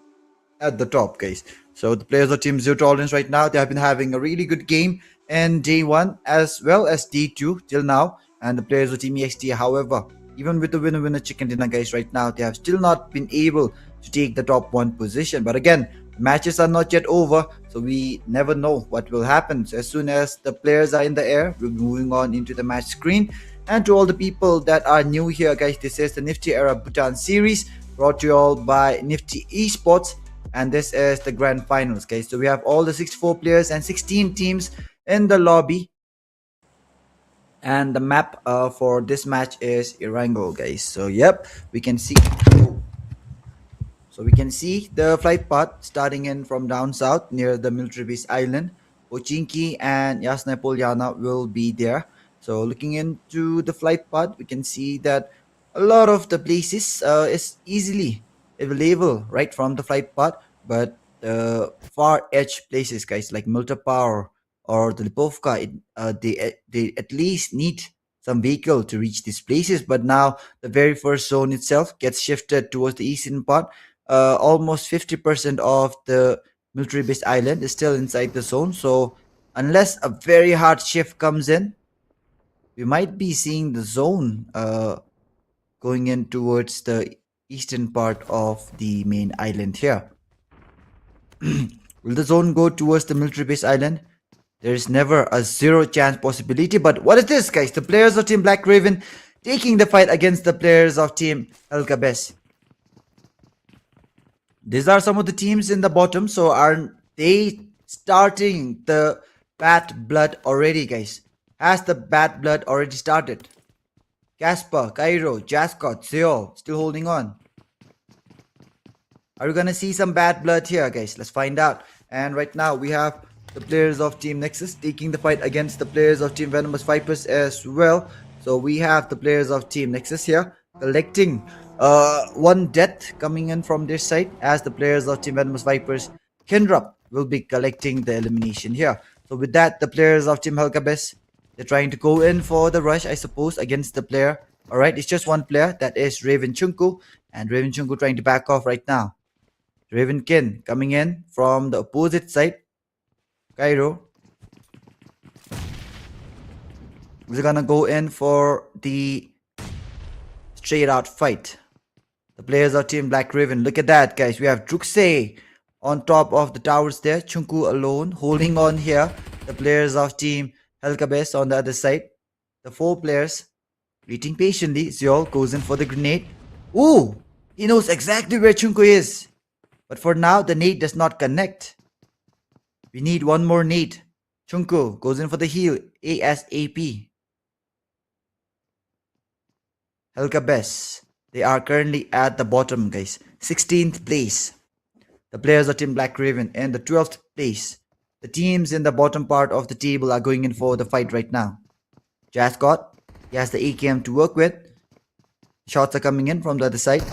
at the top, guys. So the players of Team Zero Tolerance right now, they have been having a really good game in day 1 as well as day 2 till now. And the players of Team EXT, however, even with the winner chicken dinner, guys, right now, they have still not been able to take the top 1 position. But again, the matches are not yet over, so we never know what will happen. So as soon as the players are in the air, we'll be moving on into the match screen. And to all the people that are new here, guys, this is the Nifty Era Bhutan series brought to you all by Nifty Esports, and this is the grand finals, guys. So we have all the 64 players and 16 teams in the lobby, and the map for this match is Erangel, guys. So yep, we can see the flight path starting in from down south near the military base island. Pochinki and Yasna Polyana will be there. So looking into the flight path, we can see that a lot of the places is easily available right from the flight path, but the far edge places, guys, like Miltapar or the Lipovka, they at least need some vehicle to reach these places. But now the very first zone itself gets shifted towards the eastern part. Almost 50% of the military based island is still inside the zone. So unless a very hard shift comes in, we might be seeing the zone going in towards the eastern part of the main island here. Will the zone go towards the military base island? There is never a zero chance possibility. But what is this, guys? The players of Team Black Raven taking the fight against the players of Team KERBECZ. These are some of the teams in the bottom. So are they starting the bad blood already, guys? Has the bad blood already started? Casper, Cairo, Jascott, Seol still holding on. Are we gonna see some bad blood here, guys? Let's find out. And right now we have the players of Team Nexus taking the fight against the players of Team Venomous Vipers as well. So we have the players of Team Nexus here collecting one death coming in from their side, as the players of Team Venomous Vipers, Kendra, will be collecting the elimination here. So with that, the players of Team KERBECZ, they're trying to go in for the rush, I suppose, against the player. Alright, it's just one player, that is Raven Chunku, and Raven Chunku trying to back off right now. Raven Kin coming in from the opposite side. Cairo is gonna go in for the straight out fight. The players of Team Black Raven, look at that, guys. We have Druxay on top of the towers there. Chunku alone holding on here. The players of Team KERBECZ on the other side. The 4 players waiting patiently. Zeol goes in for the grenade. Ooh, he knows exactly where Chunku is. But for now, the nade does not connect. We need one more nade. Chunku goes in for the heal ASAP. KERBECZ, they are currently at the bottom, guys. 16th place. The players of Team Black Raven in the 12th place. The teams in the bottom part of the table are going in for the fight right now. Jascott, he has the AKM to work with. Shots are coming in from the other side.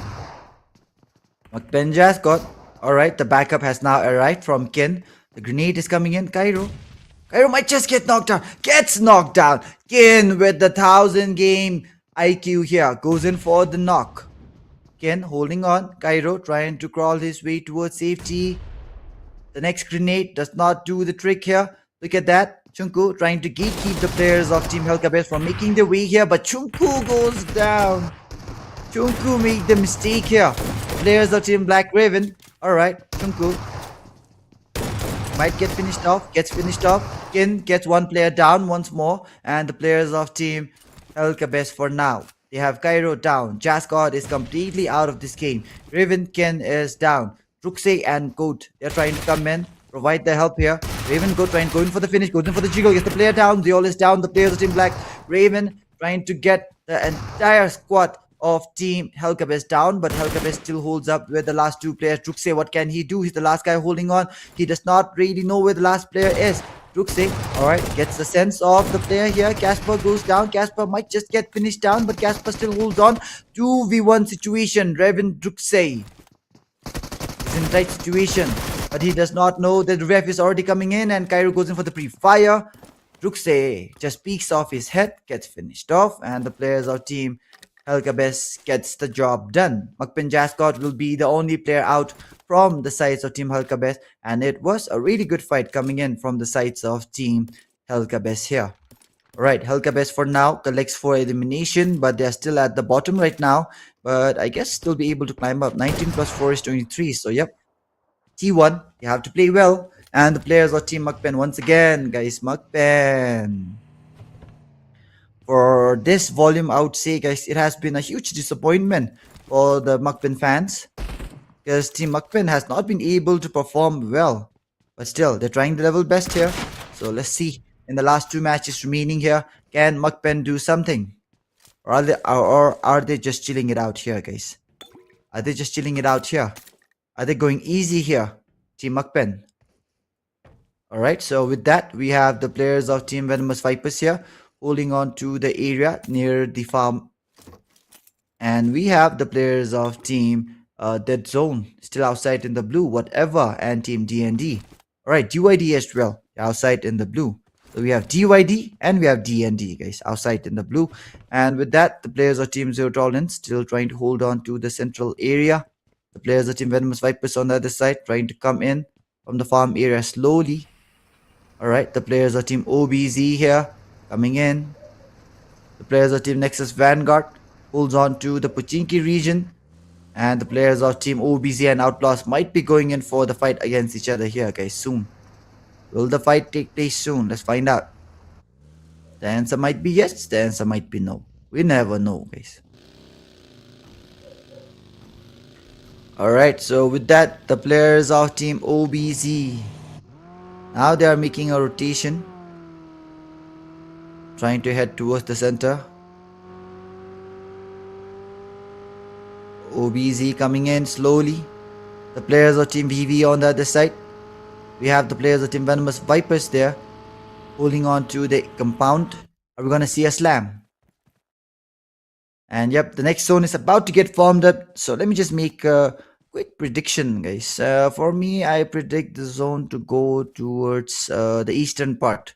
MAKPEN Jascott. Alright, the backup has now arrived from Kin. The grenade is coming in. Cairo might just get knocked down. Gets knocked down. Kin with the 1000 game IQ here. Goes in for the knock. Kin holding on. Cairo trying to crawl his way towards safety. The next grenade does not do the trick here. Look at that. Chunku trying to gatekeep the players of Team KERBECZ from making their way here. But Chunku goes down. Chunku made the mistake here. Players of Team Black Raven. Alright, Chunku might get finished off. Gets finished off. Kin gets one player down once more. And the players of Team KERBECZ for now, they have Cairo down. Jascott is completely out of this game. Raven Kin is down. Druxay and Goat, they're trying to come in, provide the help here. Raven Goat trying go in for the finish, goes in for the jiggle, gets the player down. Zeol is down. The players of Team Black Raven trying to get the entire squad of Team KERBECZ down, but KERBECZ still holds up with the last 2 players. Druxay, what can he do? He's the last guy holding on. He does not really know where the last player is. Druxay, alright, gets the sense of the player here. Casper goes down. Casper might just get finished down, but Casper still holds on. 2v1 situation. Raven Druxay is in tight situation, but he does not know that the ref is already coming in, and Cairo goes in for the pre-fire. Druxe just peeks off his head, gets finished off, and the players of team KERBECZ gets the job done. MAKPEN Jascott will be the only player out from the sides of team KERBECZ, and it was a really good fight coming in from the sides of team KERBECZ here. Alright, KERBECZ for now collects for elimination, but they're still at the bottom right now. But I guess they'll be able to climb up. 19 plus 4 is 23, so yep. T1, you have to play well. And the players of team MAKPEN once again, guys, MAKPEN. For this volume, I would say, guys, it has been a huge disappointment for the MAKPEN fans, because team MAKPEN has not been able to perform well. But still, they're trying their level best here. So let's see, in the last 2 matches remaining here, can MAKPEN do something? Or are they just chilling it out here, guys? Are they just chilling it out here? Are they going easy here, team MAKPEN? Alright, so with that, we have the players of team Venomous Vipers here holding on to the area near the farm. And we have the players of team Dead Zone still outside in the blue, whatever, and team DND. Alright, DYD as well, outside in the blue. So we have DYD and we have DND, guys, outside in the blue. And with that, the players of team Zero Tolerance still trying to hold on to the central area. The players of team Venomous Vipers on the other side trying to come in from the farm area slowly. Alright, the players of team OBZ here coming in. The players of team NEXUS Vanguard holds on to the Pochinki region. And the players of team OBZ and OUTLAWZ might be going in for the fight against each other here, guys, soon. Will the fight take place soon? Let's find out. The answer might be yes, the answer might be no. We never know, guys. Alright, so with that, the players of team OBZ, now they are making a rotation, trying to head towards the center. OBZ coming in slowly. The players of team VV on the other side. We have the players of team Venomous Vipers there holding on to the compound. Are we gonna see a slam? And yep, the next zone is about to get formed up. So let me just make a quick prediction, guys. For me, I predict the zone to go towards the eastern part.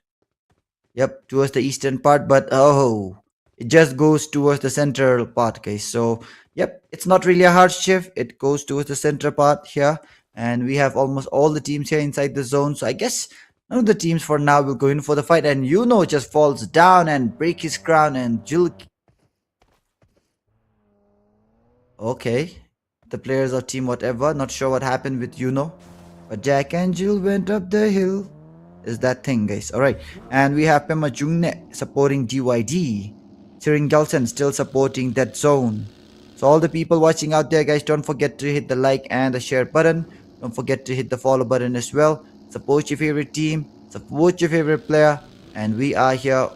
Yep, towards the eastern part, but oh, it just goes towards the central part, guys. So yep, it's not really a hard shift. It goes towards the center part here. And we have almost all the teams here inside the zone. So I guess none of the teams for now will go in for the fight. And just falls down and break his crown. And Jill... Okay. The players of team whatever. Not sure what happened with But Jack and Jill went up the hill. Is that thing, guys. Alright. And we have Pema Jungne supporting DYD. Siring Gelson still supporting that zone. So all the people watching out there, guys, don't forget to hit the like and the share button. Don't forget to hit the follow button as well. Support your favorite team. Support your favorite player. And we are here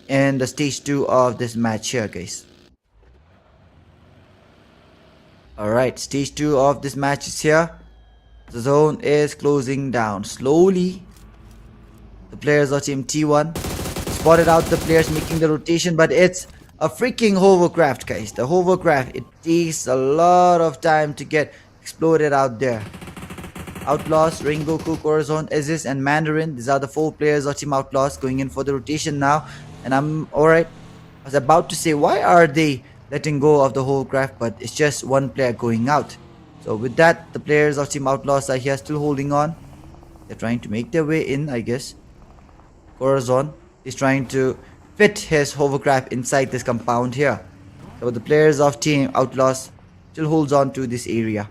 in the stage 2 of this match here, guys. Alright, stage 2 of this match is here. The zone is closing down slowly. The players of team T1 spotted out the players making the rotation, but it's a freaking hovercraft, guys. The hovercraft, it takes a lot of time to get exploded out there. OUTLAWZ, Rengoku, Corazon, Aziz, and Mandarin. These are the 4 players of team OUTLAWZ going in for the rotation now. And I'm alright. I was about to say, why are they letting go of the hovercraft? But it's just one player going out. So with that, the players of team OUTLAWZ are here still holding on. They're trying to make their way in, I guess. Corazon is trying to fit his hovercraft inside this compound here. So the players of team OUTLAWZ still holds on to this area.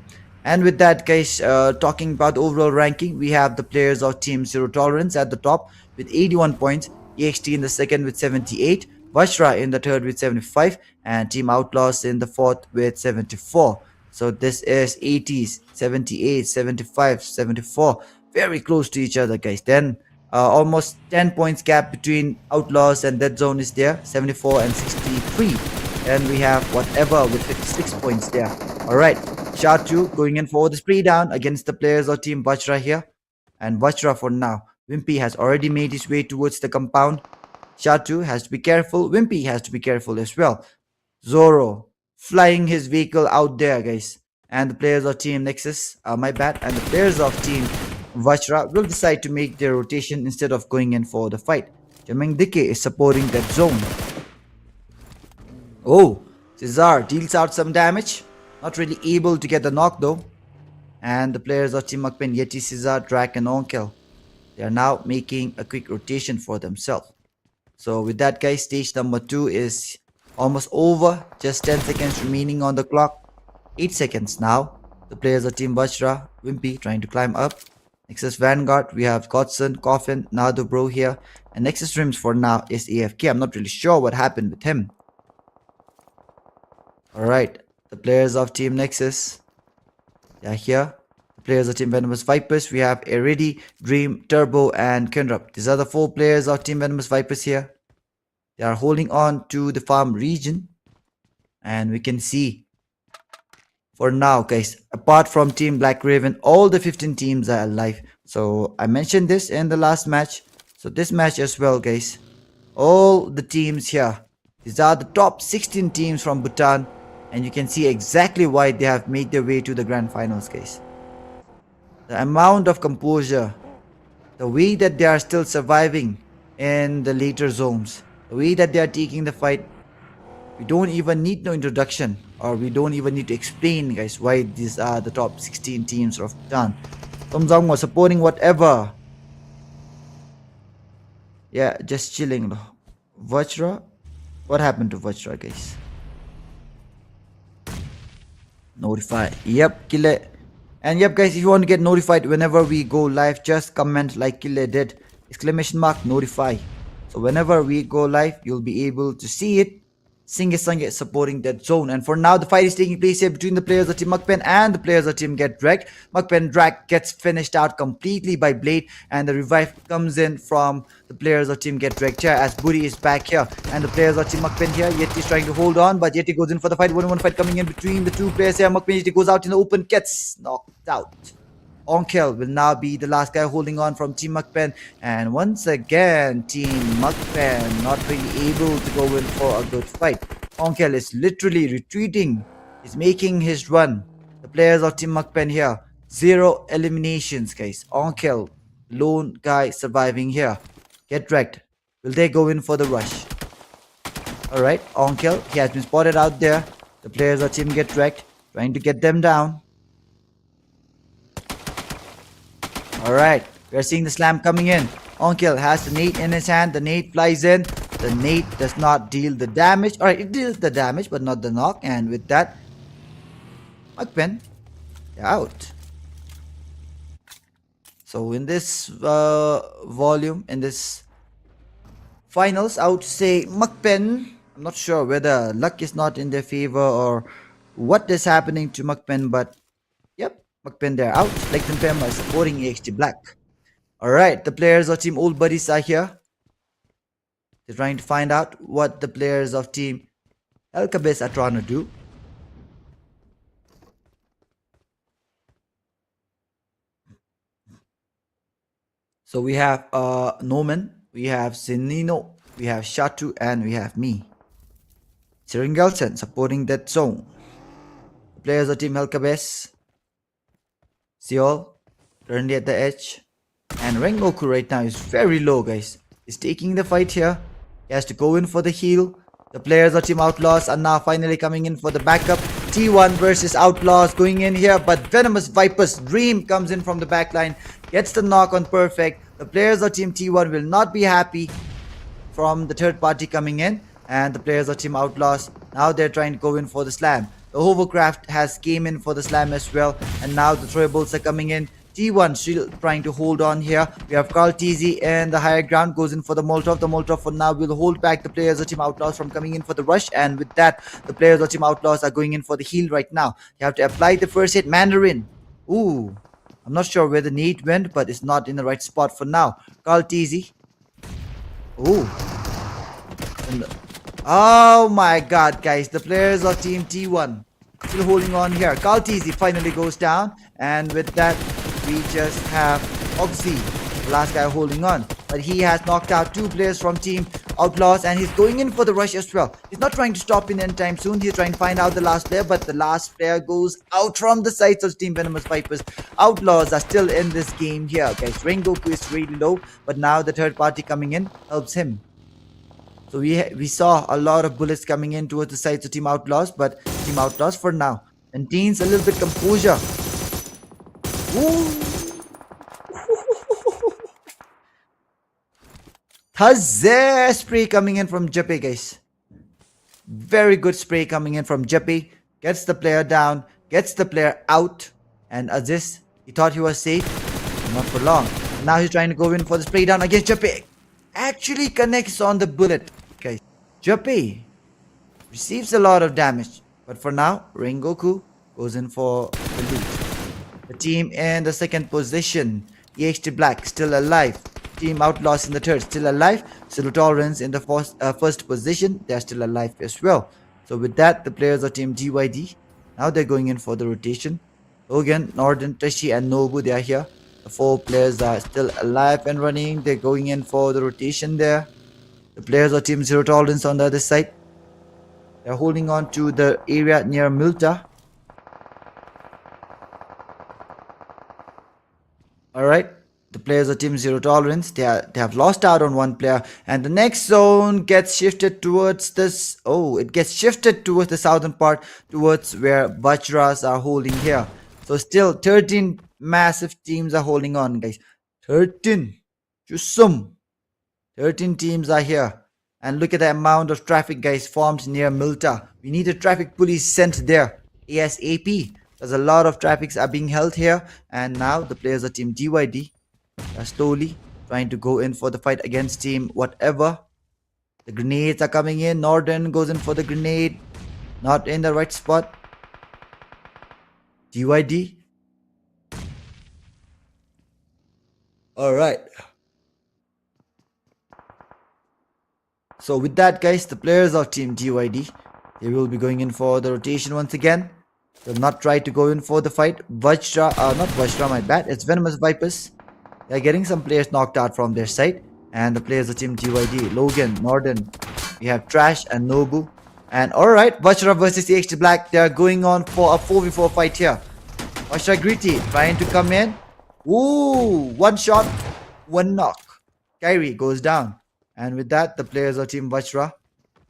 And with that, guys, talking about the overall ranking, we have the players of team Zero Tolerance at the top with 81 points, EXT in the second with 78, VAJRA in the third with 75, and team OUTLAWZ in the fourth with 74. So this is 80s, 78, 75, 74, very close to each other, guys. Then almost 10 points gap between OUTLAWZ and Dead Zone is there, 74 and 63. Then we have whatever with 56 points there. Alright, Shatu going in for the spray down against the players of team VAJRA here. And VAJRA for now. Wimpy has already made his way towards the compound. Shatu has to be careful. Wimpy has to be careful as well. Zoro flying his vehicle out there, guys. And the players of team NEXUS, my bad. And the players of team VAJRA will decide to make their rotation instead of going in for the fight. Dike is supporting that zone. Oh, Cesar deals out some damage. Not really able to get the knock though. And the players of Team MAKPEN, Yeti, Cesar, Drak and Erangel, they are now making a quick rotation for themselves. So with that guys, stage number 2 is almost over. Just 10 seconds remaining on the clock. 8 seconds now. The players of Team VAJRA, Wimpy trying to climb up. NEXUS Vanguard, we have Godson, Coffin, Nado Bro here. And NEXUS Rims for now is AFK. I'm not really sure what happened with him. Alright, the players of Team NEXUS, they are here. The players of Team Venomous Vipers, we have Eridi, Dream, Turbo and Kenrup. These are the 4 players of Team Venomous Vipers here. They are holding on to the farm region. And we can see, for now guys, apart from Team Black Raven, all the 15 teams are alive. So I mentioned this in the last match. So this match as well guys, all the teams here, these are the top 16 teams from Bhutan. And you can see exactly why they have made their way to the grand finals guys. The amount of composure, the way that they are still surviving in the later zones, the way that they are taking the fight, we don't even need no introduction, or we don't even need to explain guys why these are the top 16 teams of Bhutan. Tomzong was supporting whatever. Yeah, just chilling. VAJRA, what happened to VAJRA guys? Notify. Yep, Kille. And yep guys, if you want to get notified whenever we go live, just comment like Kille did. Exclamation mark notify. So whenever we go live, you'll be able to see it. Singe supporting that zone. And for now, the fight is taking place here between the players of Team MAKPEN and the players of Team Get Dragged. MAKPEN Drag gets finished out completely by Blade, and the revive comes in from the players of Team Get Dragged here as Buddy is back here. And the players of Team MAKPEN here, Yeti is trying to hold on, but Yeti goes in for the fight. 1-on-1 fight coming in between the 2 players here. MAKPEN Yeti goes out in the open, gets knocked out. Erangel will now be the last guy holding on from Team MAKPEN, and once again Team MAKPEN not really able to go in for a good fight. Erangel is literally retreating. He's making his run. The players of Team MAKPEN here, 0 eliminations guys. Erangel, lone guy surviving here. Get wrecked. Will they go in for the rush? Alright, Erangel, he has been spotted out there. The players of Team Get Wrecked trying to get them down. Alright, we are seeing the slam coming in. Erangel has the nade in his hand. The nade flies in. The nade does not deal the damage. Alright, it deals the damage but not the knock. And with that, MAKPEN, they're out. So in this volume, in this finals, I would say MAKPEN, I'm not sure whether luck is not in their favor or what is happening to MAKPEN, but yep, MAKPEN, they're out. Like Pema is supporting EXT Black. Alright, the players of Team Old Buddies are here. They're trying to find out what the players of Team KERBECZ are trying to do. So we have Noman, we have Zenino, we have Shatu, and we have me. Erangel supporting that zone. The players of Team KERBECZ, Seol currently at the edge, and Rengoku right now is very low guys. He's taking the fight here. He has to go in for the heal. The players of Team OUTLAWZ are now finally coming in for the backup. T1 versus OUTLAWZ going in here, but Venomous Vipers Dream comes in from the backline, gets the knock on perfect. The players of Team T1 will not be happy from the third party coming in, and the players of Team OUTLAWZ, now they're trying to go in for the slam. The hovercraft has came in for the slam as well, and now the throwables are coming in. T1 still trying to hold on here. We have Carl TZ and the higher ground goes in for the Molotov. The Molotov for now will hold back the players of Team OUTLAWZ from coming in for the rush, and with that, the players of Team OUTLAWZ are going in for the heal right now. You have to apply the first hit. Mandarin. Ooh, I'm not sure where the nade went, but it's not in the right spot for now. Carl TZ. Ooh. Oh my god, guys. The players of Team T1 still holding on here. Carl TZ finally goes down, and with that, we just have Oxy, the last guy holding on. But he has knocked out 2 players from Team OUTLAWZ, and he's going in for the rush as well. He's not trying to stop in anytime soon. He's trying to find out the last player, but the last player goes out from the sides of Team Venomous Vipers. OUTLAWZ are still in this game here, guys. Rengoku is really low, but now the third party coming in helps him. So we saw a lot of bullets coming in towards the sides of Team OUTLAWZ, but Team OUTLAWZ for now maintains a little bit composure. Ooh. Huzzah! Spray coming in from Jeppe, guys. Very good spray coming in from Jeppe. Gets the player down, gets the player out. And Aziz, he thought he was safe. Not for long. Now he's trying to go in for the spray down against Jeppe. Actually connects on the bullet, guys. Jeppe receives a lot of damage. But for now, Rengoku goes in for the loot. The team in the second position. EXT Black still alive. Team OUTLAWZ in the third, still alive. Zero Tolerance in the first position, they are still alive as well. So with that, the players of Team GYD, now they're going in for the rotation. Logan, Norden, Tashi and Nobu, they are here. The 4 players are still alive and running. They're going in for the rotation there. The players of Team Zero Tolerance on the other side, they're holding on to the area near Milta. Alright. The players of Team Zero Tolerance, they have lost out on one player, and the next zone gets shifted towards this. Oh, it gets shifted towards the southern part, towards where VAJRAs are holding here. So still 13 massive teams are holding on, guys. 13. Jusum. 13 teams are here. And look at the amount of traffic, guys, formed near Milta. We need a traffic police sent there ASAP. There's a lot of traffics are being held here, and now the players of Team GYD are slowly trying to go in for the fight against Team whatever. The grenades are coming in. Norden goes in for the grenade. Not in the right spot. GYD. Alright. So with that, guys, the players of Team GYD, they will be going in for the rotation once again. They'll not try to go in for the fight. VAJRA, not VAJRA, my bad. It's Venomous Vipers. They're getting some players knocked out from their side. And the players of Team GYD, Logan, Norden, we have Trash and Nobu. And alright, VAJRA versus EXT Black. They're going on for a 4v4 fight here. VAJRA Gritty trying to come in. Ooh, one shot, one knock. Kyrie goes down. And with that, the players of Team VAJRA,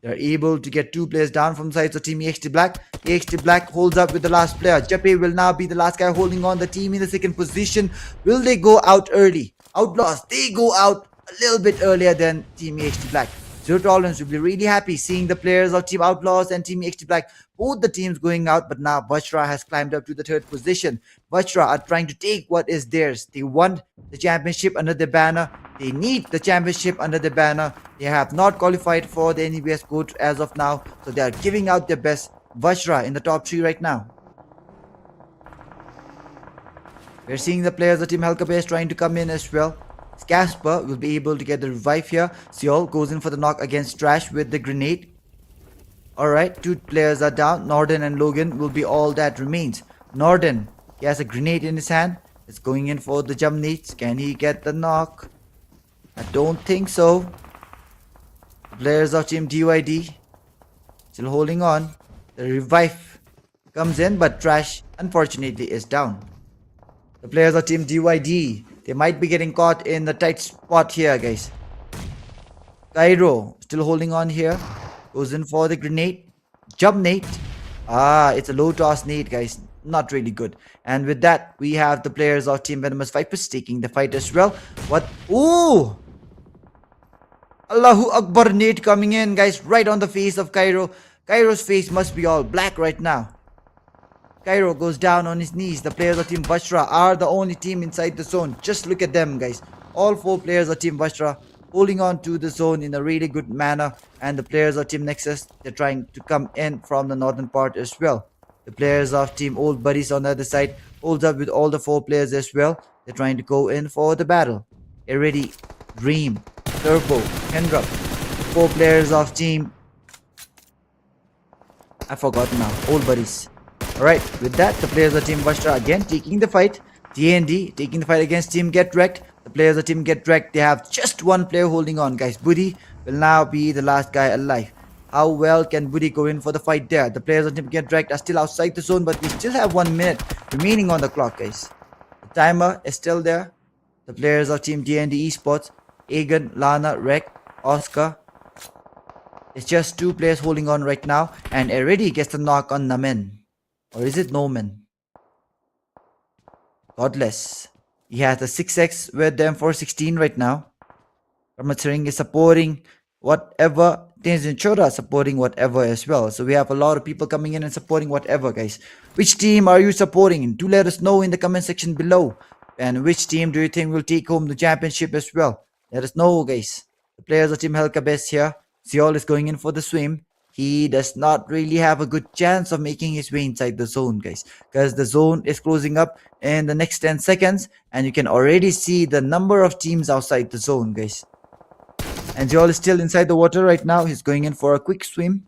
they're able to get 2 players down from the sides of Team EXT Black. EXT Black holds up with the last player. Jeppe will now be the last guy holding on. The team in the second position. Will they go out early? OUTLAWZ, they go out a little bit earlier than Team EXT Black. Zero Tolerance will be really happy seeing the players of Team OUTLAWZ and Team EXT Black, both the teams going out, but now VAJRA has climbed up to the third position. VAJRA are trying to take what is theirs. They want the championship under their banner. They need the championship under the banner. They have not qualified for the NEBS code as of now, so they are giving out their best. VAJRA in the top 3 right now. We're seeing the players of Team KERBECZ trying to come in as well. Casper will be able to get the revive here. Seol goes in for the knock against Trash with the grenade. Alright, 2 players are down. Norden and Logan will be all that remains. Norden, he has a grenade in his hand. It's going in for the jump nades. Can he get the knock? I don't think so. The players of Team DYD still holding on. The revive comes in, but Trash unfortunately is down. The players of Team DYD, they might be getting caught in the tight spot here, guys. Cairo still holding on here. Goes in for the grenade. Jump nade. It's a low toss nade, guys. Not really good. And with that, we have the players of Team Venomous Vipers taking the fight as well. What? Ooh! Allahu Akbar nade coming in, guys. Right on the face of Cairo. Cairo's face must be all black right now. Cairo goes down on his knees. The players of Team VAJRA are the only team inside the zone. Just look at them, guys. All 4 players of Team VAJRA holding on to the zone in a really good manner. And the players of Team NEXUS, they're trying to come in from the northern part as well. The players of Team Old Buddies on the other side holds up with all the 4 players as well. They're trying to go in for the battle. Already, Dream, Turbo, Kendra. 4 players of Team... I forgot now. Old Buddies. Alright, with that, the players of Team VAJRA again taking the fight. TND taking the fight against Team Get Wrecked. The players of Team Get Wrecked, they have just one player holding on, guys. Buddy will now be the last guy alive. How well can Buddy go in for the fight there? The players of Team Get Wrecked are still outside the zone, but we still have 1 minute remaining on the clock, guys. The timer is still there. The players of Team D&D Esports, Egan, Lana, Rek, Oscar. It's just 2 players holding on right now, and already gets the knock on Namen. Or is it Nomen? Godless. He has a 6x with them for 16 right now. Ramatharing is supporting whatever. Tenzin Chora supporting whatever as well. So we have a lot of people coming in and supporting whatever, guys. Which team are you supporting? Do let us know in the comment section below. And which team do you think will take home the championship as well? Let us know, guys. The players of Team KERBECZ here. Zeol is going in for the swim. He does not really have a good chance of making his way inside the zone, guys. Because the zone is closing up in the next 10 seconds. And you can already see the number of teams outside the zone, guys. And Zeol is still inside the water right now. He's going in for a quick swim.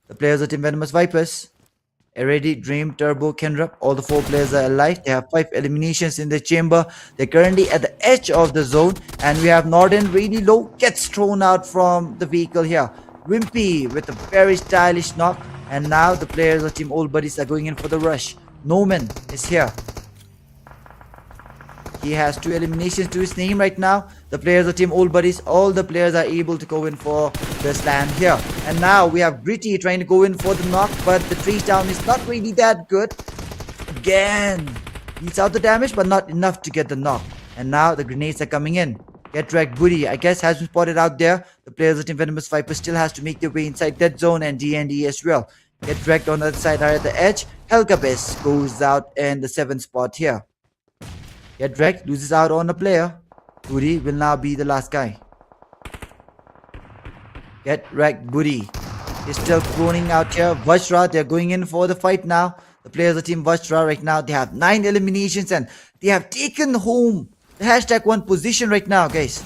The players of Team Venomous Vipers. Already, Dream, Turbo, Kendra, all the 4 players are alive. They have 5 eliminations in the chamber. They're currently at the edge of the zone. And we have Norden really low. Gets thrown out from the vehicle here. Wimpy with a very stylish knock. And now the players of Team Old Buddies are going in for the rush. Noman is here. He has 2 eliminations to his name right now. The players of Team Old Buddies, all the players are able to go in for the slam here. And now we have Gritty trying to go in for the knock, but the trace down is not really that good. Again, beats out the damage, but not enough to get the knock. And now the grenades are coming in. Get Wrecked Buddy, I guess, has been spotted out there. The players of Team Venomous Viper still has to make their way inside that zone, and D&D as well. Get Wrecked on the other side are at the edge. KERBECZ goes out in the 7th spot here. Get Wrecked loses out on a player. Buddy will now be the last guy. Get Wrecked Buddy is still cloning out here. VAJRA, they're going in for the fight now. The players of Team VAJRA right now, they have 9 eliminations and they have taken home the #1 position right now, guys.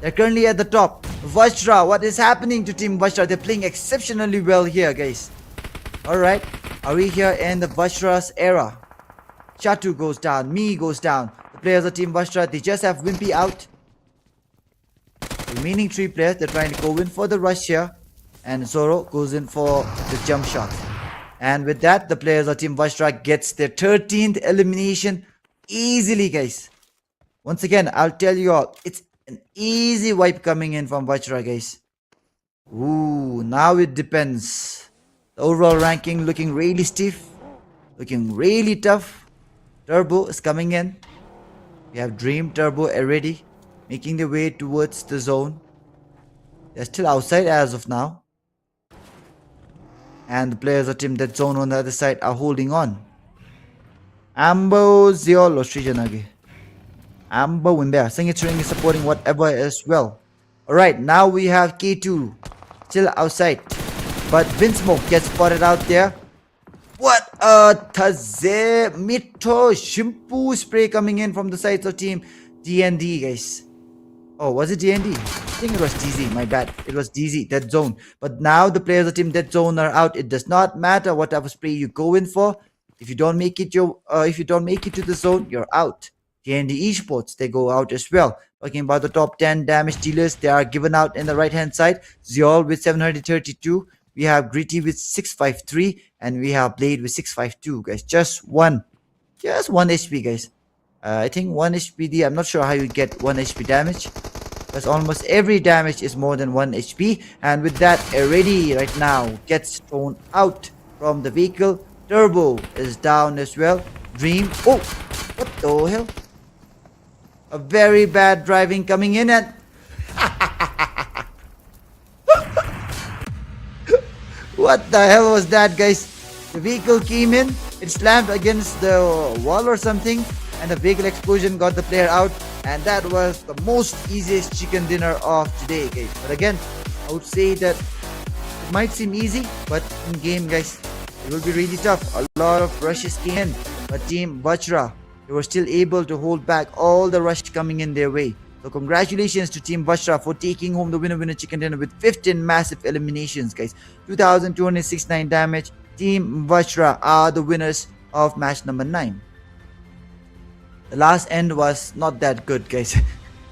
They're currently at the top. VAJRA, what is happening to Team VAJRA? They're playing exceptionally well here, guys. Alright, are we here in the VAJRA's era? Chatu goes down, Me goes down. The players of Team VAJRA, they just have Wimpy out. The remaining 3 players, they're trying to go in for the rush here. And Zoro goes in for the jump shot. And with that, the players of Team VAJRA gets their 13th elimination easily, guys. Once again, I'll tell you all, it's an easy wipe coming in from VAJRA, guys. Ooh, now it depends. The overall ranking looking really stiff. Looking really tough. Turbo is coming in. We have Dream, Turbo already making their way towards the zone. They're still outside as of now. And the players of Team Dead Zone on the other side are holding on. Ambo Zeol Ostrijanagi. Ambo Wimbea. Singitring is supporting whatever as well. Alright, now we have K2 still outside. But Vinsmoke gets spotted out there. What a Taze Mito Shimpu spray coming in from the sides of Team D&D, guys. Oh, was it D&D? I think it was DZ, my bad. It was DZ, Dead Zone. But now the players of Team Dead Zone are out. It does not matter what type of spray you go in for. If you don't make it to the zone, you're out. D&D Esports, they go out as well. Talking about the top 10 damage dealers, they are given out in the right hand side. Zeol with 732. We have Gritty with 653 and we have Blade with 652, guys. Just one HP, guys. I think 1 HPD. I'm not sure how you get 1 HP damage, because almost every damage is more than 1 HP. And with that, already right now gets thrown out from the vehicle. Turbo is down as well. Dream. Oh, what the hell? A very bad driving coming in and what the hell was that, guys? The vehicle came in, it slammed against the wall or something, and the vehicle explosion got the player out. And that was the most easiest chicken dinner of today, guys. But again, I would say that it might seem easy, but in game, guys, it will be really tough. A lot of rushes came in, but Team VAJRA, they were still able to hold back all the rush coming in their way. So congratulations to Team VAJRA for taking home the winner chicken dinner with 15 massive eliminations, guys. 2,269 damage. Team VAJRA are the winners of match number 9. The last end was not that good, guys.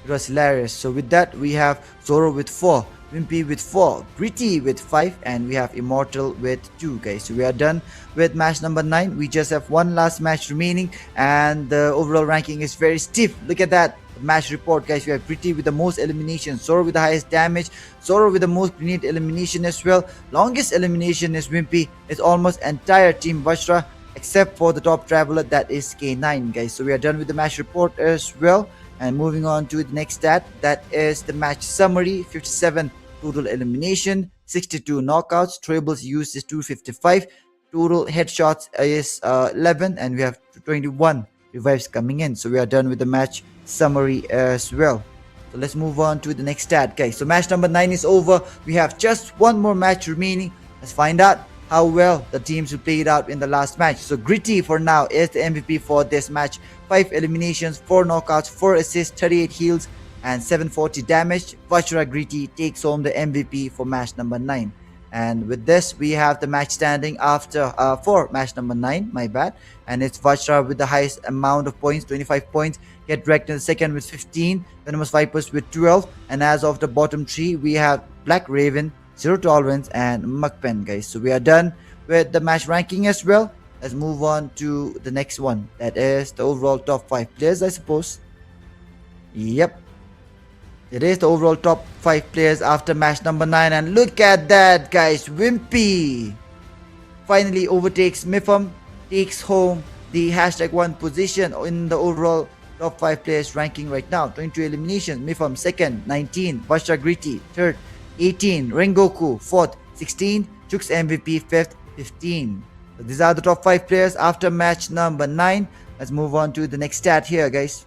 It was hilarious. So with that, we have Zoro with 4, Wimpy with 4, Gritty with 5, and we have Immortal with 2, guys. So we are done with match number 9. We just have one last match remaining, and the overall ranking is very stiff. Look at that. Match report, guys. We have Gritty with the most eliminations, Zoro with the highest damage, Zoro with the most grenade elimination as well. Longest elimination is Wimpy. It's almost entire team VAJRA except for the top traveler, that is K9, guys. So we are done with the match report as well, and moving on to the next stat, that is the match summary. 57 total elimination, 62 knockouts, triples used is 255, total headshots is 11, and we have 21 revives coming in. So we are done with the match summary as well. So let's move on to the next stat, guys. So match number 9 is over. We have just one more match remaining. Let's find out how well the teams who played out in the last match. So Gritty for now is the MVP for this match. 5 eliminations, 4 knockouts, 4 assists, 38 heals, and 740 damage. VAJRA Gritty takes home the MVP for match number 9. And with this, we have the match standing after for match number 9, my bad. And it's VAJRA with the highest amount of points, 25 points. Get wrecked in the second with 15. Venomous Vipers with 12. And as of the bottom 3, we have Black Raven, Zero Tolerance, and MAKPEN, guys. So we are done with the match ranking as well. Let's move on to the next one. That is the overall top 5 players, I suppose. Yep. It is the overall top 5 players after match number 9. And look at that, guys. Wimpy finally overtakes Mifam, takes home the #1 position in the overall top 5 players ranking right now. 22 eliminations. Mifam second, 19. VAJRA Gritty third, 18. Rengoku 4th, 16. Chooks MVP 5th, 15. So these are the top 5 players after match number 9. Let's move on to the next stat here, guys.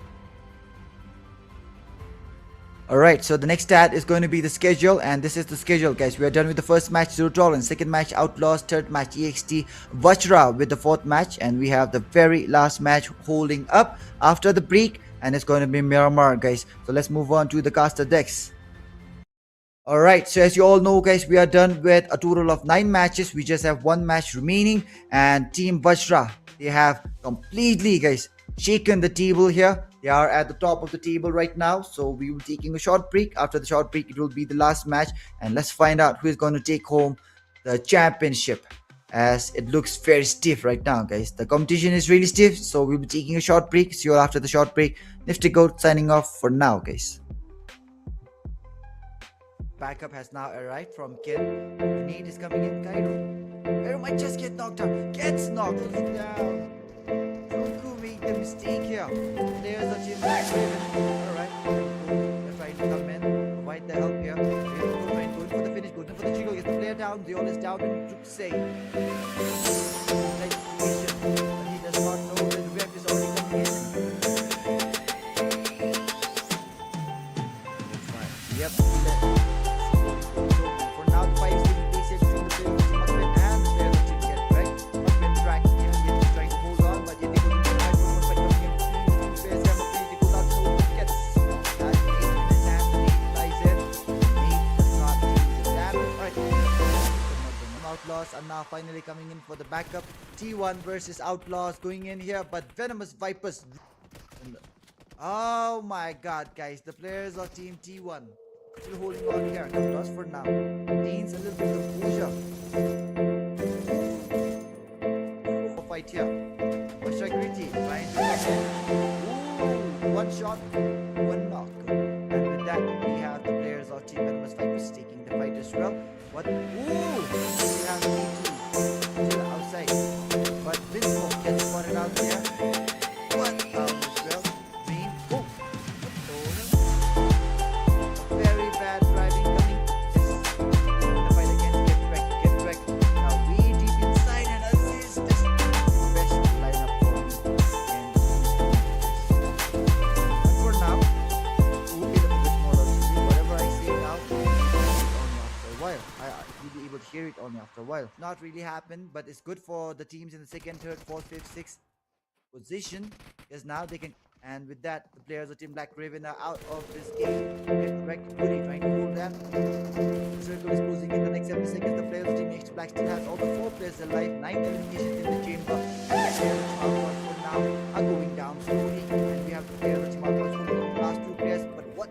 Alright, so the next stat is going to be the schedule, and this is the schedule, guys. We are done with the first match, Zero Tolerance, second match, Outlaws, third match, EXT, VAJRA with the 4th match, and we have the very last match holding up after the break, and it's going to be Miramar, guys. So let's move on to the caster decks. Alright, so as you all know, guys, we are done with a total of 9 matches. We just have 1 match remaining, and Team VAJRA, they have completely, guys, shaken the table here. They are at the top of the table right now, so we will be taking a short break. After the short break, it will be the last match, and let's find out who is going to take home the championship, as it looks very stiff right now, guys. The competition is really stiff, so we'll be taking a short break. See you all after the short break. Nifty Goat signing off for now, guys. Backup has now arrived from Ken. Grenade is coming in. Cairo might just get knocked out. Gets knocked down. Goku made the mistake here. There's a team Black Raven. Alright. They're trying to come in. Provide the help here. Going for the finish. Going for the jiggle. Gets the player down. The all is down in Juksei. But he does not know that the rep is already coming in. Yep. For now, the fight is taking place here between the players of MAKPEN and the players of Team KERBECZ. MAKPEN tracking him, yet trying to hold on, but yet they go to the fight. One fight coming in between the two players here. MAKPEN, they pull out the whole gets that Nate in his hand. Nate flies in. Nate does not do the damage. Alright. Outlaws are now finally coming in for the backup. T1 versus Outlaws going in here, but Venomous Vipers. Oh my god, guys. The players of Team T1 still holding on here. Outlaws for now. Gains a little bit of composure. Fight here. VAJRA Gritty trying to come in. Ooh, 1 shot, 1 knock. And with that, we have the players of Team Venomous Vipers taking the fight as well. What? Ooh! We have T2 still outside. But Vinsmoke gets spotted out here. What? As well. Dream. Oh! Very bad driving coming. Just the fight again. Get wrecked. Now way deep inside and assist. This best lineup for me. But for now, we'll be a little bit more luxury. Whatever I say now, you'll be able to hear it only after a while. Not really happened, but it's good for the teams in the 2nd, 3rd, 4th, 5th, 6th position, because now they can. And with that, the players of Team Black Raven are out of this game. Get wrecked. Goody trying to hold that. The circle is closing in the next 7 seconds. The players of Team NEXUS Black still has all the 4 players alive. 9 eliminations in the chamber. And the players of Team Outlaws for now are going down slowly. And we have the players of Team Outlaws holding on the last 2 players. But what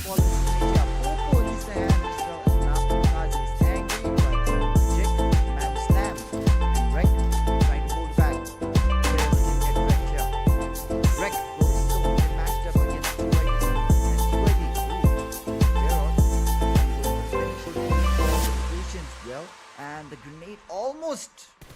for this match. Popo needs the hand as well, and now Kazi is angry, but Jake, man slam, and Rek trying to hold back. There's a team get Rek here. Rek goes so they matched up against Tuwaidi, and Tuwaidi, they're on. Patience well, and the grenade almost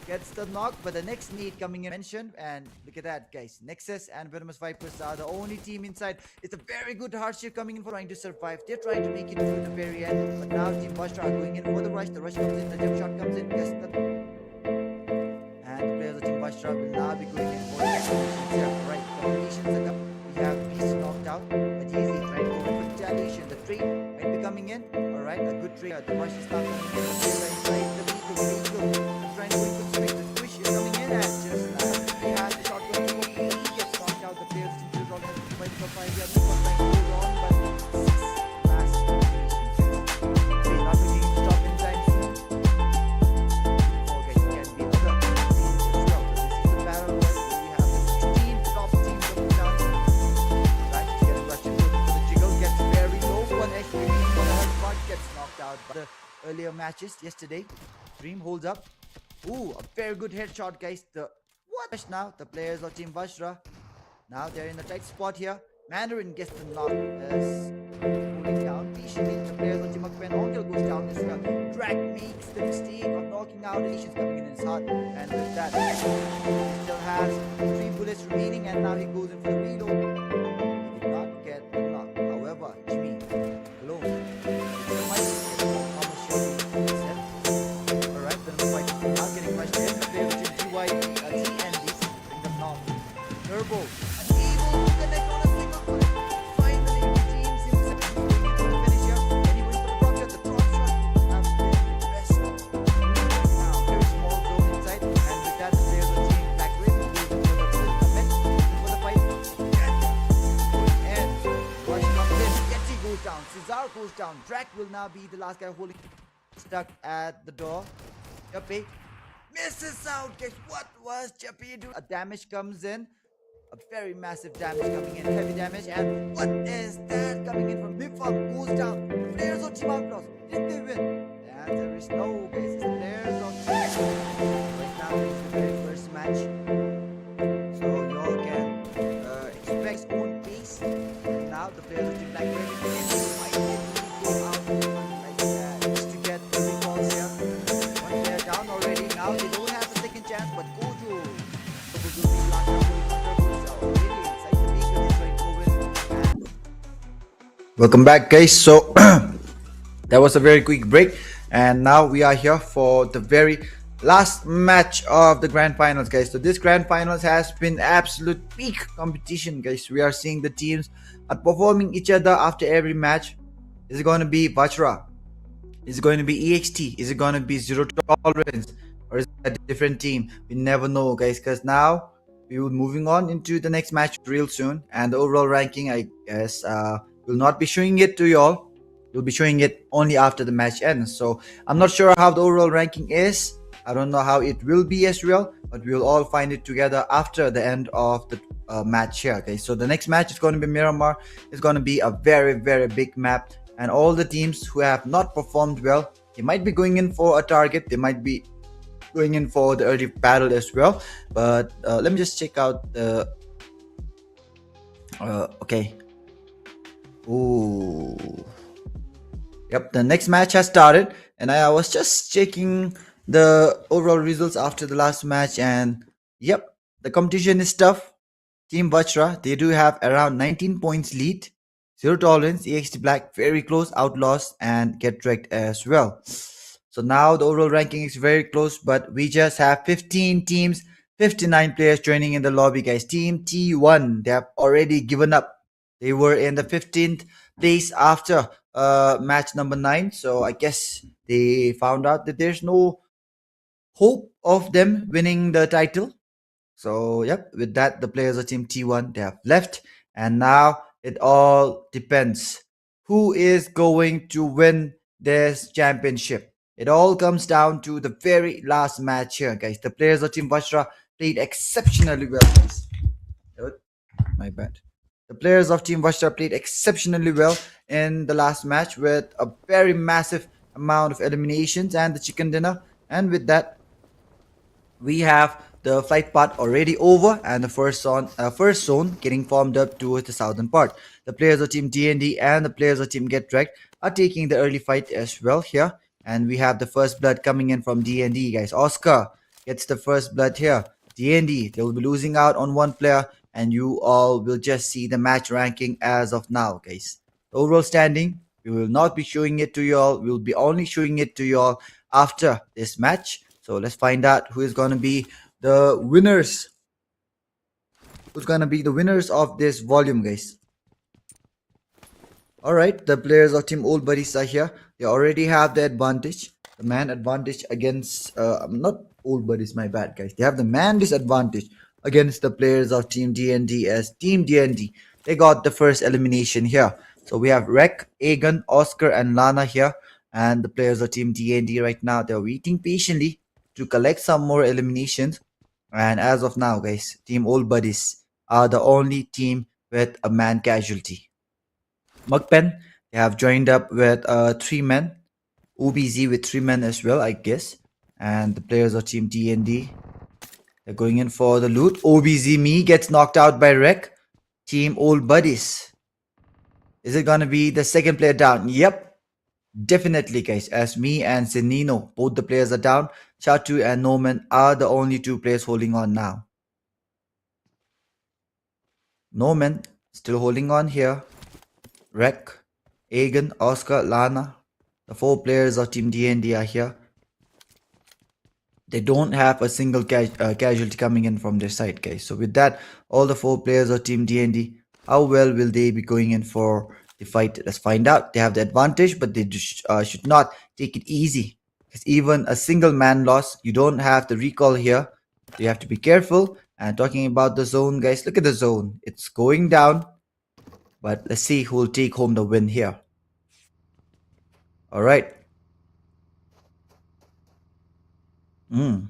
gets the knock, but the next need coming in mentioned, and look at that, guys. Nexus and Venomous Vipers are the only team inside. It's a very good hardship coming in for trying to survive. They're trying to make it to the very end, but now Team VAJRA are going in for the rush. The rush comes in, the jump shot comes in, gets the... and the players of Team VAJRA will now be going in for the right combinations. We have Beast knocked out, but easy trying to go in for retaliation. The trade might be coming in. Alright, a good trade. The rush is not coming in. Inside the vehicle. Trying to go in for the switch. The push is coming in, and just he has the shotgun. He gets knocked out. The players seem to run fight for 5 yards. Trying to hold on, but 6 last he's not looking to stop anytime soon. Okay, can be other teams as well. So this is the battle where we have the 16 top teams of the chance. Right, getting rushed into for the jiggle. Gets very low. One XP for the health bar gets knocked out by the earlier matches yesterday. Dream holds up. Ooh, a very good headshot, guys. The what now? The players of Team VAJRA. Now they're in a tight spot here. Mandarin gets the knock as holding down patiently. The players of Team MAKPEN. Erangel goes down as well. Drag makes the mistake of knocking out. Asians coming in his heart, and with that, he still has 3 bullets remaining, and now he goes in for the reload. He did not get the knock. However, Jimmy alone. Turbo unable to connect on a single bullet. Finally redeems himself. He's going in for the finish here, and he wins for the drop shot. The drop shot have been the best right now. Very small zone inside, and with that, the players of Team Black Raven goes in for the full commit for the fight. And rush comes in. Yeti goes down. Cesar goes down. Drac will now be the last guy holding, stuck at the door. Chappie misses out. Guys, what was Chappie doing? A damage comes in. A very massive damage coming in, heavy damage, and what is that coming in from Nifam? Goes down. The players of Team OUTLAWZ, did they win? The answer is no, guys. It's the players of Team OUTLAWZ. Right now, it's the very first match, so you all can expect its own pace. And now the players of Team Black Raven might go out like that just to get the recalls here. Once they're down already, now they don't have a second chance, but Gojo will be locked up. Welcome back, guys. So that was a very quick break, and now we are here for the very last match of the grand finals, guys. So this grand finals has been absolute peak competition, guys. We are seeing the teams are performing each other after every match. Is it going to be VAJRA? Is it going to be EXT? Is it going to be Zero Tolerance, or is it a different team? We never know, guys, because now we will moving on into the next match real soon, and the overall ranking, I guess, will not be showing it to you all. We'll be showing it only after the match ends. So I'm not sure how the overall ranking is. I don't know how it will be as well, but we'll all find it together after the end of the match here. Okay, so the next match is going to be Miramar. It's going to be a very, very big map, and all the teams who have not performed well, they might be going in for a target. They might be going in for the early battle as well. But let me just check out the okay. Ooh. Yep, the next match has started, and I was just checking the overall results after the last match, and yep, the competition is tough. Team VAJRA, they do have around 19 points lead. Zero Tolerance, EXT Black, very close. OUTLAWZ and Get Wrecked as well. So now the overall ranking is very close, but we just have 15 teams, 59 players joining in the lobby, guys. Team T1, they have already given up. They were in the 15th place after match number 9. So I guess they found out that there's no hope of them winning the title. So yep, with that, the players of Team T1, they have left. And now it all depends who is going to win this championship. It all comes down to the very last match here, guys. The players of Team VAJRA played exceptionally well, guys. My bad. The players of Team VAJRA played exceptionally well in the last match with a very massive amount of eliminations and the chicken dinner. And with that, we have the flight part already over and the first zone getting formed up towards the southern part. The players of Team D&D and the players of Team Get Wrecked are taking the early fight as well here. And we have the first blood coming in from D&D, guys. Oscar gets the first blood here. D&D, they will be losing out on one player, and you all will just see the match ranking as of now, guys. The overall standing, we will not be showing it to you all. We will be only showing it to you all after this match. So let's find out who is going to be the winners. Who's going to be the winners of this volume, guys. Alright, the players of Team Old Buddies are here. They already have the advantage. The man advantage against... not Old Buddies, my bad, guys. They have the man disadvantage against the players of Team D&D, as Team D&D, they got the first elimination here. So we have Rek, Aegon, Oscar and Lana here. And the players of Team D&D right now, they're waiting patiently to collect some more eliminations. And as of now, guys, Team Old Buddies are the only team with a man casualty. MAKPEN, they have joined up with 3 men. OBZ with 3 men as well, I guess. And the players of Team D&D, they're going in for the loot. OBZ me gets knocked out by Rek. Team Old Buddies, is it gonna be the second player down? Yep, definitely, guys, as me and Sinino, both the players are down. Chatu and Norman are the only 2 players holding on now. Norman still holding on here. Rek, Aegon, Oscar, Lana, the 4 players of Team D&D are here. They don't have a single casualty coming in from their side, guys. So with that, all the 4 players of Team D&D, how well will they be going in for the fight? Let's find out. They have the advantage, but they should not take it easy. Because even a single man loss, you don't have the recall here. So you have to be careful. And talking about the zone, guys, look at the zone. It's going down. But let's see who will take home the win here. Alright. The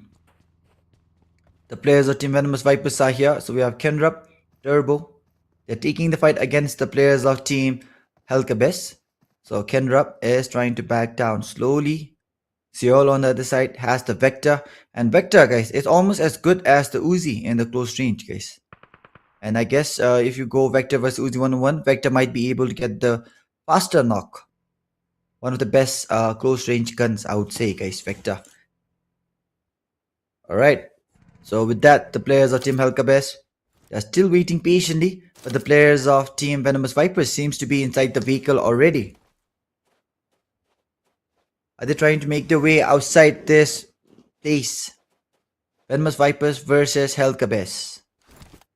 players of Team Venomous Vipers are here. So we have Kenrup, Turbo. They're taking the fight against the players of Team KERBECZ. So Kenrup is trying to back down slowly. Seol on the other side has the Vector. And Vector, guys, is almost as good as the Uzi in the close range, guys. And I guess if you go Vector versus Uzi 1-on-1, Vector might be able to get the faster knock. One of the best close range guns, I would say, guys, Vector. Alright, so with that, the players of Team KERBECZ, they're still waiting patiently, but the players of Team Venomous Vipers seems to be inside the vehicle already. Are they trying to make their way outside this place? Venomous Vipers versus KERBECZ.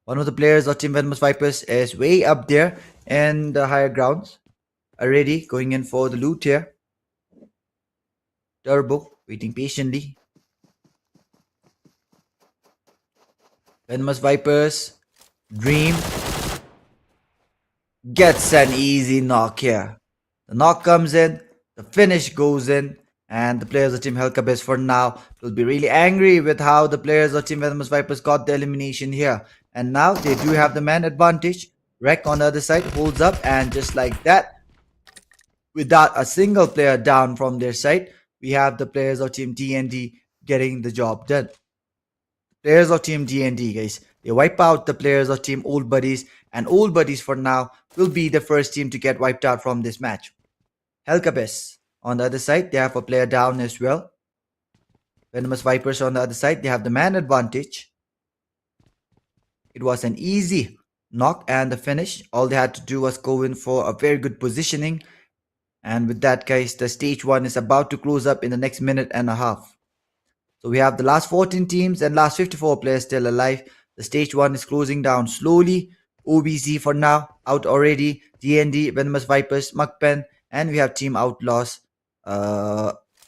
One of the players of Team Venomous Vipers is way up there in the higher grounds, already going in for the loot here. Turbo waiting patiently. Venomous Vipers, Dream gets an easy knock here. The knock comes in, the finish goes in, and the players of Team KERBECZ for now will be really angry with how the players of Team Venomous Vipers got the elimination here. And now they do have the man advantage. Rek on the other side holds up, and just like that, without a single player down from their side, we have the players of Team D&D getting the job done. Players of Team D&D, guys, they wipe out the players of Team Old Buddies, and Old Buddies for now will be the first team to get wiped out from this match. KERBECZ on the other side, they have a player down as well. Venomous Vipers on the other side, they have the man advantage. It was an easy knock and the finish. All they had to do was go in for a very good positioning. And with that, guys, the stage 1 is about to close up in the next minute and a half. So we have the last 14 teams and last 54 players still alive. The stage 1 is closing down slowly. OBZ for now out already. D&D, Venomous Vipers, MAKPEN, and we have Team OUTLAWZ,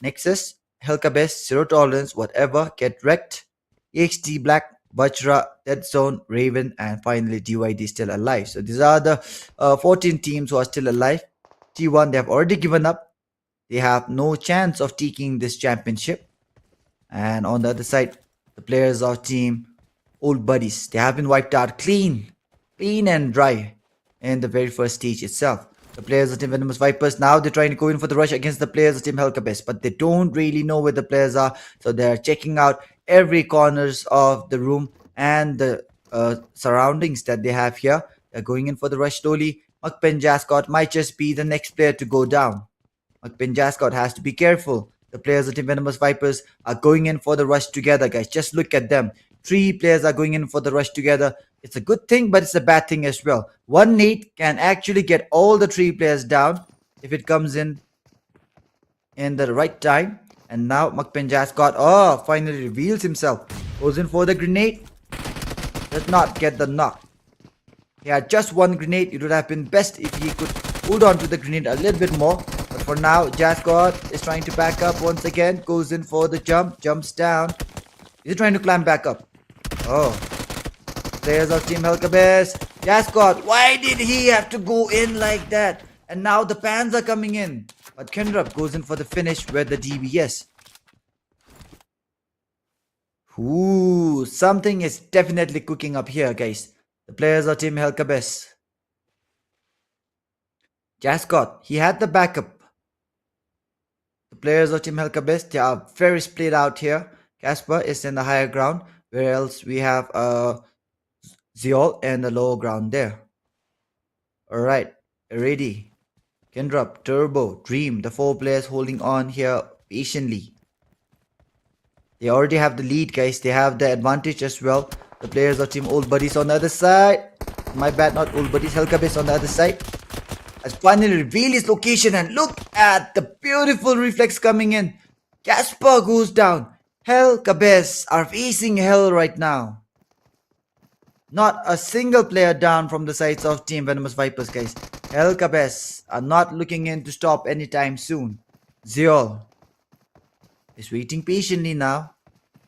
NEXUS, KERBECZ, Zero Tolerance, whatever, Get Wrecked, EXT Black, VAJRA, Dead Zone, Raven, and finally DYD still alive. So these are the 14 teams who are still alive. T1, they have already given up. They have no chance of taking this championship. And on the other side, the players of Team Old Buddies, they have been wiped out clean and dry. in the very first stage itself. The players of Team Venomous Vipers, now they're trying to go in for the rush against the players of Team KERBECZ, but they don't really know where the players are, so they're checking out every corners of the room and the surroundings that they have here. They're going in for the rush slowly. MAKPEN Jascott might just be the next player to go down. MAKPEN Jascott has to be careful. The players of Team Venomous Vipers are going in for the rush together, guys. Just look at them. 3 players are going in for the rush together. It's a good thing, but it's a bad thing as well. One nade can actually get all the 3 players down if it comes in the right time. And now MAKPEN Jascott, finally reveals himself. Goes in for the grenade. Does not get the knock. He had just 1 grenade. It would have been best if he could hold on to the grenade a little bit more. But for now, Jascott is trying to back up once again. Goes in for the jump. Jumps down. He's trying to climb back up. Oh. Players of Team KERBECZ. Jascott, why did he have to go in like that? And now the pans are coming in. But Kendrup goes in for the finish with the DBS. Ooh, something is definitely cooking up here, guys. The players of Team KERBECZ. Jascott, he had the backup. The players of Team KERBECZ, they are very split out here. Casper is in the higher ground, where else we have Zeol in the lower ground there. Alright, ready. Kendrup, Turbo, Dream, the 4 players holding on here patiently. They already have the lead, guys. They have the advantage as well. The players of Team Old Buddies on the other side. My bad, not Old Buddies. KERBECZ on the other side. Has finally revealed his location, and look at the beautiful reflex coming in. Casper goes down. KERBECZ are facing hell right now. Not a single player down from the sides of Team Venomous Vipers, guys. KERBECZ are not looking in to stop anytime soon. Zeol is waiting patiently now.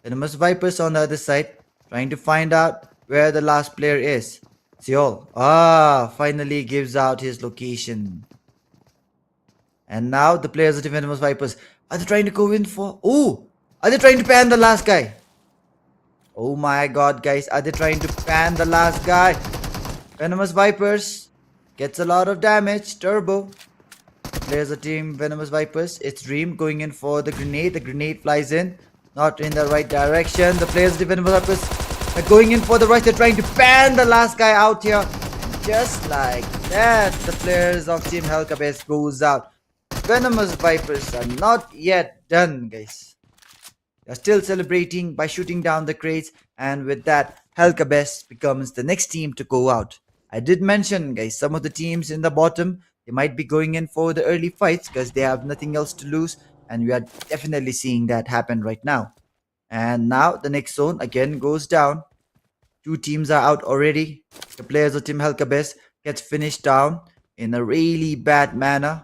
Venomous Vipers on the other side, trying to find out where the last player is. Zeol, finally gives out his location. And now the players of the Venomous Vipers, are they trying to go in for... are they trying to pan the last guy? Oh my god, guys, are they trying to pan the last guy? Venomous Vipers gets a lot of damage. Turbo. Players of Team Venomous Vipers, it's Dream going in for the grenade. The grenade flies in, not in the right direction. The players of the Venomous Vipers are going in for the rush. They're trying to pan the last guy out here. And just like that, the players of Team KERBECZ goes out. Venomous Vipers are not yet done, guys. They're still celebrating by shooting down the crates, and with that, KERBECZ becomes the next team to go out. I did mention, guys, some of the teams in the bottom, they might be going in for the early fights because they have nothing else to lose, and we are definitely seeing that happen right now. And now the next zone again goes down. 2 teams are out already. The players of Team KERBECZ gets finished down in a really bad manner.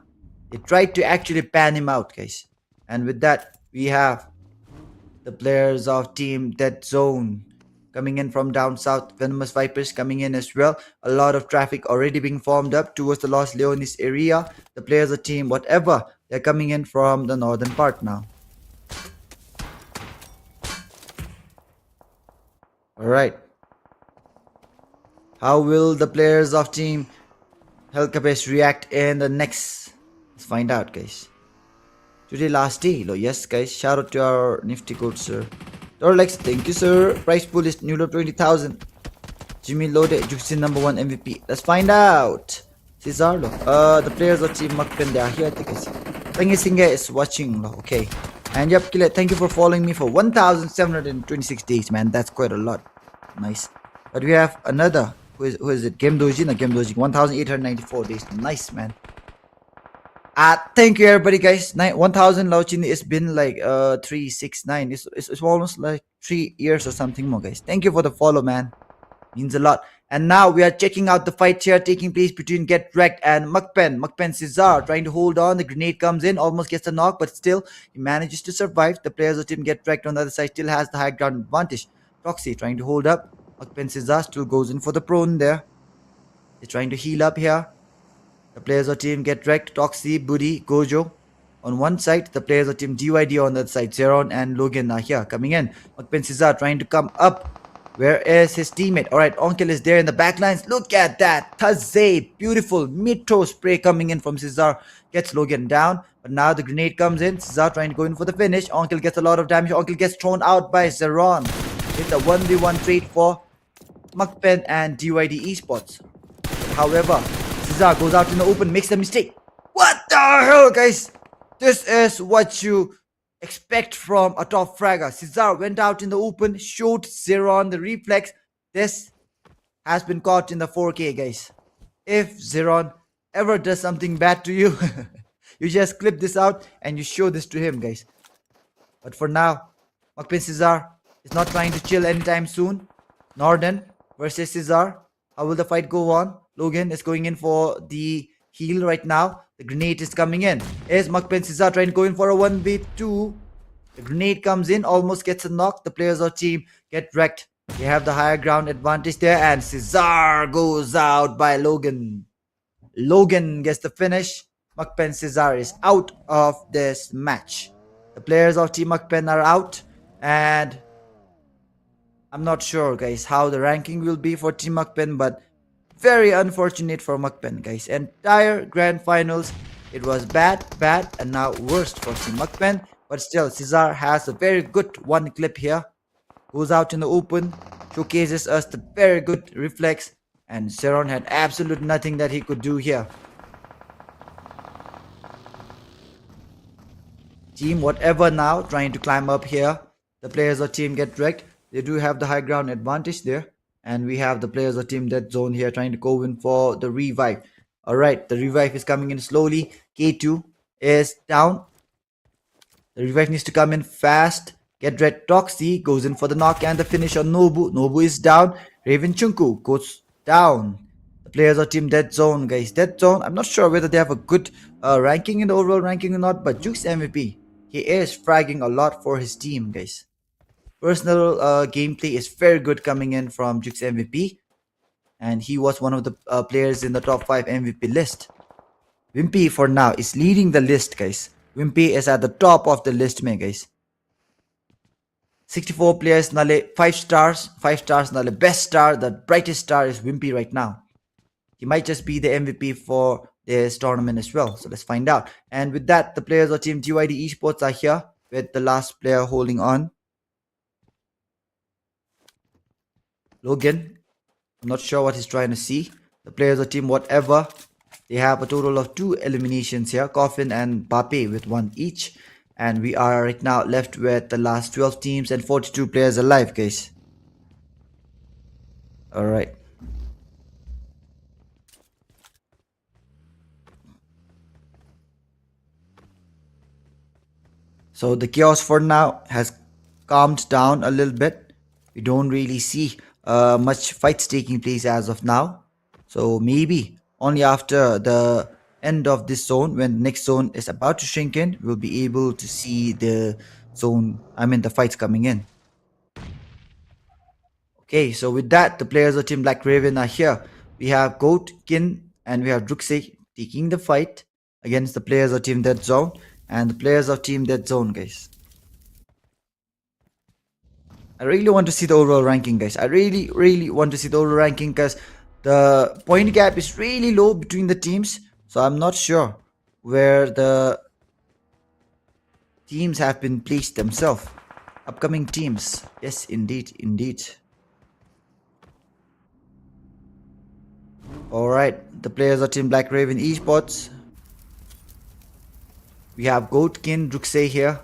They tried to actually pan him out, guys. And with that, we have the players of Team Dead Zone coming in from down south. Venomous Vipers coming in as well. A lot of traffic already being formed up towards the Los Leones area. The players of Team whatever, they're coming in from the northern part now. Alright. How will the players of Team KERBECZ react in the next? Let's find out, guys. Today last day. Yes, guys. Shout out to our nifty code, sir. Dorlex, thank you, sir. Price pool is new low 20,000. Jimmy Lode, Juxin number 1 MVP. Let's find out. Cesarlo. The players of Team MAKPEN, they are here. Tangisinga is watching. Okay. And yep, Kile, thank you for following me for 1,726 days, man. That's quite a lot. Nice. But we have another. Who is it? Game Doji? No, Game Doji. 1,894 days. Nice, man. Thank you everybody, guys. 1,000 Lauchini. It's been like 369. It's almost like 3 years or something more, guys. Thank you for the follow, man. Means a lot. And now we are checking out the fight here taking place between Get Wrecked and MAKPEN. MAKPEN Cesar trying to hold on. The grenade comes in, almost gets a knock, but still he manages to survive. The players of Team Get Wrecked on the other side still has the high ground advantage. Toxie trying to hold up. MAKPEN Cesar still goes in for the prone there. He's trying to heal up here. The players of Team Get Wrecked, Toxie, Buddy, Gojo on one side. The players of Team GYD on the other side. Zeron and Logan are here coming in. MAKPEN Cesar trying to come up. Where is his teammate? Alright, Erangel is there in the backlines. Look at that. Taze. Beautiful. Mid-throw spray coming in from Cesar. Gets Logan down. But now the grenade comes in. Cesar trying to go in for the finish. Erangel gets a lot of damage. Erangel gets thrown out by Zeron. It's a 1v1 trade for MAKPEN and DYD Esports. However, Cesar goes out in the open, makes a mistake. What the hell, guys? This is what you expect from a top fragger. Cesar went out in the open, showed Zeron the reflex. This has been caught in the 4K, guys. If Zeron ever does something bad to you, you just clip this out and you show this to him, guys. But for now, MAKPEN Cesar is not trying to chill anytime soon. Norden versus Cesar. How will the fight go on? Logan is going in for the heal right now. The grenade is coming in. Is MAKPEN Cesar trying to go in for a 1v2? The grenade comes in, almost gets a knock. The players of team get wrecked. They have the higher ground advantage there, and Cesar goes out by Logan. Logan gets the finish. MAKPEN Cesar is out of this match. The players of Team MAKPEN are out, and I'm not sure, guys, how the ranking will be for Team MAKPEN, but very unfortunate for MAKPEN, guys. Entire grand finals, it was bad, and now worst for Team MAKPEN. But still, Cesar has a very good one clip here. Goes out in the open, showcases us the very good reflex, and Zeron had absolute nothing that he could do here. Team whatever now, trying to climb up here. The players of team get wrecked. They do have the high ground advantage there. And we have the players of team dead zone here trying to go in for the revive. Alright, the revive is coming in slowly. K2 is down. The revive needs to come in fast. Get red. Toxie goes in for the knock and the finish on Nobu. Nobu is down. Raven Chunku goes down. The players of team dead zone, guys. Dead zone, I'm not sure whether they have a good ranking in the overall ranking or not. But Juke's MVP, he is fragging a lot for his team, guys. Personal gameplay is very good coming in from Juke's MVP. And he was one of the players in the top 5 MVP list. Wimpy for now is leading the list, guys. Wimpy is at the top of the list, mein, guys. 64 players, nale 5 stars. 5 stars, nale best star. The brightest star is Wimpy right now. He might just be the MVP for this tournament as well. So let's find out. And with that, the players of Team DYD Esports are here with the last player holding on. Logan, I'm not sure what he's trying to see. The players of team whatever, they have a total of 2 eliminations here. Coffin and Bape with 1 each. And we are right now left with the last 12 teams and 42 players alive, guys. Alright. So the chaos for now has calmed down a little bit. We don't really see much fights taking place as of now. So maybe only after the end of this zone, when the next zone is about to shrink in, we'll be able to see the zone, the fights coming in. Okay, so with that, the players of Team Black Raven are here. We have Goat, Kin, and we have Druxey taking the fight against the players of Team Dead Zone and the players of Team Dead Zone, guys. I really want to see the overall ranking, guys. I really want to see the overall ranking because the point gap is really low between the teams. So I'm not sure where the teams have been placed themselves. Upcoming teams. Yes, indeed. Alright, the players of Team Black Raven Esports. We have Goatkin, Druxey here.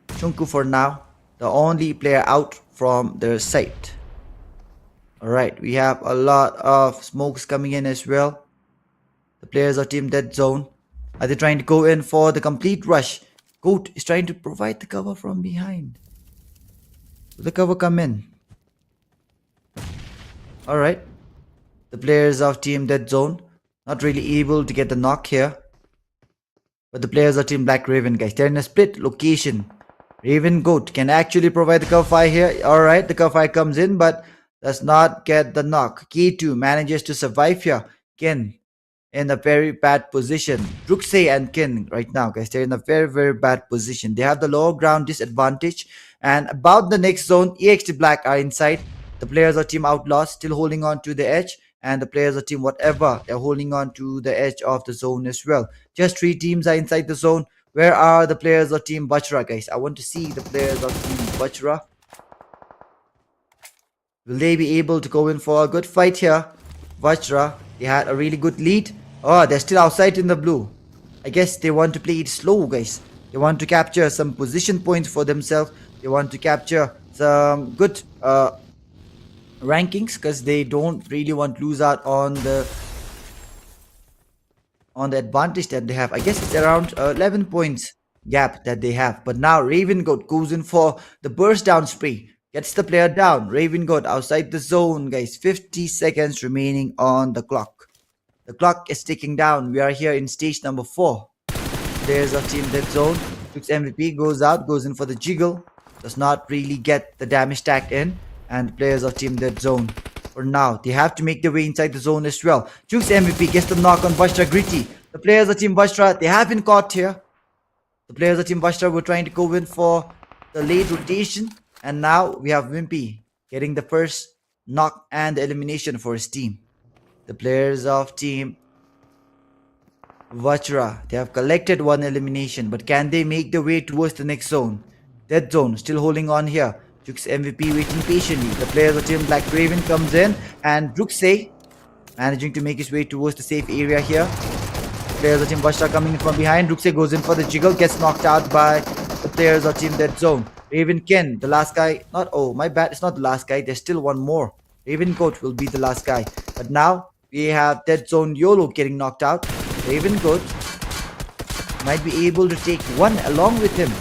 Chunku for now. The only player out from their site. Alright, we have a lot of smokes coming in as well. The players of Team Dead Zone. Are they trying to go in for the complete rush? Goat is trying to provide the cover from behind. Will the cover come in? Alright. The players of Team Dead Zone not really able to get the knock here. But the players of Team Black Raven, guys, they're in a split location. Raven Goat can actually provide the cover fire here. Alright, the cover fire comes in but does not get the knock. K2 manages to survive here. Ken in a very bad position. Druxey and Ken right now, guys, they're in a very bad position. They have the lower ground disadvantage. And about the next zone, EXT Black are inside. the players of Team OUTLAWZ still holding on to the edge, and the players of Team whatever, they're holding on to the edge of the zone as well. Just 3 teams are inside the zone. Where are the players of Team VAJRA, guys? I want to see the players of Team VAJRA. Will they be able to go in for a good fight here? VAJRA, they had a really good lead. Oh, they're still outside in the blue. I guess they want to play it slow, guys. They want to capture some position points for themselves. They want to capture some good rankings, because they don't really want to lose out on the advantage that they have. I guess it's around 11 points gap that they have. But now Raven Goat goes in for the burst down spree. Gets the player down. Raven Goat outside the zone, guys. 50 seconds remaining on the clock. The clock is ticking down. We are here in stage number 4. Players of Team Dead Zone. Looks MVP goes out, goes in for the jiggle. Does not really get the damage stacked in. And the players of Team Dead Zone, for now, they have to make their way inside the zone as well. Jukes MVP gets the knock on VAJRA Gritty. The players of Team VAJRA, they have been caught here. The players of Team VAJRA were trying to go in for the late rotation. And now we have Wimpy getting the first knock and the elimination for his team. The players of Team VAJRA, they have collected 1 elimination, but can they make their way towards the next zone? Dead Zone still holding on here. Jukes MVP waiting patiently. The players of Team Black Raven comes in, and Druxay managing to make his way towards the safe area here. The players of Team VAJRA coming in from behind. Druxay goes in for the jiggle, gets knocked out by the players of Team Dead Zone. Raven Ken, the last guy. Oh my bad, it's not the last guy. There's still one more. Raven Goat will be the last guy. But now we have Dead Zone YOLO getting knocked out. Raven Goat might be able to take one along with him.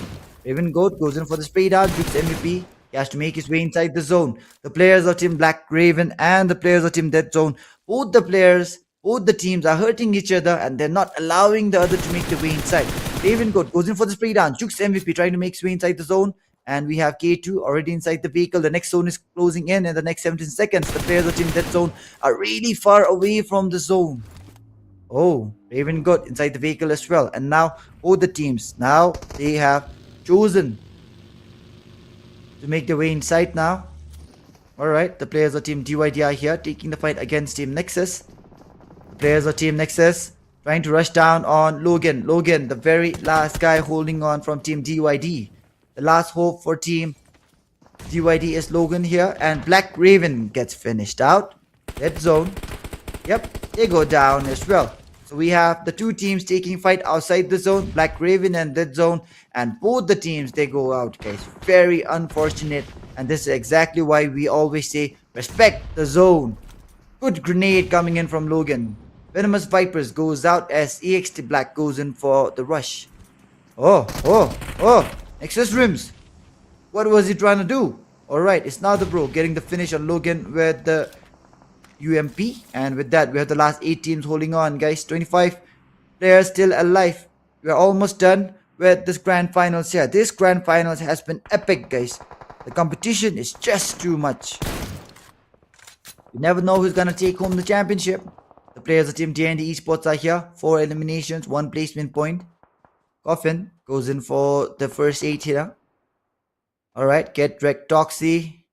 Raven Goat goes in for the spray down. Jukes MVP. He has to make his way inside the zone. The players of Team Black Raven and the players of Team Dead Zone, both the teams are hurting each other, and they're not allowing the other to make the way inside. Raven Goat goes in for the spray down. Jukes MVP trying to make his way inside the zone. And we have K2 already inside the vehicle. The next zone is closing in the next 17 seconds. The players of Team Dead Zone are really far away from the zone. Oh, Raven Goat inside the vehicle as well. And now both the teams, now they have chosen to make their way inside now. Alright, the players of Team DYD are here taking the fight against Team Nexus. The players of Team Nexus trying to rush down on Logan. Logan, the very last guy holding on from Team DYD. The last hope for Team DYD is Logan here. And Black Raven gets finished out. Dead Zone. Yep, they go down as well. So we have the 2 teams taking fight outside the zone. Black Raven and Dead Zone. And both the teams, they go out, guys. Very unfortunate. And this is exactly why we always say, respect the zone. Good grenade coming in from Logan. Venomous Vipers goes out as EXT Black goes in for the rush. Oh. Nexus Rims. What was he trying to do? Alright, it's now the bro getting the finish on Logan with the UMP. And with that, we have the last 8 teams holding on, guys. 25 players still alive. We are almost done with this grand finals here. This grand finals has been epic, guys. The competition is just too much. You never know who's gonna take home the championship. The players of Team D&D Esports are here. 4 eliminations, 1 placement point. Coffin goes in for the first 8 here. Alright, get wrecked Toxie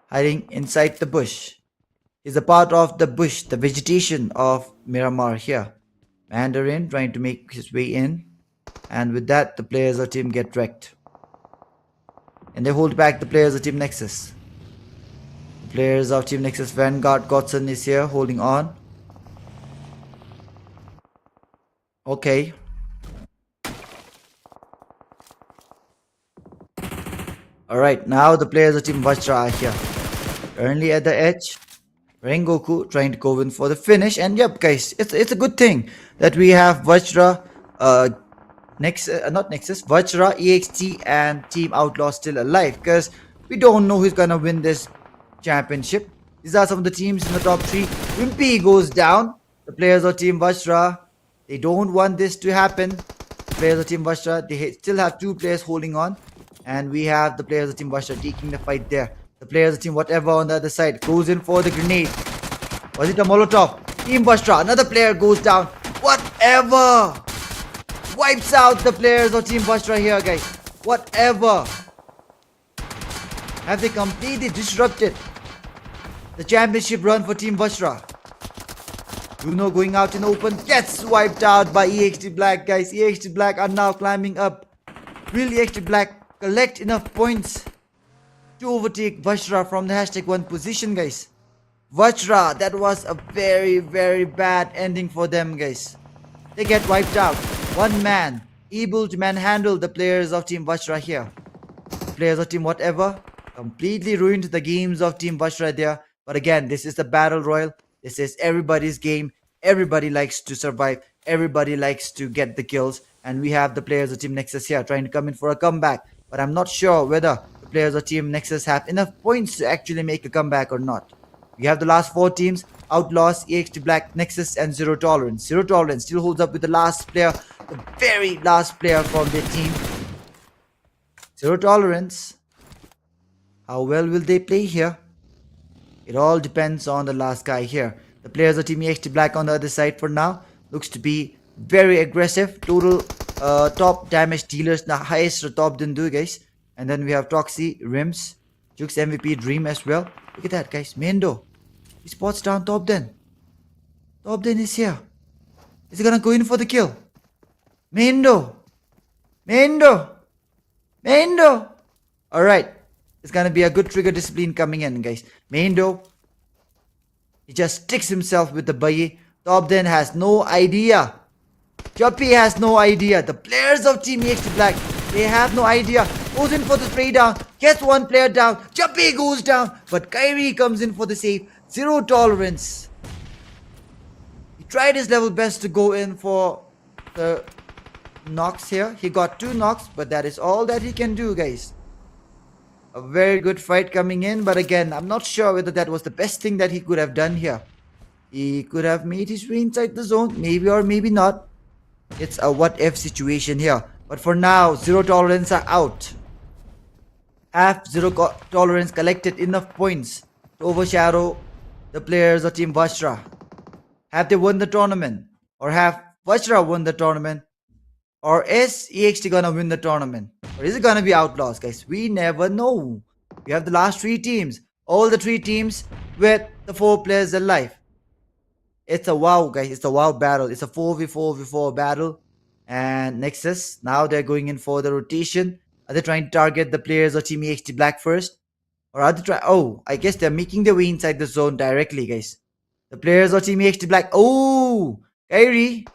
hiding inside the bush. He's a part of the bush, the vegetation of Miramar here. Mandarin trying to make his way in. And with that, the players of Team get wrecked. And they hold back the players of Team Nexus. The players of Team Nexus, Vanguard Godson is here holding on. Okay. Alright, now the players of Team VAJRA are here. Currently at the edge. Rengoku trying to go in for the finish. And yep, guys, it's a good thing that we have VAJRA, not Nexus, VAJRA, EXT, and Team OUTLAWZ still alive, because we don't know who's gonna win this championship. These are some of the teams in the top 3. Wimpy goes down. The players of Team VAJRA, they don't want this to happen. The players of Team VAJRA, they still have 2 players holding on. And we have the players of Team VAJRA taking the fight there. The players of Team whatever on the other side goes in for the grenade. Was it a Molotov? Team VAJRA, another player goes down. Whatever. Wipes out the players of Team VAJRA here, guys. Whatever. Have they completely disrupted The championship run for Team VAJRA. Bruno going out in open, gets wiped out by EXT Black, guys. EXT Black are now climbing up. Will EXT Black collect enough points to overtake VAJRA from the #1 position, guys? VAJRA, that was a very, very bad ending for them, guys. They get wiped out. One man able to manhandle the players of Team VAJRA here. Players of Team whatever completely ruined the games of Team VAJRA there. But again, this is the battle royal. This is everybody's game. Everybody likes to survive. Everybody likes to get the kills. And we have the players of Team Nexus here trying to come in for a comeback. But I'm not sure whether the players of Team Nexus have enough points to actually make a comeback or not. We have the last 4 teams: OUTLAWZ, EXT Black, Nexus, and Zero Tolerance. Zero Tolerance still holds up with the last player, the very last player from their team. Zero Tolerance. How well will they play here? It all depends on the last guy here. The players of Team EXT Black on the other side for now looks to be very aggressive. Total top damage dealers, the highest top Dindu, guys. And then we have Toxie, Rims, Jukes MVP, Dream as well. Look at that, guys. Mendo. He spots down Top Den. Top Den is here. Is he gonna go in for the kill? Mendo. Mendo. Mendo. Alright. It's gonna be a good trigger discipline coming in, guys. Mendo. He just sticks himself with the Baye. Top Den has no idea. Juppy has no idea. The players of Team EXT Black, they have no idea. Goes in for the spray down. Gets one player down. Juppy goes down. But Kyrie comes in for the save. Zero Tolerance. He tried his level best to go in for the knocks here. He got 2 knocks, but that is all that he can do, guys. A very good fight coming in, but again, I'm not sure whether that was the best thing that he could have done here. He could have made his way inside the zone, maybe or maybe not. It's a what-if situation here. But for now, Zero Tolerance are out. Have Zero Tolerance collected enough points to overshadow the players of Team VAJRA? Have they won the tournament? Or have VAJRA won the tournament? Or is EXT gonna win the tournament? Or is it gonna be OUTLAWZ, guys? We never know. We have the last 3 teams. All the 3 teams with the 4 players alive. It's a wow, guys. It's a wow battle. It's a 4v4v4 battle. And Nexus, now they're going in for the rotation. Are they trying to target the players of Team EXT Black first? Or are they trying... Oh, I guess they're making their way inside the zone directly, guys. The players of Team EXT Black... Oh! Kyrie!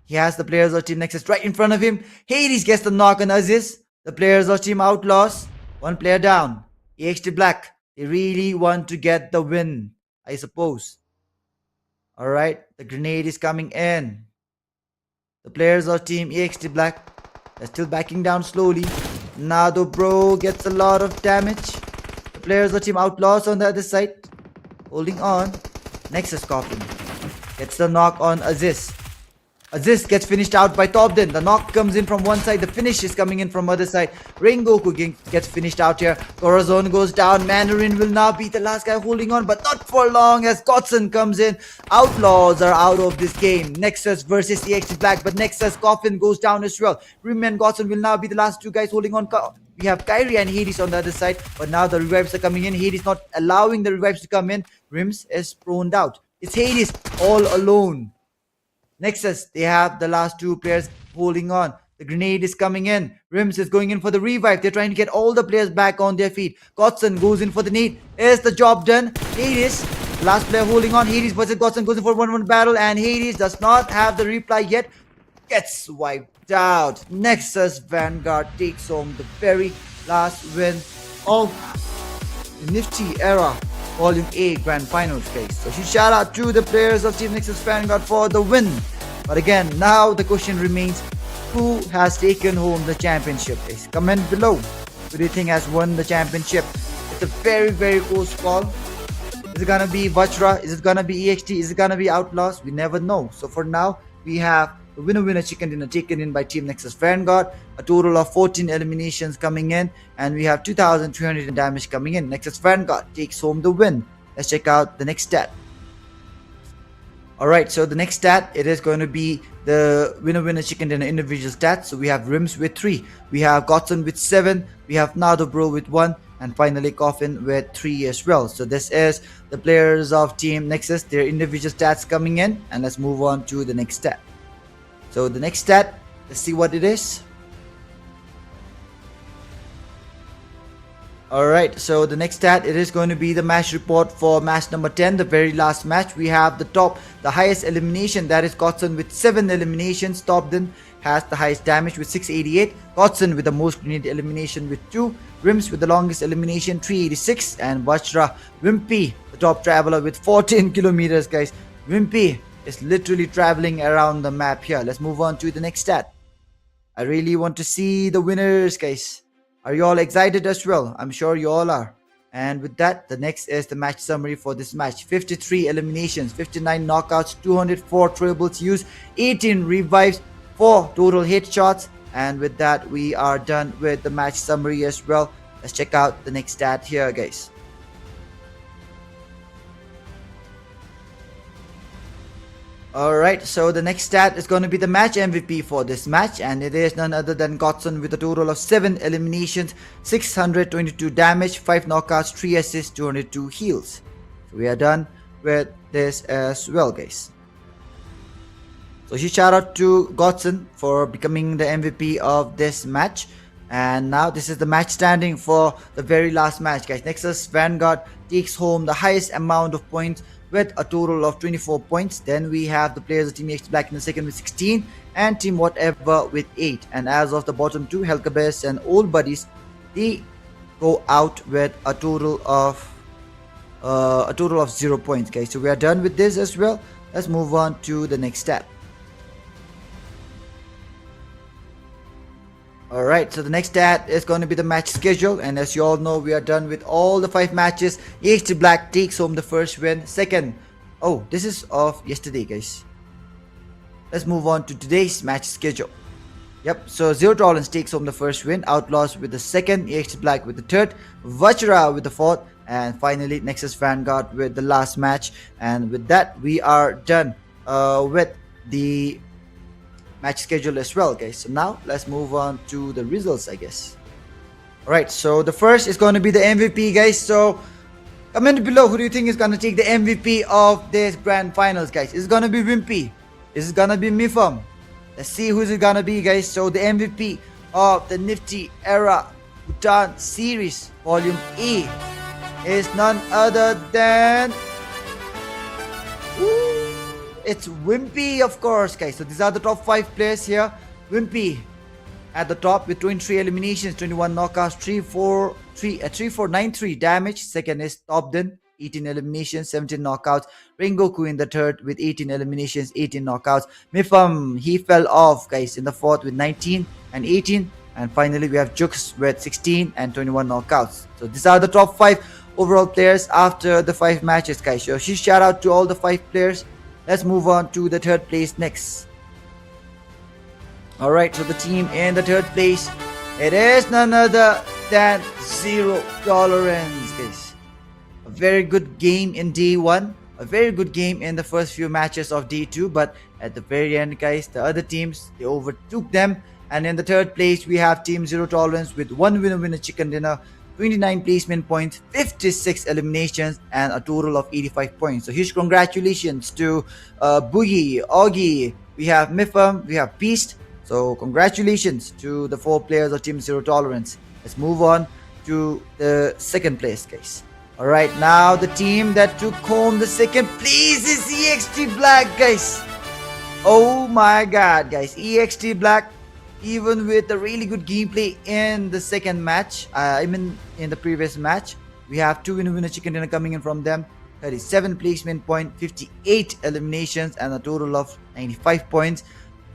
He has the players of Team Nexus right in front of him. Hades gets the knock on Aziz. The players of Team OUTLAWZ, 1 player down. EXT Black, they really want to get the win, I suppose. Alright, the grenade is coming in. The players of Team EXT Black, they're still backing down slowly. Nado Bro gets a lot of damage. The players of Team OUTLAWZ on the other side, holding on. Nexus Coffin gets the knock on Aziz. Aziz gets finished out by Top Den. The knock comes in from one side. The finish is coming in from other side. Rengoku gets finished out here. Corazon goes down. Mandarin will now be the last guy holding on, but not for long as Godson comes in. OUTLAWZ are out of this game. Nexus versus EXT Black, but Nexus Coffin goes down as well. Rim and Godson will now be the last 2 guys holding on. We have Kyrie and Hades on the other side, but now the revives are coming in. Hades not allowing the revives to come in. Rims is proned out. It's Hades all alone. Nexus, they have the last 2 players holding on. The grenade is coming in. Rims is going in for the revive. They're trying to get all the players back on their feet. Godson goes in for the nade. Is the job done? Hades, last player holding on. Hades versus Godson goes in for a 1-1 battle, and Hades does not have the reply yet. Gets wiped out. Nexus Vanguard takes home the very last win of the Nifty Era Volume A Grand Finals, guys. So huge shout out to the players of Team Nexus Vanguard for the win. But again, now the question remains, who has taken home the championship, guys? Comment below. Who do you think has won the championship? It's a very, very close call. Is it gonna be VAJRA? Is it gonna be EXT? Is it gonna be OUTLAWZ? We never know. So for now, we have the winner chicken dinner taken in by Team Nexus Vanguard. A total of 14 eliminations coming in, and we have 2,300 damage coming in. Nexus Vanguard takes home the win. Let's check out the next stat. Alright, so the next stat, it is going to be the winner chicken dinner individual stats. So we have Rims with 3, we have Godson with 7, we have Nado Bro with 1, and finally Coffin with 3 as well. So this is the players of Team Nexus, their individual stats coming in, and let's move on to the next stat. So the next stat, let's see what it is. Alright, so the next stat, it is going to be the match report for match number 10, the very last match. We have the highest elimination, that is Godson with 7 eliminations. Topden has the highest damage with 688. Godson with the most grenade elimination with 2. Rims with the longest elimination, 386. And VAJRA, Wimpy, the top traveler with 14 kilometers, guys. Wimpy is literally traveling around the map here. Let's move on to the next stat. I really want to see the winners, guys. Are you all excited as well? I'm sure you all are. And with that, the next is the match summary for this match. 53 eliminations, 59 knockouts, 204 triples used, 18 revives, 4 total headshots. And with that, we are done with the match summary as well. Let's check out the next stat here, guys. Alright, so the next stat is going to be the match MVP for this match, and it is none other than Godson with a total of 7 eliminations, 622 damage, 5 knockouts, 3 assists, 202 heals. So we are done with this as well, guys. So huge shout out to Godson for becoming the MVP of this match. And now this is the match standing for the very last match, guys. Nexus Vanguard takes home the highest amount of points with a total of 24 points. Then we have the players of Team ESPORTS Black in the second with 16 and Team Whatever with 8. And as of the bottom two, KERBECZ and Old Buddies, they go out with a total of 0 points, guys. So we are done with this as well. Let's move on to the next step. Alright, so the next stat is going to be the match schedule, and as you all know, we are done with all the 5 matches. ESPORTS Black takes home the first win. Second, oh, this is of yesterday, guys. Let's move on to today's match schedule. Yep, so Zero Tolerance takes home the first win, Outlaws with the second, ESPORTS Black with the third, VAJRA with the fourth, and finally Nexus Vanguard with the last match. And with that, we are done with the match schedule as well, guys. So now let's move on to the results, I guess. Alright, so the first is going to be the MVP, guys. So comment below, who do you think is going to take the MVP of this grand finals, guys? Is it going to be Wimpy? Is it going to be Mifam? Let's see who's it going to be, guys. So the MVP of the Nifty Era Bhutan Series Volume A is none other than it's Wimpy, of course, guys. So these are the top 5 players here. Wimpy at the top with 23 eliminations, 21 knockouts, 3493 damage. Second is Topden, 18 eliminations, 17 knockouts. Rengoku in the third with 18 eliminations, 18 knockouts. Mifam, he fell off, guys, in the fourth with 19 and 18. And finally, we have Jux with 16 and 21 knockouts. So these are the top 5 overall players after the 5 matches, guys. So huge shout out to all the 5 players. Let's move on to the third place next. Alright, so the team in the third place, it is none other than Zero Tolerance, guys. A very good game in day 1. A very good game in the first few matches of day 2. But at the very end, guys, the other teams, they overtook them. And in the third place, we have Team Zero Tolerance with 1 winner chicken dinner, 29 placement points, 56 eliminations, and a total of 85 points. So huge congratulations to Boogie, Augie, we have Mifam, we have Beast. So congratulations to the 4 players of Team Zero Tolerance. Let's move on to the second place, guys. Alright, now the team that took home the second place is EXT Black, guys. Oh my god, guys. EXT Black, even with a really good gameplay in the second match, I mean in the previous match, we have 2 winner chicken dinner coming in from them, 37 placement point, 58 eliminations, and a total of 95 points.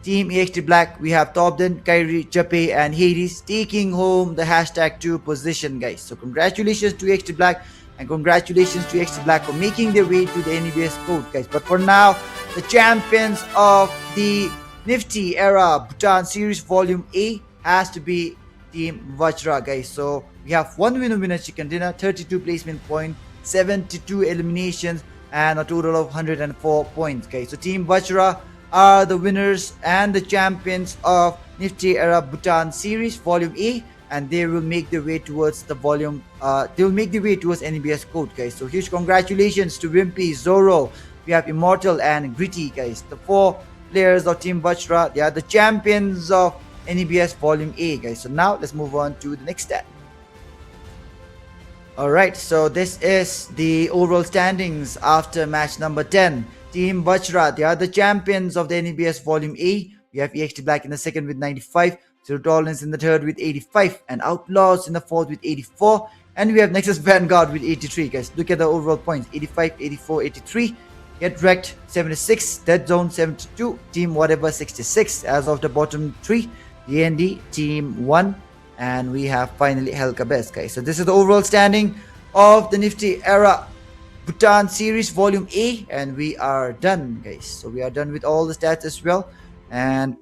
Team EXT Black, we have Topden, Kyrie, Jape, and Hades taking home the hashtag 2 position, guys. So congratulations to EXT Black, and congratulations to EXT Black for making their way to the NEBS code, guys. But for now, the champions of the Nifty Era Bhutan Series Volume A has to be Team VAJRA, guys. So we have 1 winner chicken dinner, 32 placement point, 72 eliminations, and a total of 104 points, guys. So Team VAJRA are the winners and the champions of Nifty Era Bhutan Series Volume A. and they will make their way towards the volume. They will make their way towards NBS code, guys. So huge congratulations to Wimpy, Zoro. We have Immortal and Gritty, guys. The 4 players of Team VAJRA. They are the champions of NEBS Volume A, guys. So now let's move on to the next stat. Alright, so this is the overall standings after match number 10. Team VAJRA, they are the champions of the NEBS Volume A. We have EXT Black in the second with 95, Zero Tolerance in the third with 85, and OUTLAWZ in the fourth with 84. And we have NEXUS Vanguard with 83, guys. Look at the overall points: 85, 84, 83. Get Wrecked 76, Dead Zone 72, Team Whatever 66 as of the bottom 3. DND Team 1, and we have finally KERBECZ, guys. So this is the overall standing of the Nifty Era Bhutan Series Volume A, and we are done, guys. So we are done with all the stats as well. And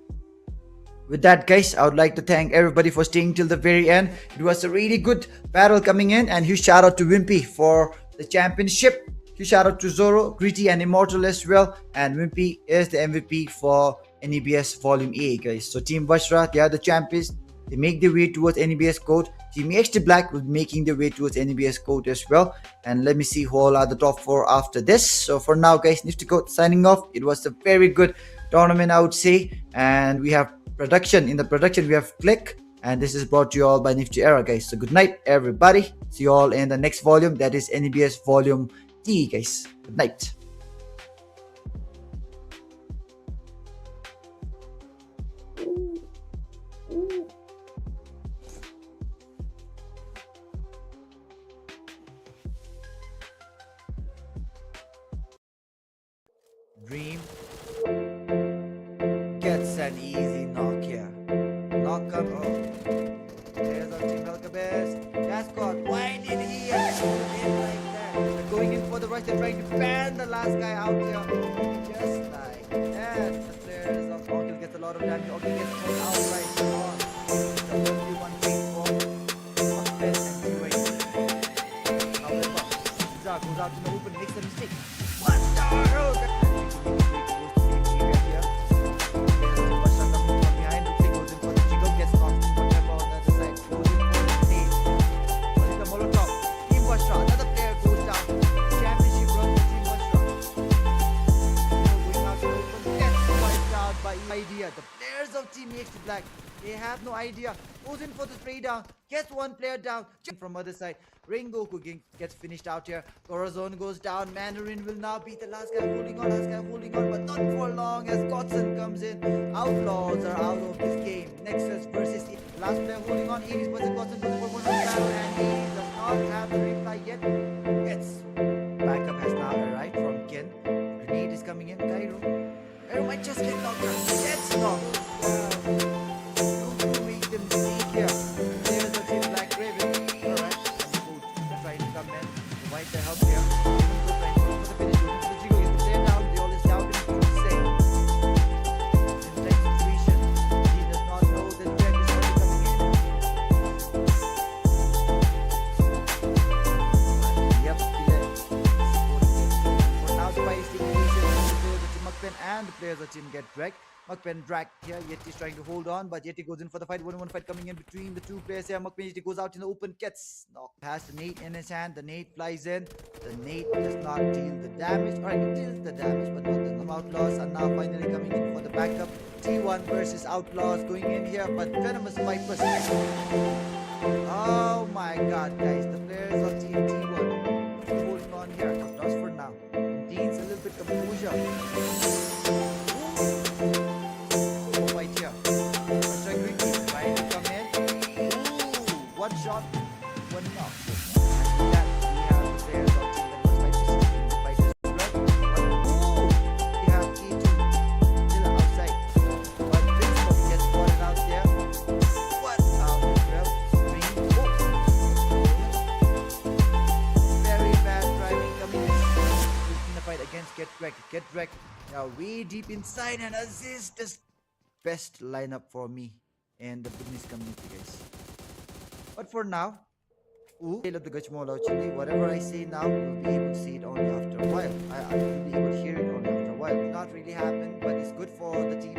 with that, guys, I would like to thank everybody for staying till the very end. It was a really good battle coming in, and huge shout out to Wimpy for the championship. Huge shout out to Zoro, Gritty, and Immortal as well. And Wimpy is the MVP for NEBS Volume A, guys. So Team VAJRA, they are the champions. They make their way towards NEBS code. Team EXT Black will be making their way towards NEBS code as well. And let me see who all are the top 4 after this. So for now, guys, Nifty Code signing off. It was a very good tournament, I would say. And we have production. In the production, we have Click. And this is brought to you all by Nifty Era, guys. So good night, everybody. See you all in the next volume. That is NEBS Volume D, guys. Good night. Dream gets an easy knock here. Knock up. Oh. There's our team KERBECZ. That's got wide in here. In like that. They're going in for the rush. They're trying to ban the last guy out here. Just like that. The players of Erangel gets a lot of damage. Erangel gets knocked out right on. The only one thing for MAKPEN and UAE. However, Zach goes out to the open, makes a mistake. What the hell? Idea. The players of Team EXT Black, they have no idea. Goes in for the spray down, gets one player down. From other side, Rengoku gets finished out here. Corazon goes down. Mandarin will now beat the last guy holding on, but not for long as Kotson comes in. OUTLAWZ are out of this game. NEXUS versus the last player holding on. 80% Kotson goes for one battle, and he does not have the reply yet. Yes, backup has now arrived from Ken. Grenade is coming in. Cairo might just get knocked out. Gets knocked. Don't make the mistake here. There's the Team Black Raven. Alright, they're trying to come in. Provide the help here. They're trying to go for the finish. Looking for the Jigo. Gets the player down. The all is down. And good to say. In the situation, he does not know that Jack is already coming in. Yep, killer. For now, the fight is taking place. MAKPEN and the players of team get dragged. MAKPEN dragged here. Yeti's trying to hold on, but Yeti goes in for the fight. 1-on-1 fight coming in between the two players here. MAKPEN Yeti goes out in the open, gets knocked. Has the nade in his hand. The nade flies in. The nade does not deal the damage. Alright, it deals the damage, but not the OUTLAWZ are now finally coming in for the backup. T1 versus OUTLAWZ going in here, but Venomous Vipers. Oh my god, guys. The players of Team T1 holding on here. OUTLAWZ for now. Gains a little bit composure. Fight here. Trying to come in. Ooh, one shot, one knock. And with that, we have the players of Team Venomous Vipers taking the fight as well. But we have K2 still outside. But Vinsmoke gets spotted out there. What out as well? Green. Very bad driving coming in. The fight against Get Wrecked. Now way deep inside, and Aziz the best lineup for me and the business community, guys. But for now, whatever I say now, you'll be able to see it only after a while. I will be able to hear it only after a while. Not really happen, but it's good for the team.